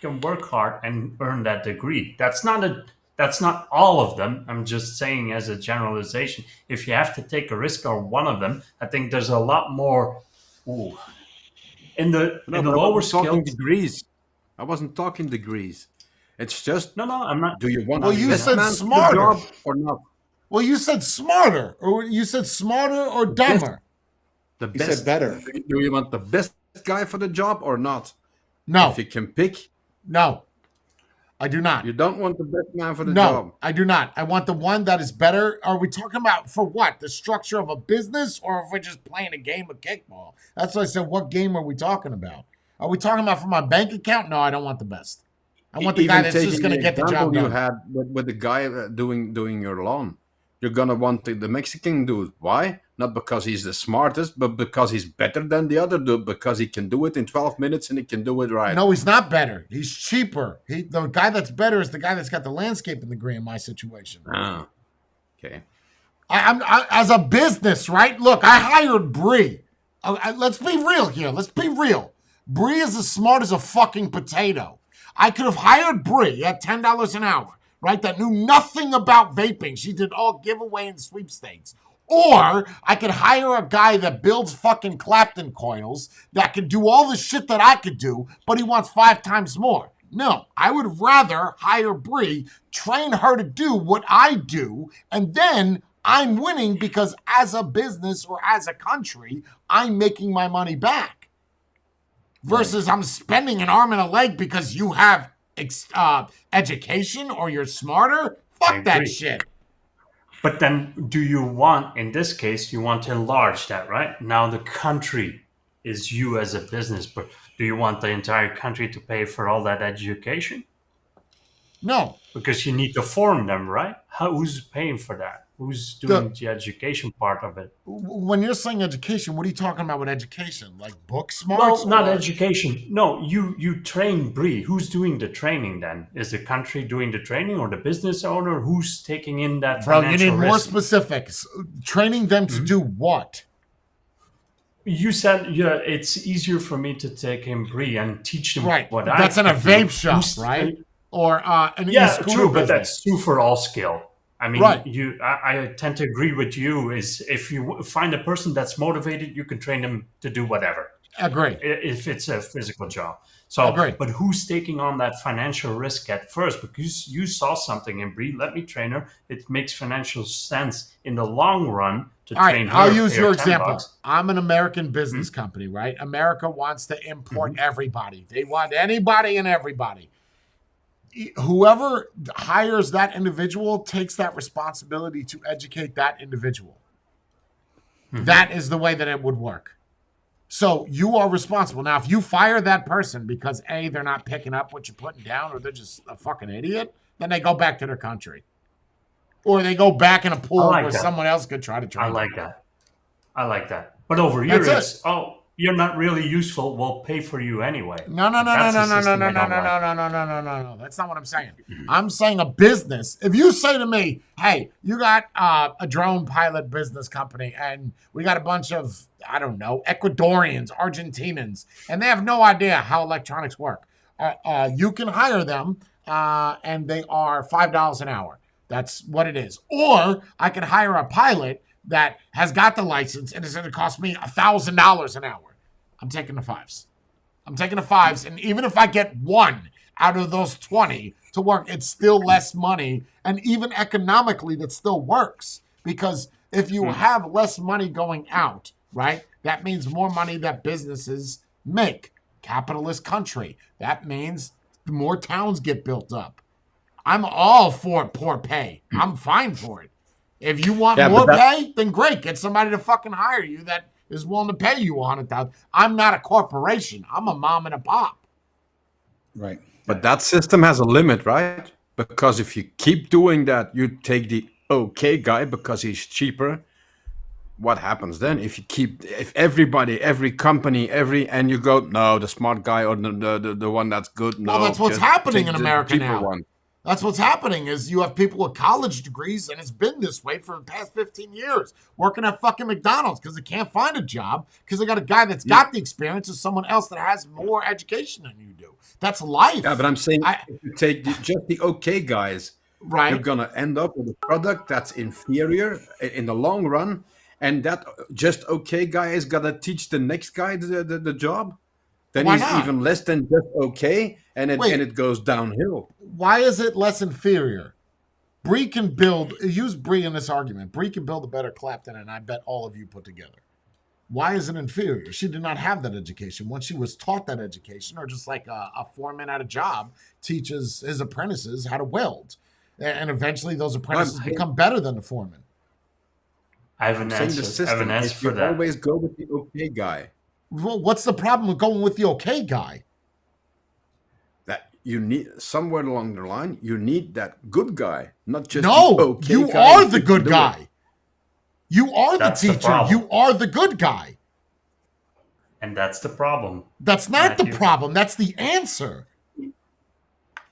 can work hard and earn that degree. That's not all of them. I'm just saying as a generalization. If you have to take a risk on one of them, I think there's a lot more. Ooh, in the No, in the but I lower wasn't talking skilled. degrees. I wasn't talking degrees. It's just, No, I'm not. do you want Well, the you best said man for the smarter. job or not? Well, you said smarter. Or you said smarter or dumber. The He best. said better. Do you want the best guy for the job or not? No, If you can pick, no. I do not. you don't want the best man for the No, job. I do not. I want the one that is better. Are we talking about for what? The structure of a business or if we're just playing a game of kickball? That's why I said, what game are we talking about? Are we talking about for my bank account? No, I don't want the best. I want the guy that's just taking going to get the example job you done. had with the guy doing your lawn. You're gonna want the Mexican dude. Why? Not because he's the smartest, but because he's better than the other dude. Because he can do it in 12 minutes and he can do it right. No, he's not better. He's cheaper. The guy that's better is the guy that's got the landscaping degree in my situation. Ah, okay. I, as a business, right? Look, I hired Bree Let's be real here. Let's be real. Bree is as smart as a fucking potato. I could have hired Bree at $10 an hour, right? That knew nothing about vaping. She did all giveaway and sweepstakes. Or I could hire a guy that builds fucking Clapton coils that could do all the shit that I could do, but he wants 5 times more. No, I would rather hire Bree, train her to do what I do, and then I'm winning because as a business or as a country, I'm making my money back. Versus I'm spending an arm and a leg because you have education or you're smarter. Fuck that shit. But then do you want, in this case, you want to enlarge that, right? Now the country is you as a business, but do you want the entire country to pay for all that education? No. Because you need to form them, right? Who's paying for that? Who's doing the education part of it? When you're saying education, what are you talking about with education? Like book smarts? Well, not education. No, you train Bree. Who's doing the training then? Is the country doing the training or the business owner? Who's taking in that financial risk? Bro, you need more specifics. Training them to do what? You said it's easier for me to take in Bree and teach them what I That's in a do. vape shop, right? Or an e-scooter true, but business. that's true for all skill. I mean, I tend to agree with you. Is if you find a person that's motivated, you can train them to do whatever. Agree. If it's a physical job. So, but who's taking on that financial risk at first? Because you saw something in Bree. Let me train her. It makes financial sense in the long run to train her. I'll use your $10. example. I'm an American business company, right? America wants to import everybody. They want anybody and everybody. Whoever hires that individual takes that responsibility to educate that individual. That is the way that it would work. So you are responsible. Now, if you fire that person because A, they're not picking up what you're putting down, or they're just a fucking idiot, then they go back to their country. Or they go back in a pool where someone else could try to train them. I like that. But over here it's, you're not really useful. We'll pay for you anyway. No. That's not what I'm saying. I'm saying a business. If you say to me, hey, you got a drone pilot business company and we got a bunch of, I don't know, Ecuadorians, Argentinians, and they have no idea how electronics work. You can hire them and they are $5 an hour. That's what it is. Or I can hire a pilot that has got the license and it's going to cost me $1,000 an hour. I'm taking the 5s. And even if I get 1 out of those 20 to work, it's still less money. And even economically, that still works. Because if you have less money going out, right, that means more money that businesses make. Capitalist country. That means more towns get built up. I'm all for poor pay. I'm fine for it. If you want more pay, then great. Get somebody to fucking hire you that is willing to pay you $100,000. I'm not a corporation. I'm a mom and a pop. Right. But that system has a limit, right? Because if you keep doing that, you take the okay guy because he's cheaper. What happens then? If everybody, every company, and you go, no, the smart guy or the one that's good. No, well, that's what's happening in America now. One. That's what's happening is you have people with college degrees, and it's been this way for the past 15 years, working at fucking McDonald's because they can't find a job because they got a guy that's got the experience of someone else that has more education than you do. That's life. Yeah, but I'm saying if you take just the okay guys, right, you're going to end up with a product that's inferior in the long run, and that just okay guy is going to teach the next guy the job. Then he's even less than just okay, and it goes downhill. Why is it less inferior? Bree can build, use Bree in this argument. Bree can build a better Clapton, and I bet all of you put together. Why is it inferior? She did not have that education. Once she was taught that education, or just like a foreman at a job teaches his apprentices how to weld. And eventually those apprentices become better than the foreman. I have an answer for that. You always go with the okay guy. Well, what's the problem with going with the okay guy? That you need somewhere along the line, you need that good guy, not just you are the good guy. You are the teacher. You are the good guy. And that's the problem. That's not the problem. That's the answer.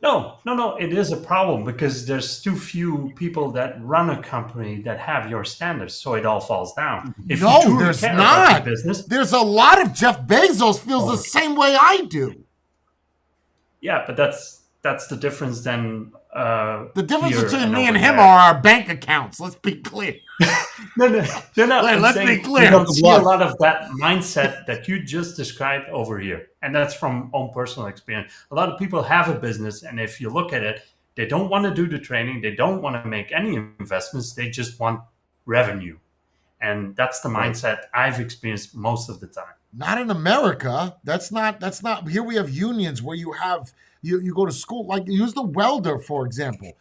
No. It is a problem because there's too few people that run a company that have your standards, so it all falls down. If you No, truly there's care about not. the business, There's a lot of Jeff Bezos feels the same way I do. yeah, but that's the difference. Then The difference here between me and over him there. are our bank accounts. Let's be clear. No. I'm Let's be saying clear. You don't see a lot of that mindset that you just described over here, and that's from own personal experience. A lot of people have a business, and if you look at it, they don't want to do the training. They don't want to make any investments. They just want revenue, and that's the mindset I've experienced most of the time. Not in America. That's not here we have unions where you have you go to school, like use the welder, for example.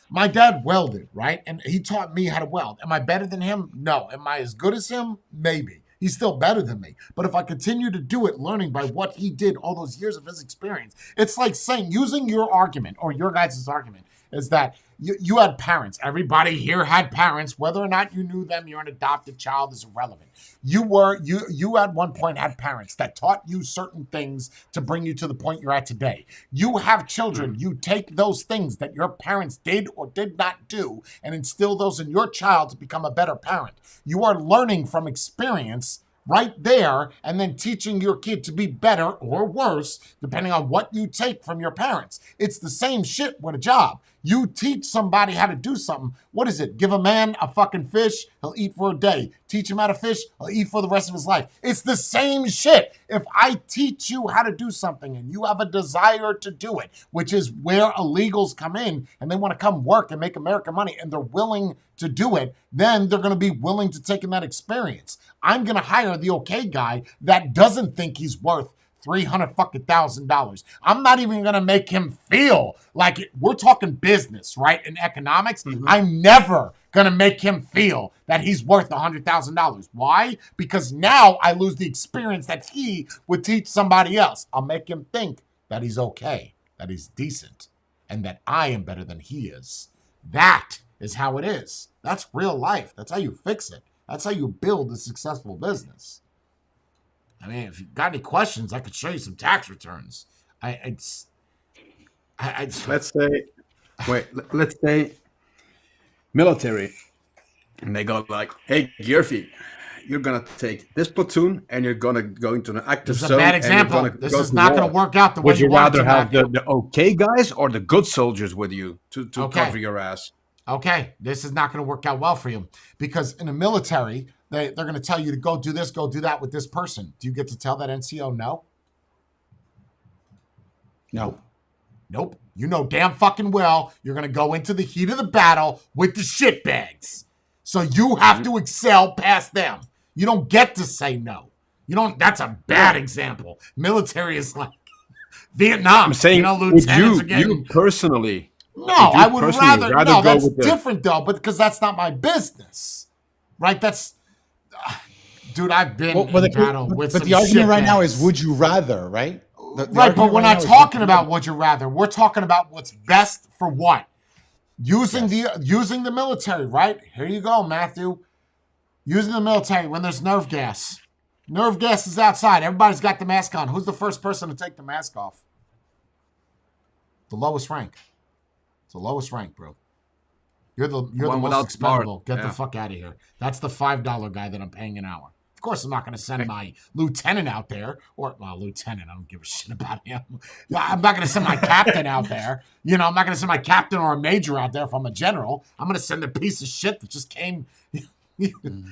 My dad welded, right? And he taught me how to weld. Am I better than him? No. Am I as good as him? Maybe. He's still better than me. But if I continue to do it, learning by what he did, all those years of his experience, it's like saying, using your argument or your guys' argument is that you had parents. Everybody here had parents. Whether or not you knew them, you're an adopted child is irrelevant. You at one point had parents that taught you certain things to bring you to the point you're at today. You have children. You take those things that your parents did or did not do and instill those in your child to become a better parent. You are learning from experience right there and then teaching your kid to be better or worse, depending on what you take from your parents. It's the same shit with a job. You teach somebody how to do something. What is it? Give a man a fucking fish, he'll eat for a day. Teach him how to fish, he'll eat for the rest of his life. It's the same shit. If I teach you how to do something and you have a desire to do it, which is where illegals come in and they want to come work and make American money and they're willing to do it, then they're going to be willing to take in that experience. I'm going to hire the okay guy that doesn't think he's worth $300,000. I'm not even going to make him feel like it. We're talking business, right? In economics, I'm never going to make him feel that he's worth $100,000. Why? Because now I lose the experience that he would teach somebody else. I'll make him think that he's okay, that he's decent, and that I am better than he is. That is how it is. That's real life. That's how you fix it. That's how you build a successful business. I mean, if you've got any questions, I could show you some tax returns. Let's say military, and they go like, "Hey, Gearfy, you're gonna take this platoon, and you're gonna go into an active This is zone." a bad example. This is not going to work out the way Would you want it rather to, have Matthew. the okay guys or the good soldiers with you to Okay. cover your ass? Okay, this is not going to work out well for you because in the military, they're going to tell you to go do this, go do that with this person. Do you get to tell that NCO no? No. Nope. You know damn fucking well you're going to go into the heat of the battle with the shitbags. So you have to excel past them. You don't get to say no. You don't. That's a bad example. Military is like Vietnam. I'm saying, would lieutenants are you getting... personally? No, Would you I would personally rather no, go that's with the- different though, but because that's not my business. Right? That's dude, I've been in battle with but some the argument right now is shitbags. would you rather, right? The Right, but argument we're right not now is talking would you about would you rather. We're talking about what's best for what? Using the military, right? Here you go, Matthew. Using the military when there's nerve gas. Nerve gas is outside. Everybody's got the mask on. Who's the first person to take the mask off? The lowest rank. It's the lowest rank, bro. You're the One most without expendable. smart. Get the fuck out of here. That's the $5 guy that I'm paying an hour. Of course, I'm not going to send my lieutenant out there, lieutenant. I don't give a shit about him. I'm not going to send my captain out there. You know, I'm not going to send my captain or a major out there if I'm a general. I'm going to send a piece of shit that just came.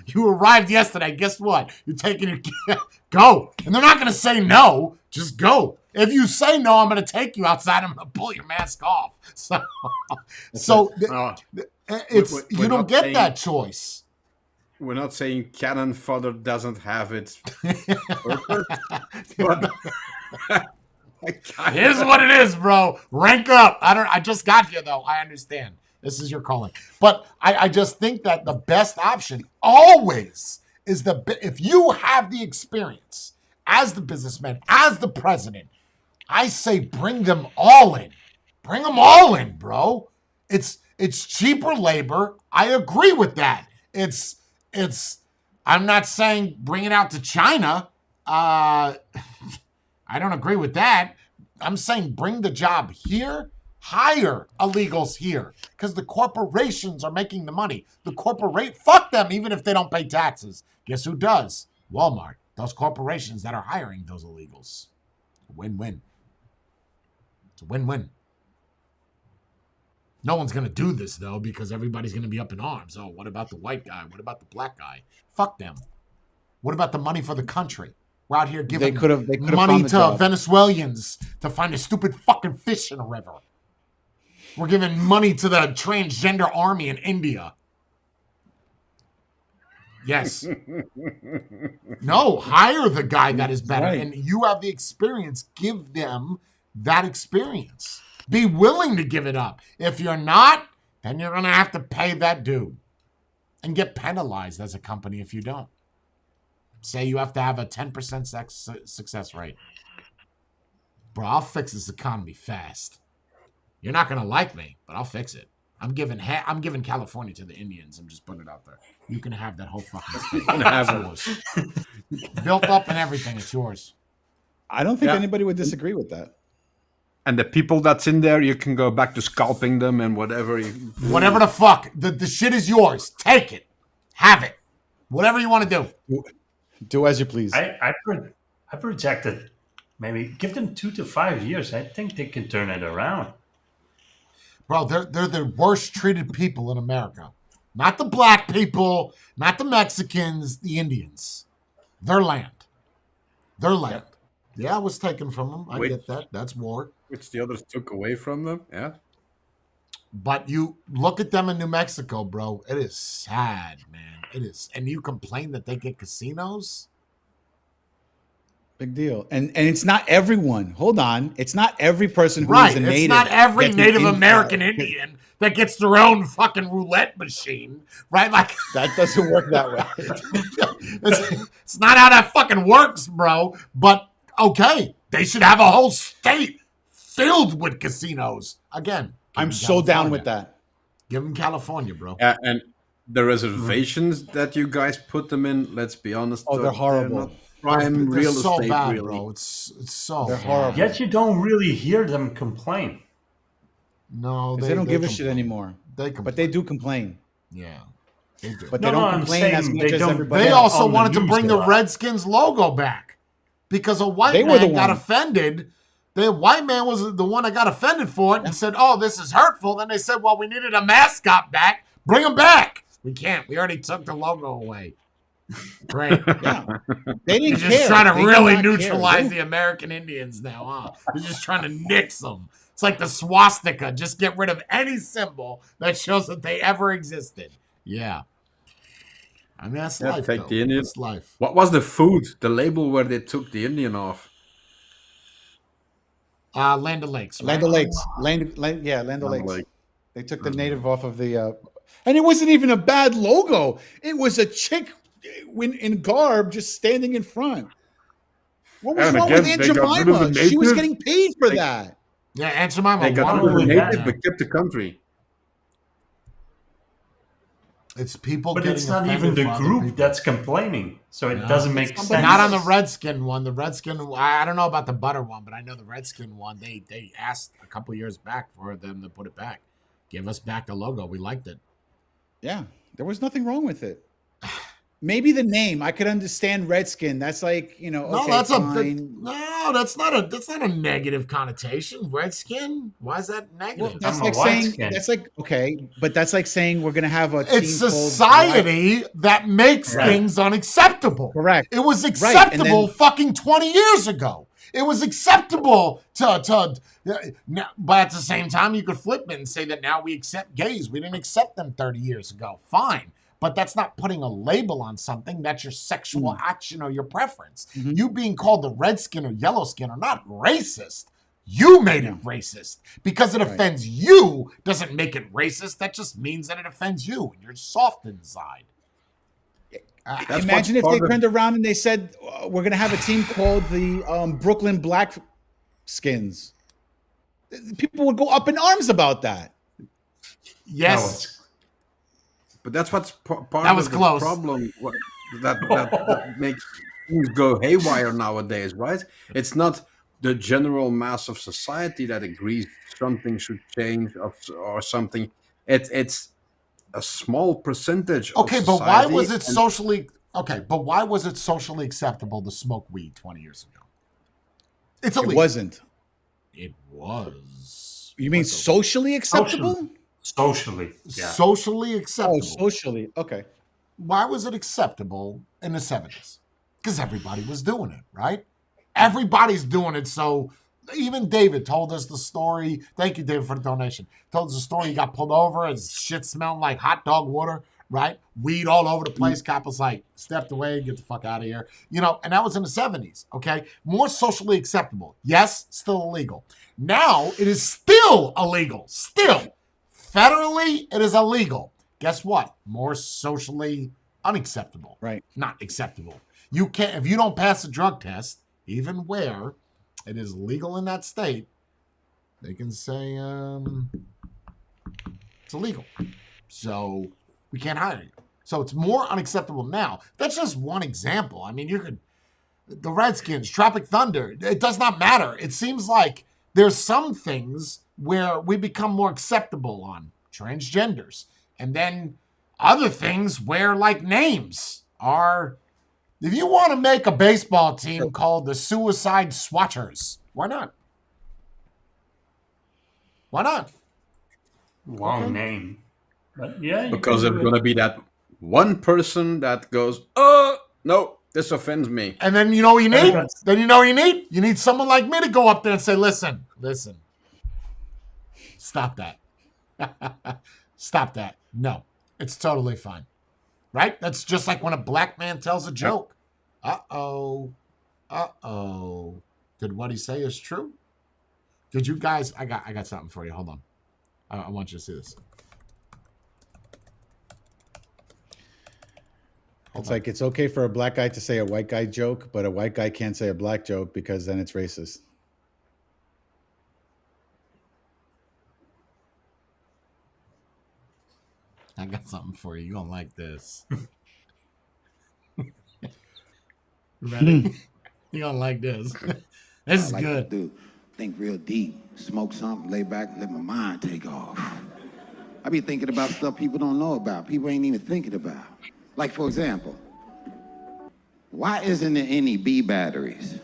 You arrived yesterday. Guess what? You're taking your go, and they're not going to say no. Just go. If you say no, I'm going to take you outside. I'm going to pull your mask off. So, it's we're you don't not get saying- that choice. We're not saying cannon fodder doesn't have its purpose, but Here's what it is, bro. Rank up. I just got here though. I understand. This is your calling. But I just think that the best option always is if you have the experience as the businessman, as the president, I say bring them all in. Bring them all in, bro. It's cheaper labor. I agree with that. I'm not saying bring it out to China. I don't agree with that. I'm saying bring the job here. hire illegals here because the corporations are making the money. Fuck them, even if they don't pay taxes. Guess who does? Walmart. Those corporations that are hiring those illegals. Win-win. It's a win-win. No one's going to do this, though, because everybody's going to be up in arms. Oh, what about the white guy? What about the black guy? Fuck them. What about the money for the country? We're out here giving money to Venezuelans to find a stupid fucking fish in a river. We're giving money to the transgender army in India. Yes. No, hire the guy that is better. Right. And you have the experience. Give them that experience. Be willing to give it up. If you're not, then you're going to have to pay that dude and get penalized as a company if you don't. Say you have to have a 10% success rate. Bro, I'll fix this economy fast. You're not going to like me, but I'll fix it. I'm giving California to the Indians. I'm just putting it out there. You can have that whole fucking state. It's yours. Built up and everything. It's yours. I don't think anybody would disagree with that. And the people that's in there, you can go back to scalping them and whatever. Whatever the fuck. The shit is yours. Take it. Have it. Whatever you want to do. Do as you please. I projected maybe give them 2 to 5 years. I think they can turn it around. Bro, they're the worst treated people in America. Not the black people, not the Mexicans, the Indians. Their land. Their land. Yeah, it was taken from them. I get that. That's war. Which the others took away from them. Yeah. But you look at them in New Mexico, bro. It is sad, man. It is. And you complain that they get casinos? Big deal. And it's not everyone. Hold on. It's not every person who is a native. It's not every Native American Indian that gets their own fucking roulette machine, right? Like that doesn't work that way. It's not how that fucking works, bro. But okay, they should have a whole state filled with casinos. Again, I'm so down with that. Give them California, bro. And the reservations that you guys put them in, let's be honest. Oh, they're horrible. Prime real so estate, bad, really. Bro. It's so they're bad. horrible. Yet you don't really hear them complain. No, they don't give a shit anymore. But they do complain. Yeah, they do. But they don't complain as much as everybody. They also wanted to bring the Redskins logo back because a white man got offended. The white man was the one that got offended for it and said, "Oh, this is hurtful." Then they said, "Well, we needed a mascot back. Bring him back." We can't. We already took the logo away. Great. Yeah. They didn't You're just trying to really neutralize the American Indians now, huh? You're just trying to nix them. It's like the swastika. Just get rid of any symbol that shows that they ever existed. Yeah. I mean, that's life. Take the Indian. That's life. What was the food? The label where they took the Indian off? Land O'Lakes. Right? Land O'Lakes. Land O'Lakes. They took the native off of the... and it wasn't even a bad logo. It was a chick in garb just standing in front. What was wrong with Aunt Jemima? She was getting paid for that. Yeah, Aunt Jemima. They got rid of the native but kept the country. It's people but getting it's not even the group that's complaining, so it doesn't make sense. Not on the Redskin one. The Redskin, I don't know about the butter one, but I know the Redskin one, they asked a couple years back for them to put it back. Give us back the logo. We liked it. Yeah, there was nothing wrong with it. Maybe the name I could understand. Redskin. That's like no. Okay, That's not a negative connotation. Redskin. Why is that negative? Well, that's like saying that's like okay, but that's like saying we're gonna have a. It's society that makes things unacceptable. Correct. It was acceptable fucking 20 years ago. It was acceptable to but at the same time, you could flip it and say that now we accept gays. We didn't accept them 30 years ago. Fine. But that's not putting a label on something. That's your sexual action or your preference. Mm-hmm. You being called the redskin or yellow skin are not racist. You made it racist. Because it offends you doesn't make it racist. That just means that it offends you. And you're soft inside. Imagine if they turned around and they said, we're going to have a team called the Brooklyn Black Skins. People would go up in arms about that. Yes. But that's what's part that was of the close. problem that makes things go haywire nowadays, right? It's not the general mass of society that agrees something should change or something. It's a small percentage Okay, of but why society. was it socially but why was it socially acceptable to smoke weed 20 years ago? It's It illegal. wasn't. It was. You mean What the- socially acceptable? Socially, yeah. socially Oh, acceptable? socially. Okay. Why was it acceptable in the 70s? Because everybody was doing it, right? Everybody's doing it. So even David told us the story. Thank you, David, for the donation. Told us the story. He got pulled over. His shit smelled like hot dog water, right? Weed all over the place. Cop was like, stepped away, get the fuck out of here. You know, and that was in the 70s, okay? More socially acceptable. Yes, still illegal. Now it is still illegal. Still. Federally, it is illegal. Guess what? More socially unacceptable. Right. Not acceptable. You can't, if you don't pass a drug test, even where it is legal in that state, they can say it's illegal. So we can't hire you. So it's more unacceptable now. That's just one example. I mean, you could, the Redskins, Tropic Thunder, it does not matter. It seems like there's some things where we become more acceptable on transgenders. And then other things where, like, names are, if you want to make a baseball team called the Suicide Swatchers, why not? Why not? Long name. But yeah. you Because can there's do it. going to be that one person that goes, oh, no, this offends me. And then you know what you need? That's- Then you know what you need? You need someone like me to go up there and say, listen, stop that. Stop that. No, it's totally fine. Right? That's just like when a black man tells a joke. Uh-oh. Did what he say is true? Did you guys, I got something for you. Hold on. I want you to see this. It's like it's okay for a black guy to say a white guy joke, but a white guy can't say a black joke because then it's racist. I got something for you. You're going to like this. Ready? You're going to like this. This is I like good. to do. Think real deep, smoke something, lay back, let my mind take off. I be thinking about stuff people don't know about, people ain't even thinking about. Like, for example, why isn't there any B batteries?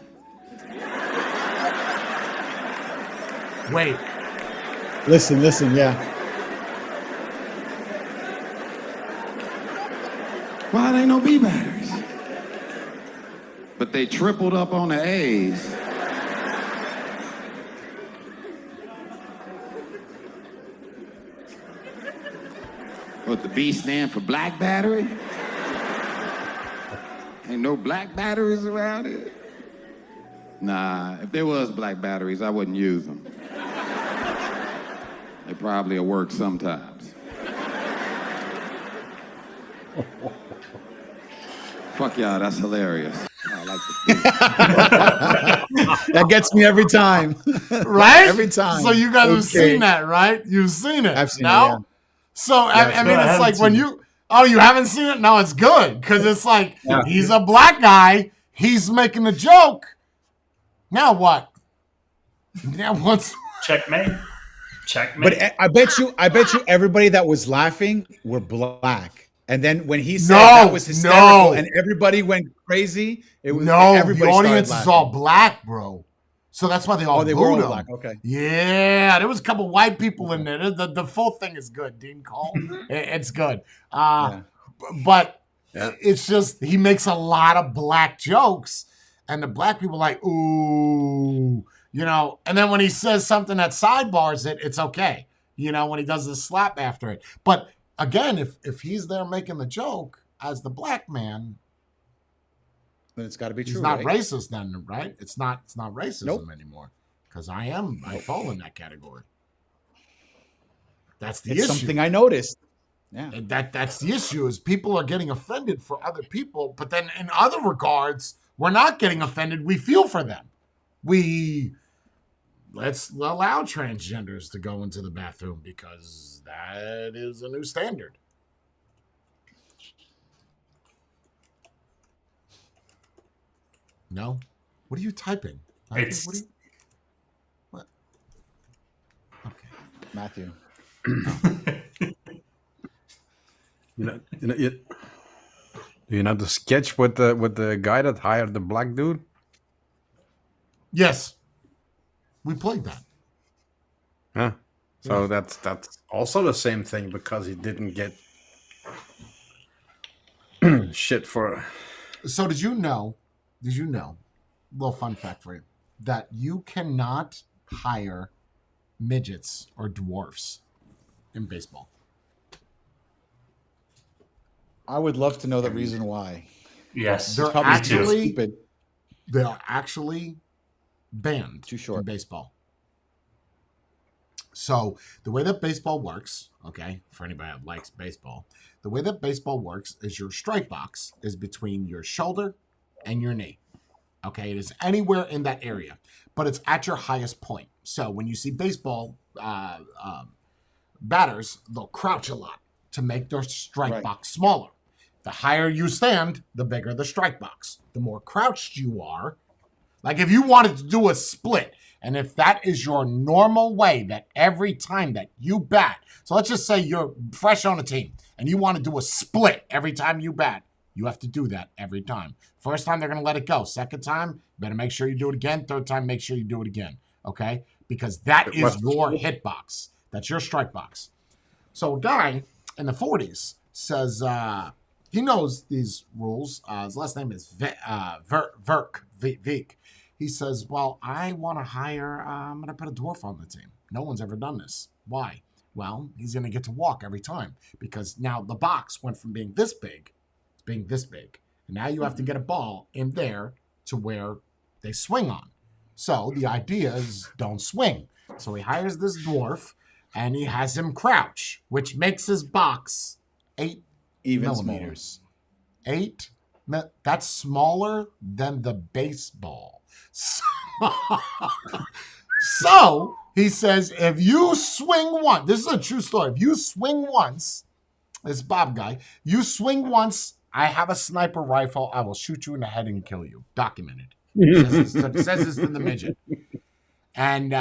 Wait. Listen, yeah. Why there ain't no B batteries? But they tripled up on the A's. What, the B stand for black battery? Ain't no black batteries around here? Nah, if there was black batteries, I wouldn't use them. They probably will work sometimes. Fuck y'all, that's hilarious. I like the That gets me every time. Right? Every time. So you guys have Okay. seen that, right? You've seen it. I've seen it, no? yeah. So, I mean, I it's haven't like when seen you, oh, you haven't seen it? No, it's good. Because it's like, Yeah. he's a black guy. He's making a joke. Now what? Now what's, Checkmate. Checkmate. But I bet you everybody that was laughing were black. And then when he said No, that was hysterical no. and everybody went crazy, it was no, the everybody audience started is all laughing. black, bro. So that's why they all Oh, they booed were all him. black. Okay. Yeah, there was a couple white people in there. The full thing is good, Dean Cole. It's good. Yeah. But Yeah. it's just he makes a lot of black jokes, and the black people are like, ooh, you know. And then when he says something that sidebars it, it's okay, you know, when he does the slap after it. But again, if he's there making the joke as the black man, Then it's got to be he's true. not right? racist then, right? It's not racism Nope. anymore because I fall in that category. That's the It's issue. something I noticed. Yeah. And that's the issue is people are getting offended for other people, but then in other regards, we're not getting offended. We feel for them. Let's allow transgenders to go into the bathroom because that is a new standard. No? What are you typing? What are It's you- Matthew. You know the sketch with the guy that hired the black dude? Yes. We played that. Huh? So that's also the same thing because he didn't get shit for. So did you know, little fun fact for you, that you cannot hire midgets or dwarfs in baseball? I would love to know the reason why. Yes, They're Probably too actually stupid. they are actually banned Too short. in baseball. So the way that baseball works, okay, for anybody that likes baseball, the way that baseball works is your strike box is between your shoulder and your knee. Okay, it is anywhere in that area, but it's at your highest point. So when you see baseball batters, they'll crouch a lot to make their strike Right. box smaller. The higher you stand, the bigger the strike box. The more crouched you are, like if you wanted to do a split, and if that is your normal way that every time that you bat, so let's just say you're fresh on a team and you want to do a split every time you bat, you have to do that every time. First time, they're going to let it go. Second time, better make sure you do it again. Third time, make sure you do it again, okay? Because that is your hit box. That's your strike box. So a guy in the 40s says he knows these rules. His last name is Veek. He says, well, I want to hire, I'm going to put a dwarf on the team. No one's ever done this. Why? Well, he's going to get to walk every time because now the box went from being this big to being this big. And now you have to get a ball in there to where they swing on. So the idea is don't swing. So he hires this dwarf and he has him crouch, which makes his box 8 Even millimeters. 8. That's smaller than the baseball. So he says, if you swing once, this is a true story. If you swing once, this Bob guy, you swing once, I have a sniper rifle. I will shoot you in the head and kill you. Documented. Says this in the midget. And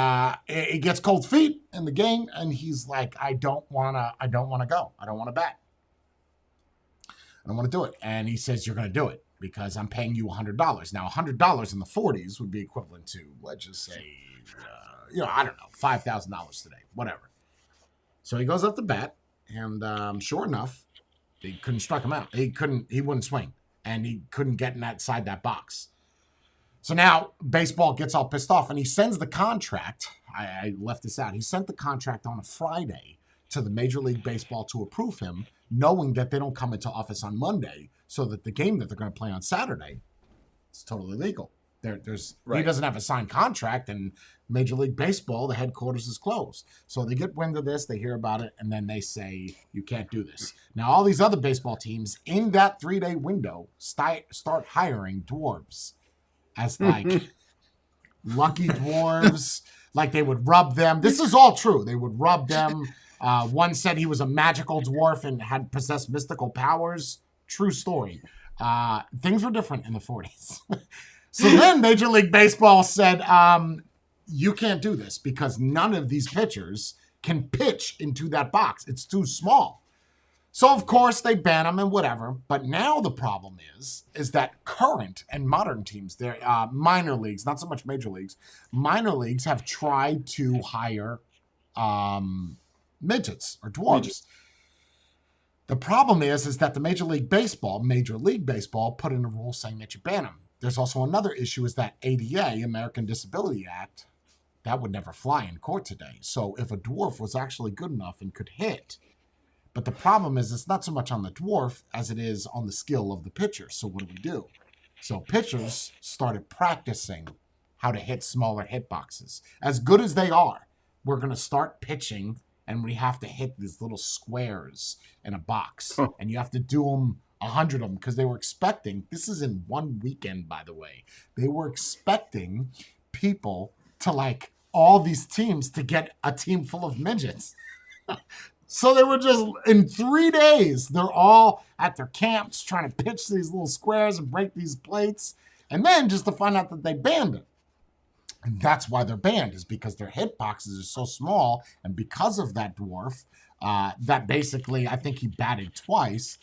it gets cold feet in the game, and he's like, I don't wanna go. I don't want to bat. I don't want to do it. And he says, you're going to do it because I'm paying you $100. Now, $100 in the 40s would be equivalent to, let's just say, I don't know, $5,000 today, whatever. So he goes up to bat, and sure enough, they couldn't strike him out. He wouldn't swing, and he couldn't get inside that box. So now baseball gets all pissed off, and he sends the contract. I left this out. He sent the contract on a Friday to the Major League Baseball to approve him, knowing that they don't come into office on Monday, so that the game that they're going to play on Saturday is totally legal. He doesn't have a signed contract, and Major League Baseball, the headquarters is closed. So they get wind of this, they hear about it, and then they say, you can't do this. Now, all these other baseball teams in that 3-day window start hiring dwarves as like lucky dwarves, like they would rub them. This is all true. They would rub them. One said he was a magical dwarf and had possessed mystical powers. True story. Things were different in the 40s. So then Major League Baseball said, you can't do this because none of these pitchers can pitch into that box. It's too small. So, of course, they ban them and whatever. But now the problem is that current and modern teams, they're minor leagues, not so much major leagues, minor leagues have tried to hire midgets or dwarves. The problem is that the Major League Baseball put in a rule saying that you ban them. There's also another issue is that ADA, American Disability Act, that would never fly in court today. So if a dwarf was actually good enough and could hit, but the problem is it's not so much on the dwarf as it is on the skill of the pitcher. So what do? So pitchers started practicing how to hit smaller hit boxes. As good as they are, we're going to start pitching and we have to hit these little squares in a box. And you have to do them 100 of them because they were expecting, this is in one weekend, by the way, they were expecting people to like all these teams to get a team full of midgets. So they were just, in 3 days, they're all at their camps trying to pitch these little squares and break these plates. And then just to find out that they banned it. And that's why they're banned, is because their hitboxes are so small, and because of that dwarf, that basically, I think he batted twice.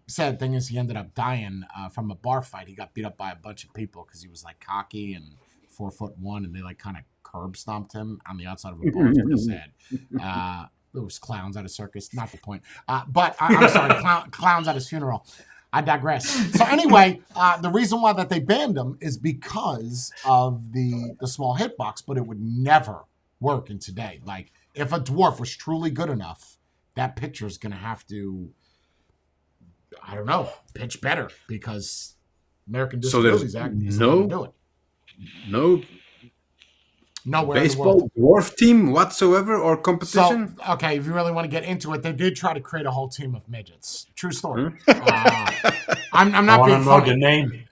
Sad thing is he ended up dying from a bar fight. He got beat up by a bunch of people because he was like cocky and 4'1", and they like kind of curb stomped him on the outside of a bar. It's pretty sad. It was clowns at a circus, not the point. But I'm sorry, clowns at his funeral. I digress. So anyway, the reason why that they banned him is because of the small hitbox, but it would never work in today. Like, if a dwarf was truly good enough, that pitcher's going to have to, I don't know, pitch better, because American Disabilities Act is not going to do it. No Nowhere baseball in the world. dwarf team whatsoever or competition? So, okay, if you really want to get into it, they did try to create a whole team of midgets. True story. I'm not being funny. The name.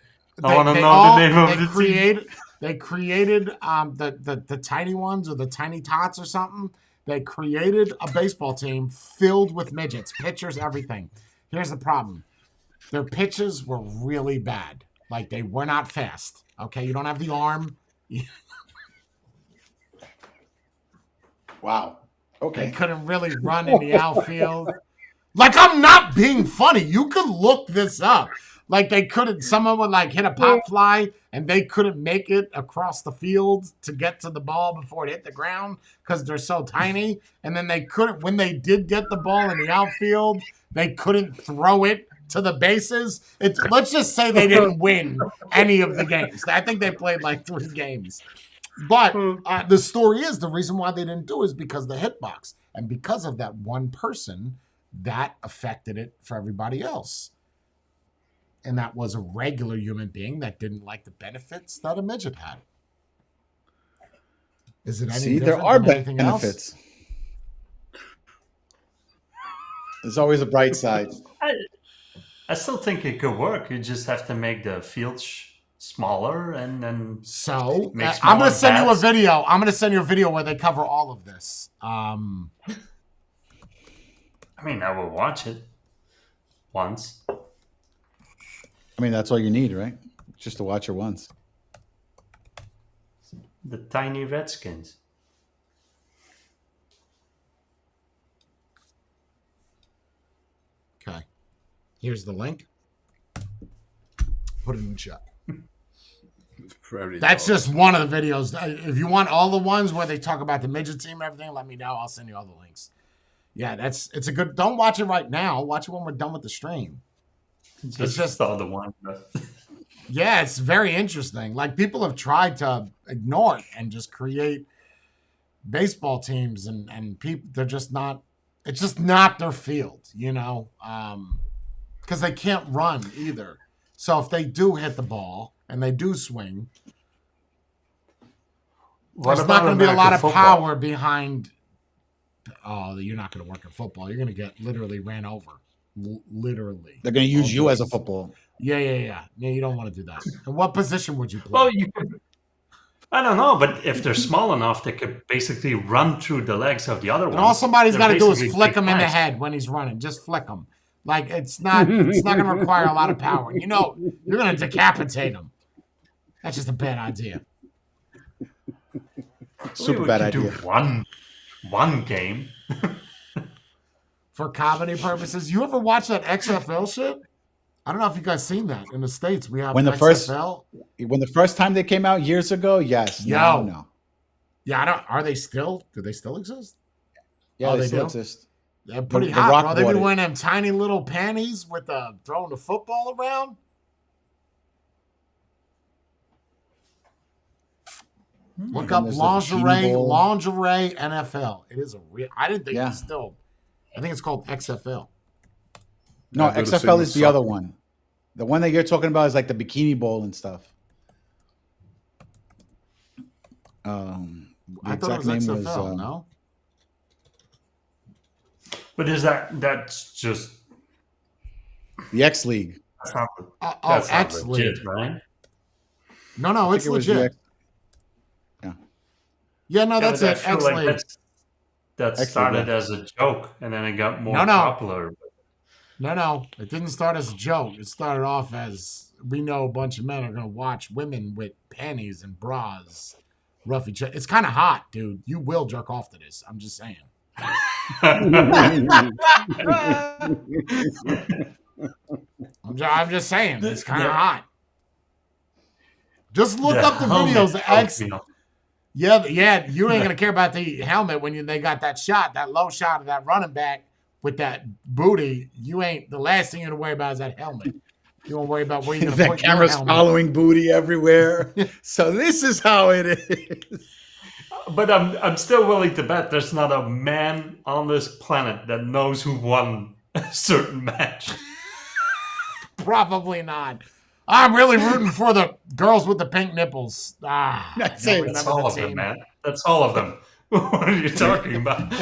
I want to know the name of the team. They created the tiny ones, or the tiny tots or something. They created a baseball team filled with midgets, pitchers, everything. Here's the problem. Their pitches were really bad. Like, they were not fast. Okay, you don't have the arm. Wow. Okay. They couldn't really run in the outfield. Like, I'm not being funny. You could look this up. Like, they couldn't, someone would like hit a pop fly and they couldn't make it across the field to get to the ball before it hit the ground because they're so tiny. And then they couldn't, when they did get the ball in the outfield, they couldn't throw it to the bases. Let's just say they didn't win any of the games. I think they played like 3 games. But the story is, the reason why they didn't do it is because of the hitbox. And because of that one person, that affected it for everybody else. And that was a regular human being that didn't like the benefits that a midget had. Is it any See, different there are than anything benefits. else? There's always a bright side. I still think it could work. You just have to make the field smaller and then. So make I'm going to smaller send you a bats. video. I'm going to send you a video where they cover all of this. I mean, I will watch it once. I mean, that's all you need, right? Just to watch it once. The tiny Redskins. Okay. Here's the link. Put it in the chat. That's just one of the videos. If you want all the ones where they talk about the midget team and everything, let me know. I'll send you all the links. Yeah, it's a good. Don't watch it right now. Watch it when we're done with the stream. It's just all the one. Yeah, it's very interesting. Like, people have tried to ignore it and just create baseball teams, and people, they're just not. It's just not their field, you know, because they can't run either. So if they do hit the ball and they do swing, there's not going to be a lot of power behind. Oh, you're not going to work in football. You're going to get literally ran over. Literally. They're going to use you as a football. Yeah. Yeah, you don't want to do that. And what position would you play? Well, you could. I don't know, but if they're small enough, they could basically run through the legs of the other one. And all somebody's got to do is basically flick big him in the guys. head when he's running. Just flick him. Like, it's not going to require a lot of power. You know, you're going to decapitate him. That's just a bad idea. Super We bad could idea. do one game. For comedy purposes. You ever watch that XFL shit? I don't know if you guys seen that. In the States, we have When the XFL. When the first time they came out years ago, yes. Now, no. Yeah, I don't. Are they still? Do they still exist? Yeah, Oh, they they still do? exist. They're pretty The hot, Rock bro. They bought be it. wearing them tiny little panties with throwing the football around. Look up there's the Bikini Bowl. lingerie NFL. It is a real. I didn't think Yeah. it's still. I think it's called XFL. No, I do the XFL same is the with other soccer. one. The one that you're talking about is like the Bikini Bowl and stuff. The I thought it was exact name XFL. No. But that's just the X League. that's not, Oh, that's not X legit, League. right? No, I it's think it was the legit. X- Yeah, no, Yeah, that's but I it. feel X like League. that X-League, started yeah. as a joke and then it got more No. popular. No. It didn't start as a joke. It started off as we know a bunch of men are gonna watch women with panties and bras rough each other. It's kind of hot, dude. You will jerk off to this. I'm just saying. I'm just saying. It's kind of hot. Just look up the videos. Yeah. You ain't gonna care about the helmet when they got that shot, that low shot of that running back with that booty. You ain't the last thing you're gonna worry about is that helmet. You won't worry about where you're gonna The put your camera's helmet. following booty everywhere. So this is how it is. But I'm still willing to bet there's not a man on this planet that knows who won a certain match. Probably not. I'm really rooting for the girls with the pink nipples. That's never it. That's the all of them, team. man. That's all of them. What are you talking about?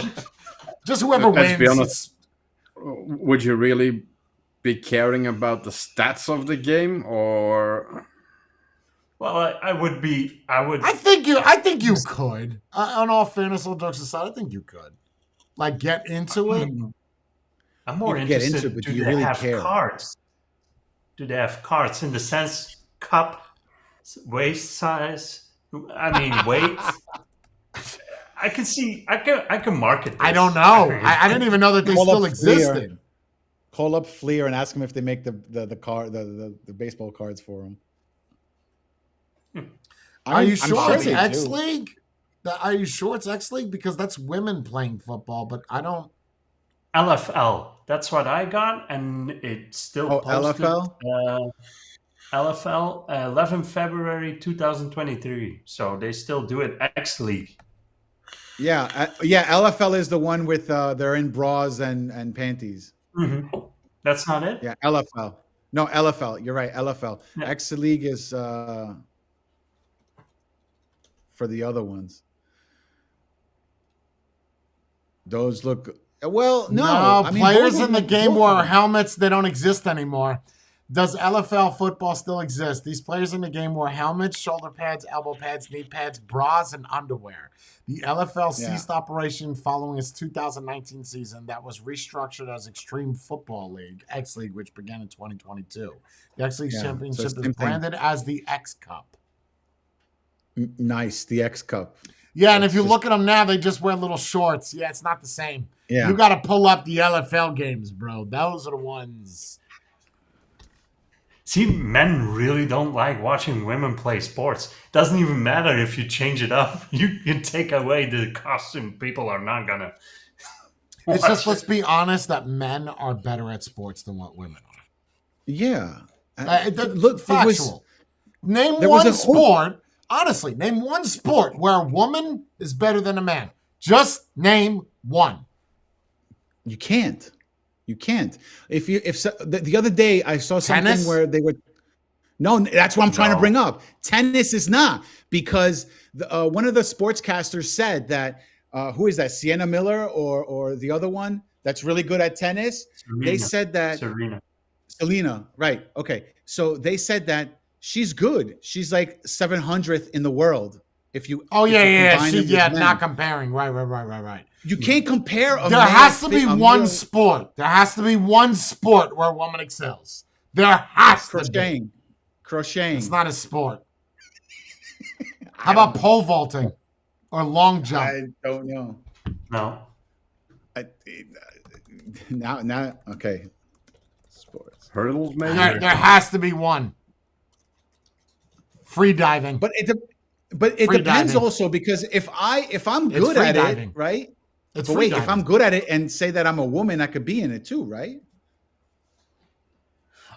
Just whoever Let's wins. be honest. Would you really be caring about the stats of the game, or? Well, I would. I think you could. On all fairness, all jokes aside, I think you could. Like, get into it. I'm more You can get interested. into it, but Do do you they really have care? cards? Do they have cards in the sense cup, waist size? I mean weight. I can see. I can market this. I don't know. I didn't even know that they Call still up existed. Call up Fleer and ask him if they make the baseball cards for him. Are you I'm sure it's they X do. League? Are you sure it's X League? Because that's women playing football, but I don't. LFL. That's what I got, and it's still Oh, posted. LFL? LFL, 11 February 2023. So they still do it. X League. Yeah, LFL is the one with they're in bras and panties. Mm-hmm. That's not it. Yeah, LFL. No, LFL. You're right. LFL. Yeah. X League is for the other ones. Those look well. No, I mean, players both in the of them- game both wore of them. helmets. They don't exist anymore. Does LFL football still exist? These players in the game wore helmets, shoulder pads, elbow pads, knee pads, bras, and underwear. The LFL ceased operation following its 2019 season that was restructured as Extreme Football League, X League, which began in 2022. The X League Yeah, so Championship same is thing. branded as the X Cup. Nice, the X Cup. Yeah, and if you look at them now, they just wear little shorts. Yeah, it's not the same. Yeah. You got to pull up the LFL games, bro. Those are the ones. See, men really don't like watching women play sports. Doesn't even matter if you change it up. You can take away the costume. People are not gonna. It's watch just, it. let's be honest, that men are better at sports than what women are. Yeah. Look, factual. Name there was one a whole- sport. Honestly, name one sport where a woman is better than a man. Just name one. You can't. You can't. The other day I saw something Tennis? where they were. No, that's what I'm trying to No. bring up. Tennis is not, because one of the sportscasters said that who is that? Sienna Miller or the other one that's really good at tennis. They Serena. said that Selena, right? Okay, so they said that she's good. She's like 700th in the world. If you Oh, if yeah, you yeah. combine it with men. Not comparing. Right. You can't compare. There has to be one sport. There has to be one sport where a woman excels. There has to be. Crocheting. It's not a sport. How about pole vaulting or long jump? I don't know. No. Now, okay. Sports. Hurdles, maybe? There has to be one. Free diving. But it Free depends diving. also, because if I'm It's good free at diving. it, right? It's But free wait, if diving. I'm good at it and say that I'm a woman, I could be in it too, right?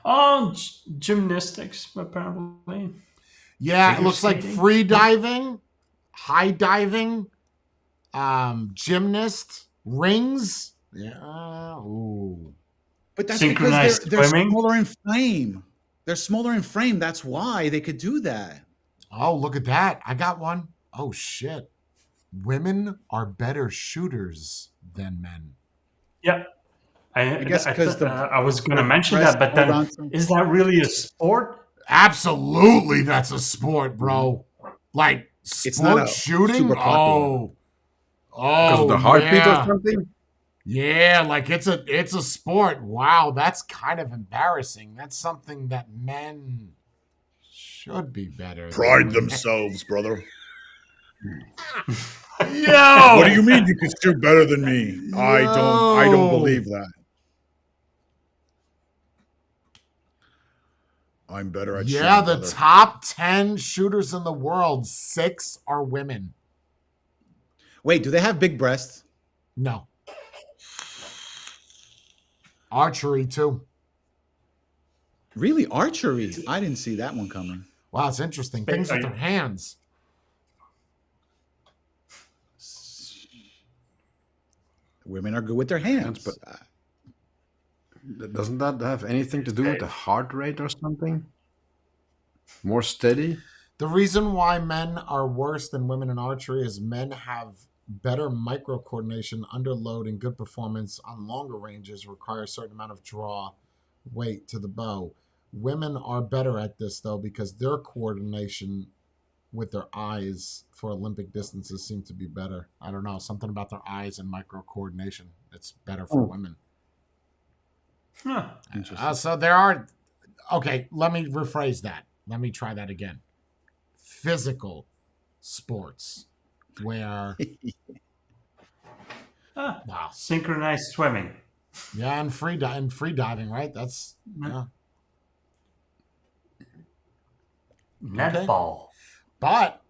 Oh, gymnastics apparently. Yeah, it Figure looks like skating? free diving, high diving, gymnast, rings. Yeah. Ooh. But that's because Synchronized they're swimming? smaller in frame. They're smaller in frame. That's why they could do that. Oh, look at that. I got one. Oh, shit. Women are better shooters than men. Yeah. I guess 'cause I was going to mention press that, but then hold on to- is that really a sport? Absolutely, that's a sport, bro. Like, It's not sport a shooting? super popular. Oh. Because Oh, of the heartbeat yeah. or something? Yeah, like it's a sport. Wow, that's kind of embarrassing. That's something that men should be better. Pride than. themselves, brother. Yo, What do you mean you can shoot better than me? I don't believe that. I'm better at Yeah, shooting, the brother. top 10 shooters in the world, 6 are women. Wait, do they have big breasts? No. Archery too. Really, archery? I didn't see that one coming. Wow, it's interesting. Things with their hands. Women are good with their hands, but doesn't that have anything to do with the heart rate or something? More steady? The reason why men are worse than women in archery is men have better micro coordination under load and good performance on longer ranges, require a certain amount of draw weight to the bow. Women are better at this though because their coordination with their eyes for Olympic distances seem to be better. I don't know, something about their eyes and micro coordination. It's better for women. Huh. So there are, okay, let me rephrase that. Let me try that again. Physical sports where, wow. Synchronized swimming. Yeah, and free diving, right? That's, yeah. Netball. But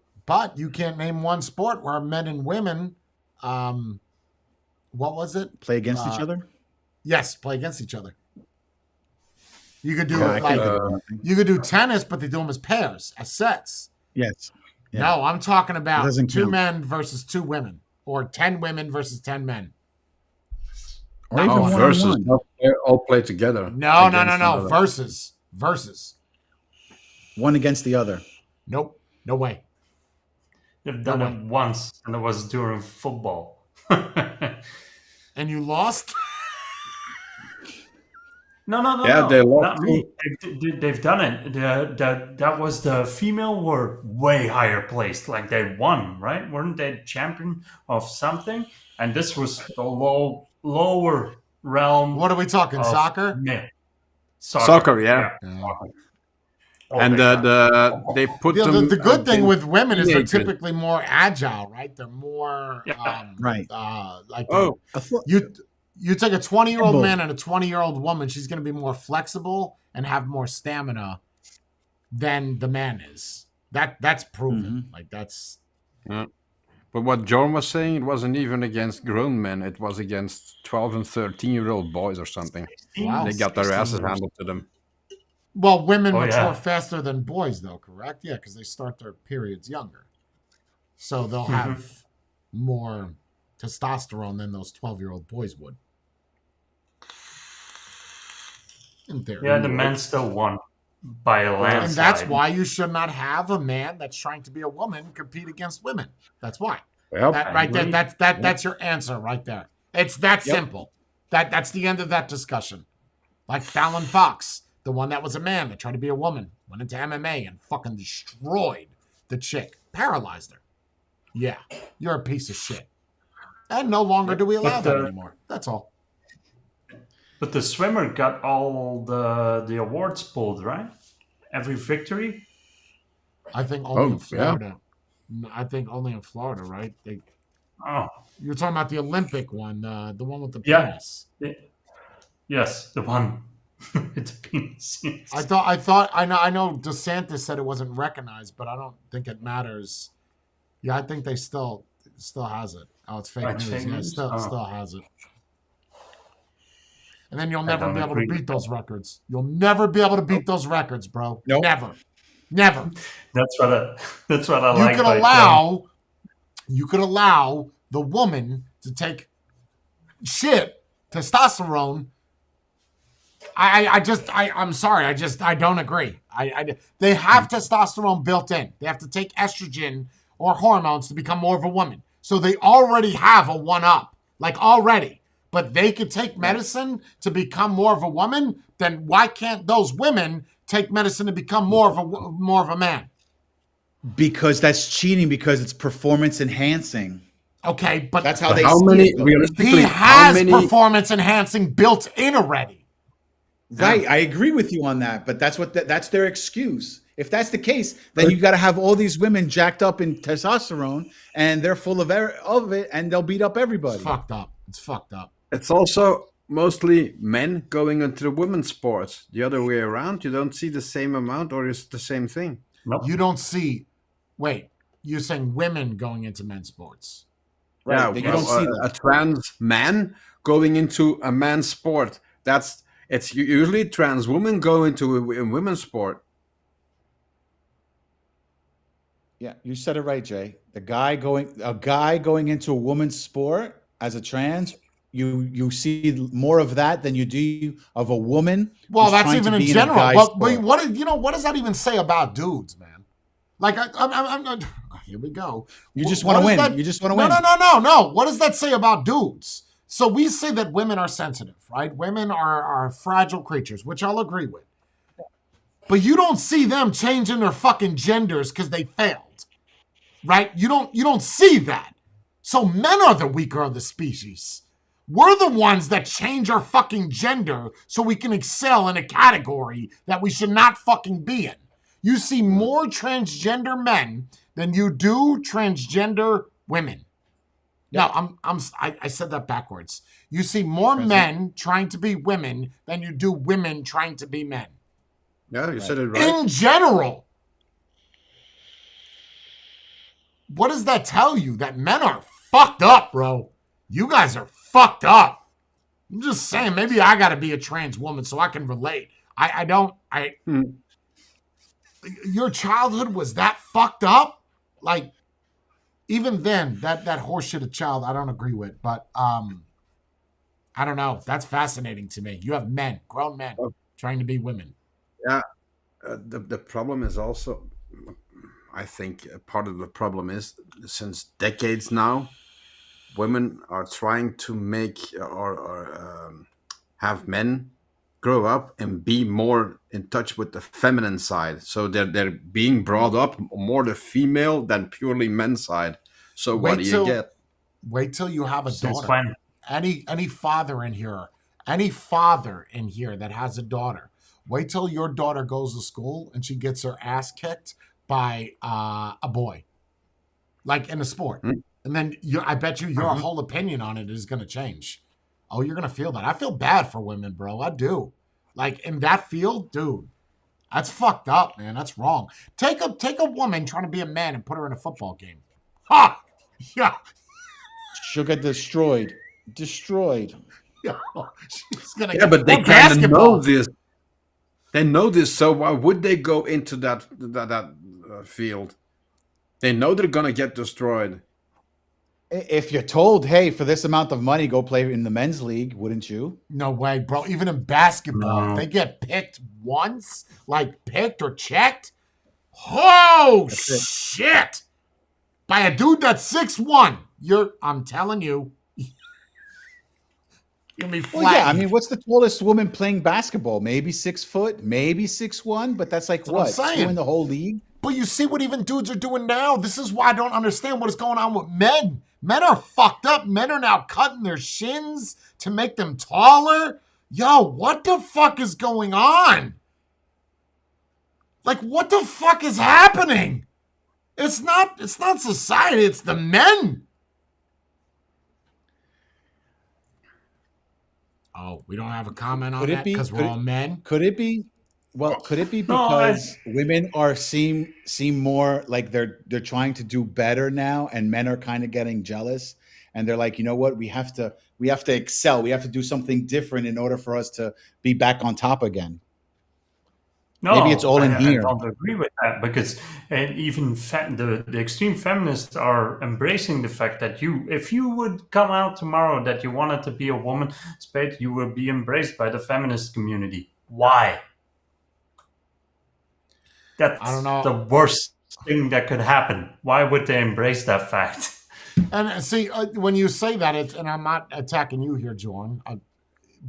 you can't name one sport where men and women, what was it? Play against each other? Yes, play against each other. You could do Yeah, you could do tennis, but they do them as pairs, as sets. Yes. Yeah. No, I'm talking It about doesn't 2 count. men versus 2 women, or 10 women versus 10 men. Or even one on versus. one. They all play together. No. against another. Versus. One against the other. Nope. No way. They've done it once, and it was during football. And you lost? No. Yeah, they lost Not me. They've done it. That was the female were way higher placed. Like they won, right? Weren't they champion of something? And this was the lower realm. What are we talking? of Soccer? men. Soccer, yeah. Oh, And they put them. The good thing with women is they're teenagers. typically more agile, right? They're more Right. like Oh, you take a 20-year-old Nimble. man and a 20-year-old woman, she's going to be more flexible and have more stamina than the man is. That's proven. Like that's yeah. But what John was saying, it wasn't even against grown men. It was against 12 and 13-year-old boys or something. wow. They got their asses handed to them. Well, women Oh, mature yeah. faster than boys, though, correct? Yeah, because they start their periods younger. So they'll have more testosterone than those 12-year-old boys would. In theory. Yeah, the men still won by a landslide. And that's why you should not have a man that's trying to be a woman compete against women. That's why. Well, That right there, that's your answer right there. It's that simple. That's the end of that discussion. Like Fallon Fox, the one that was a man that tried to be a woman, went into MMA and fucking destroyed the chick, paralyzed her. Yeah, you're a piece of shit. And no longer do we allow that anymore. That's all. But the swimmer got all the awards pulled, right? Every victory. I think only in yeah. Florida. I think only in Florida, right? Oh, You're talking about the Olympic one, the one with the Yeah. penis. yes, the one with the penis. Yes. I know DeSantis said it wasn't recognized, but I don't think it matters. Yeah, I think they still has it. Oh, it's fake Like news. fake Yeah, it news? still has it. And then you'll never don't be able to agree with beat those records. You'll never be able to beat those records, bro. Nope. Never. That's what I You like. could allow the woman to take shit, testosterone. I'm sorry. I don't agree. They have testosterone built in. They have to take estrogen or hormones to become more of a woman. So they already have a one-up, like already. But they could take medicine to become more of a woman. Then why can't those women take medicine to become more of a man? Because that's cheating because it's performance enhancing. Okay, but That's how But they how see many it, though. realistically? he How has many? performance enhancing built in already. Right, I agree with you on that, but that's their excuse. If that's the case, then you got to have all these women jacked up in testosterone, and they're full of it, and they'll beat up everybody. It's fucked up. It's fucked up. It's also mostly men going into the women's sports. The other way around, you don't see the same amount, or is it the same thing? Nope. You don't see. Wait, you're saying women going into men's sports? Right, Yeah, that you don't see a trans man going into a man's sport. It's usually trans women go into a women's sport. Yeah, you said it right, Jay. A guy going into a woman's sport as a trans, you see more of that than you do of a woman. Well, who's that's trying even to in be a general. guy's But sport. what does that even say about dudes, man? Like, I'm here we go. You just What want to does win. that- You just want to win. No. What does that say about dudes? So we say that women are sensitive, right? Women are fragile creatures, which I'll agree with. But you don't see them changing their fucking genders because they failed, right? You don't see that. So men are the weaker of the species. We're the ones that change our fucking gender so we can excel in a category that we should not fucking be in. You see more transgender men than you do transgender women. No, I said that backwards. You see more men trying to be women than you do women trying to be men. Yeah, you said it right. In general. What does that tell you? That men are fucked up, bro. You guys are fucked up. I'm just saying, maybe I got to be a trans woman so I can relate. Your childhood was that fucked up? Like, even then, that horseshit of child, I don't agree with. But, I don't know. That's fascinating to me. You have men, grown men, trying to be women. Yeah, the problem is also, I think part of the problem is since decades now, women are trying to make or have men grow up and be more in touch with the feminine side. So they're being brought up more the female than purely men's side. So what do you get? Wait till you have a Since daughter. when? Any father in here that has a daughter, wait till your daughter goes to school and she gets her ass kicked by a boy, like in a sport. And then I bet you your whole opinion on it is going to change. Oh, you're going to feel that. I feel bad for women, bro. I do. Like in that field, dude, that's fucked up, man. That's wrong. Take a woman trying to be a man and put her in a football game. Ha! Yeah. She'll get destroyed. Yeah. She's gonna Yeah, get, but they or kind of know basketball. this. They know this, so why would they go into that field? They know they're gonna get destroyed. If you're told, hey, for this amount of money, go play in the men's league, wouldn't you? No way, bro. Even in basketball, No. if they get picked once, like picked or checked. Oh shit! By a dude that's 6'1". I'm telling you. You'll be flat. Well, yeah. I mean, what's the tallest woman playing basketball? Maybe 6 foot, maybe 6'1", but that's like what I'm what? saying. 2 in the whole league? But you see what even dudes are doing now. This is why I don't understand what is going on with men. Men are fucked up. Men are now cutting their shins to make them taller. Yo, what the fuck is going on? Like, what the fuck is happening? It's not society, it's the men. Oh, we don't have a comment on Could it that be- because we're could it- all men? Could it be? Well, could it be No, I- because women are seem more like they're trying to do better now, and men are kind of getting jealous, and they're like, you know what, we have to excel, we have to do something different in order for us to be back on top again. No, Maybe it's all in here. I don't agree with that because even the extreme feminists are embracing the fact that if you would come out tomorrow that you wanted to be a woman, Spade, you will be embraced by the feminist community. Why? That's I don't know. the worst thing that could happen. Why would they embrace that fact? And see, when you say that, and I'm not attacking you here, Jordan,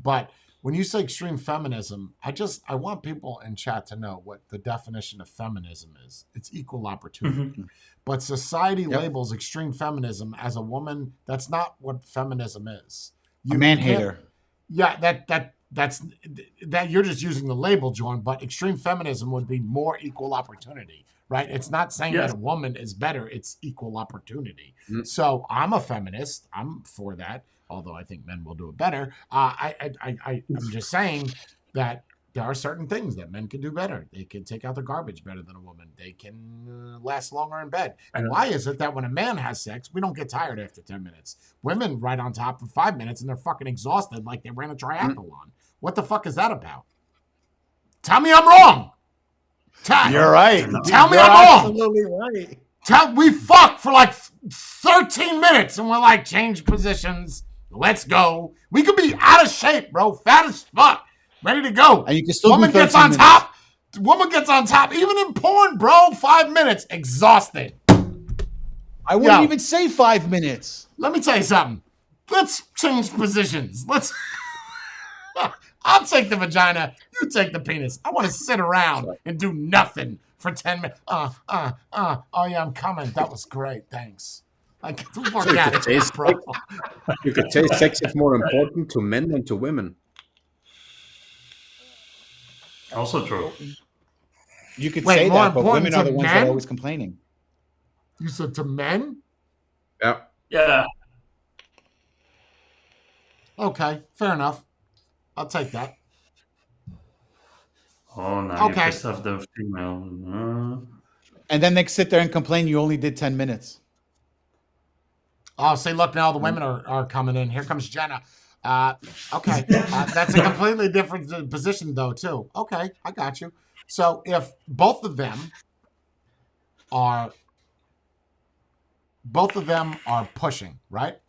but when you say extreme feminism, I want people in chat to know what the definition of feminism is. It's equal opportunity. But society labels extreme feminism as a woman. That's not what feminism is. A man hater. Yeah, that's you're just using the label, Jordan, but extreme feminism would be more equal opportunity, right? It's not saying that a woman is better, it's equal opportunity. So I'm a feminist. I'm for that, although I think men will do it better. I'm just saying that there are certain things that men can do better. They can take out the garbage better than a woman. They can last longer in bed. And why is it that when a man has sex, we don't get tired after 10 minutes? Women right on top for 5 minutes and they're fucking exhausted like they ran a triathlon. What the fuck is that about? Tell me I'm wrong. You're right. Tell me You're I'm wrong. absolutely right. We fuck for like 13 minutes and we're like, change positions. Let's go. We could be out of shape, bro. Fat as fuck. Ready to go. And you can still Woman do 13 gets on minutes. top. Woman gets on top. Even in porn, bro. 5 minutes. Exhausted. I wouldn't even say 5 minutes. Let me tell you something. Let's change positions. I'll take the vagina. You take the penis. I want to sit around and do nothing for 10 minutes. Oh yeah, I'm coming. That was great. Thanks. I get the fuck out of here, bro. You could say sex is more important to men than to women. Also true. You could Wait, say more that, but important women are to the ones that men? are always complaining. You said to men? Yeah. Yeah. Okay, fair enough. I'll take that. Oh, now Okay. you pissed off the female. And then they sit there and complain you only did 10 minutes. Oh, say, look, now the women are coming in. Here comes Jenna. Okay. That's a completely different position, though, too. Okay, I got you. So if both of them are pushing, right?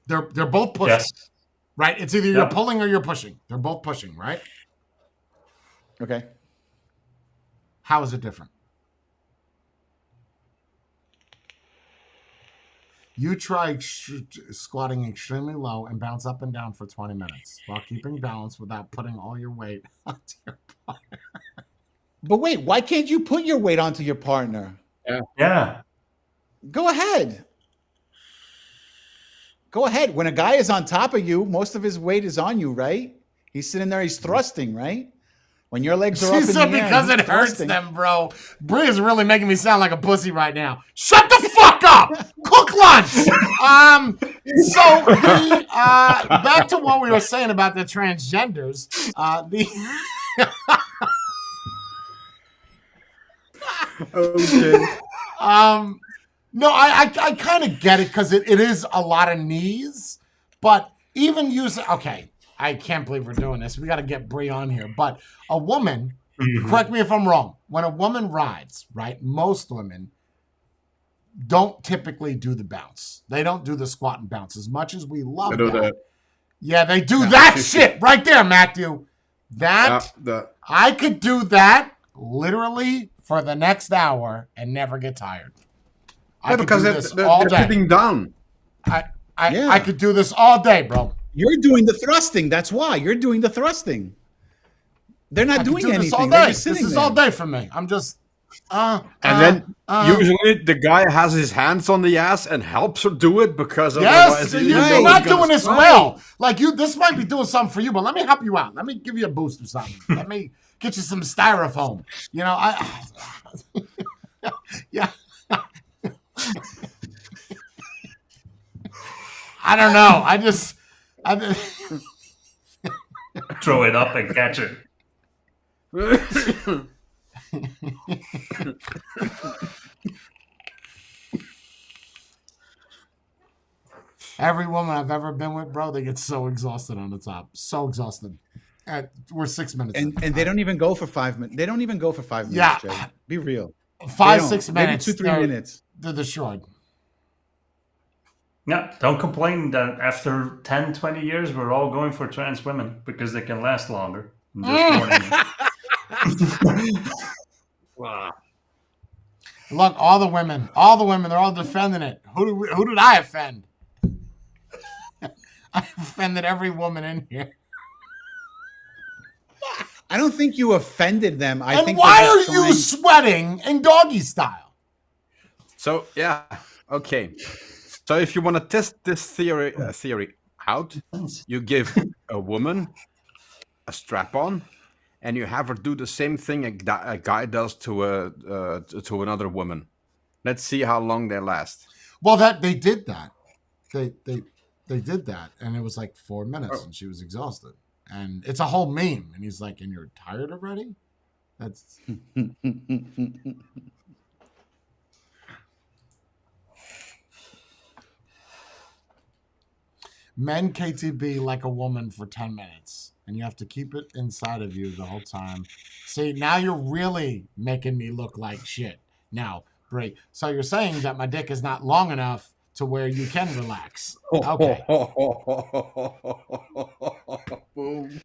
They're both pushing, Yes. right? It's either you're pulling or you're pushing. They're both pushing, right? Okay. How is it different? You try squatting extremely low and bounce up and down for 20 minutes while keeping balance without putting all your weight onto your partner. But wait, why can't you put your weight onto your partner? Yeah. Go ahead. Go ahead. When a guy is on top of you, most of his weight is on you, right? He's sitting there, he's thrusting, right? When your legs are up She in said the air, because he's it hurts thrusting. them, bro. Brie is really making me sound like a pussy right now. Shut the fuck up! Cook lunch! So the back to what we were saying about the transgenders. Okay. No, I kind of get it because it is a lot of knees, but even using, okay, I can't believe we're doing this. We got to get Brie on here, but a woman, correct me if I'm wrong, when a woman rides, right, most women don't typically do the bounce. They don't do the squat and bounce as much as we love that. Yeah, they do that shit right there, Matthew. I could do that literally for the next hour and never get tired. I could because do they're this all day. sitting down. I could do this all day, bro. You're doing the thrusting. That's why. You're doing the thrusting. They're not doing do anything. this all They're day. just sitting This is there. all day for me. I'm just And then usually the guy has his hands on the ass and helps her do it because yes, otherwise you're not doing this well. Like this might be doing something for you, but let me help you out. Let me give you a boost or something. Let me get you some styrofoam. You know, yeah. I don't know. I Throw it up and catch it. Every woman I've ever been with, bro, they get so exhausted on the top. So exhausted. We're 6 minutes and they don't even go for 5 minutes. They don't even go for 5 minutes, Yeah. Jay. Be real. 5-6 Maybe minutes. 2-3 minutes. They're destroyed. Yeah, don't complain that after 10, 20 years, we're all going for trans women because they can last longer. I'm just warning you. Wow. Look, all the women, they're all defending it. Who did I offend? I offended every woman in here. I don't think you offended them. I And think why they're are just you trying- sweating in doggy style? So yeah, okay. So if you want to test this theory out, you give a woman a strap on, and you have her do the same thing a guy does to another woman. Let's see how long they last. Well, that they did that. They did that, and it was like 4 minutes, and she was exhausted. And it's a whole meme. And he's like, "And you're tired already?" That's men KTB like a woman for 10 minutes, and you have to keep it inside of you the whole time. See, now you're really making me look like shit. Now, Brie, so you're saying that my dick is not long enough to where you can relax. Okay. Boom.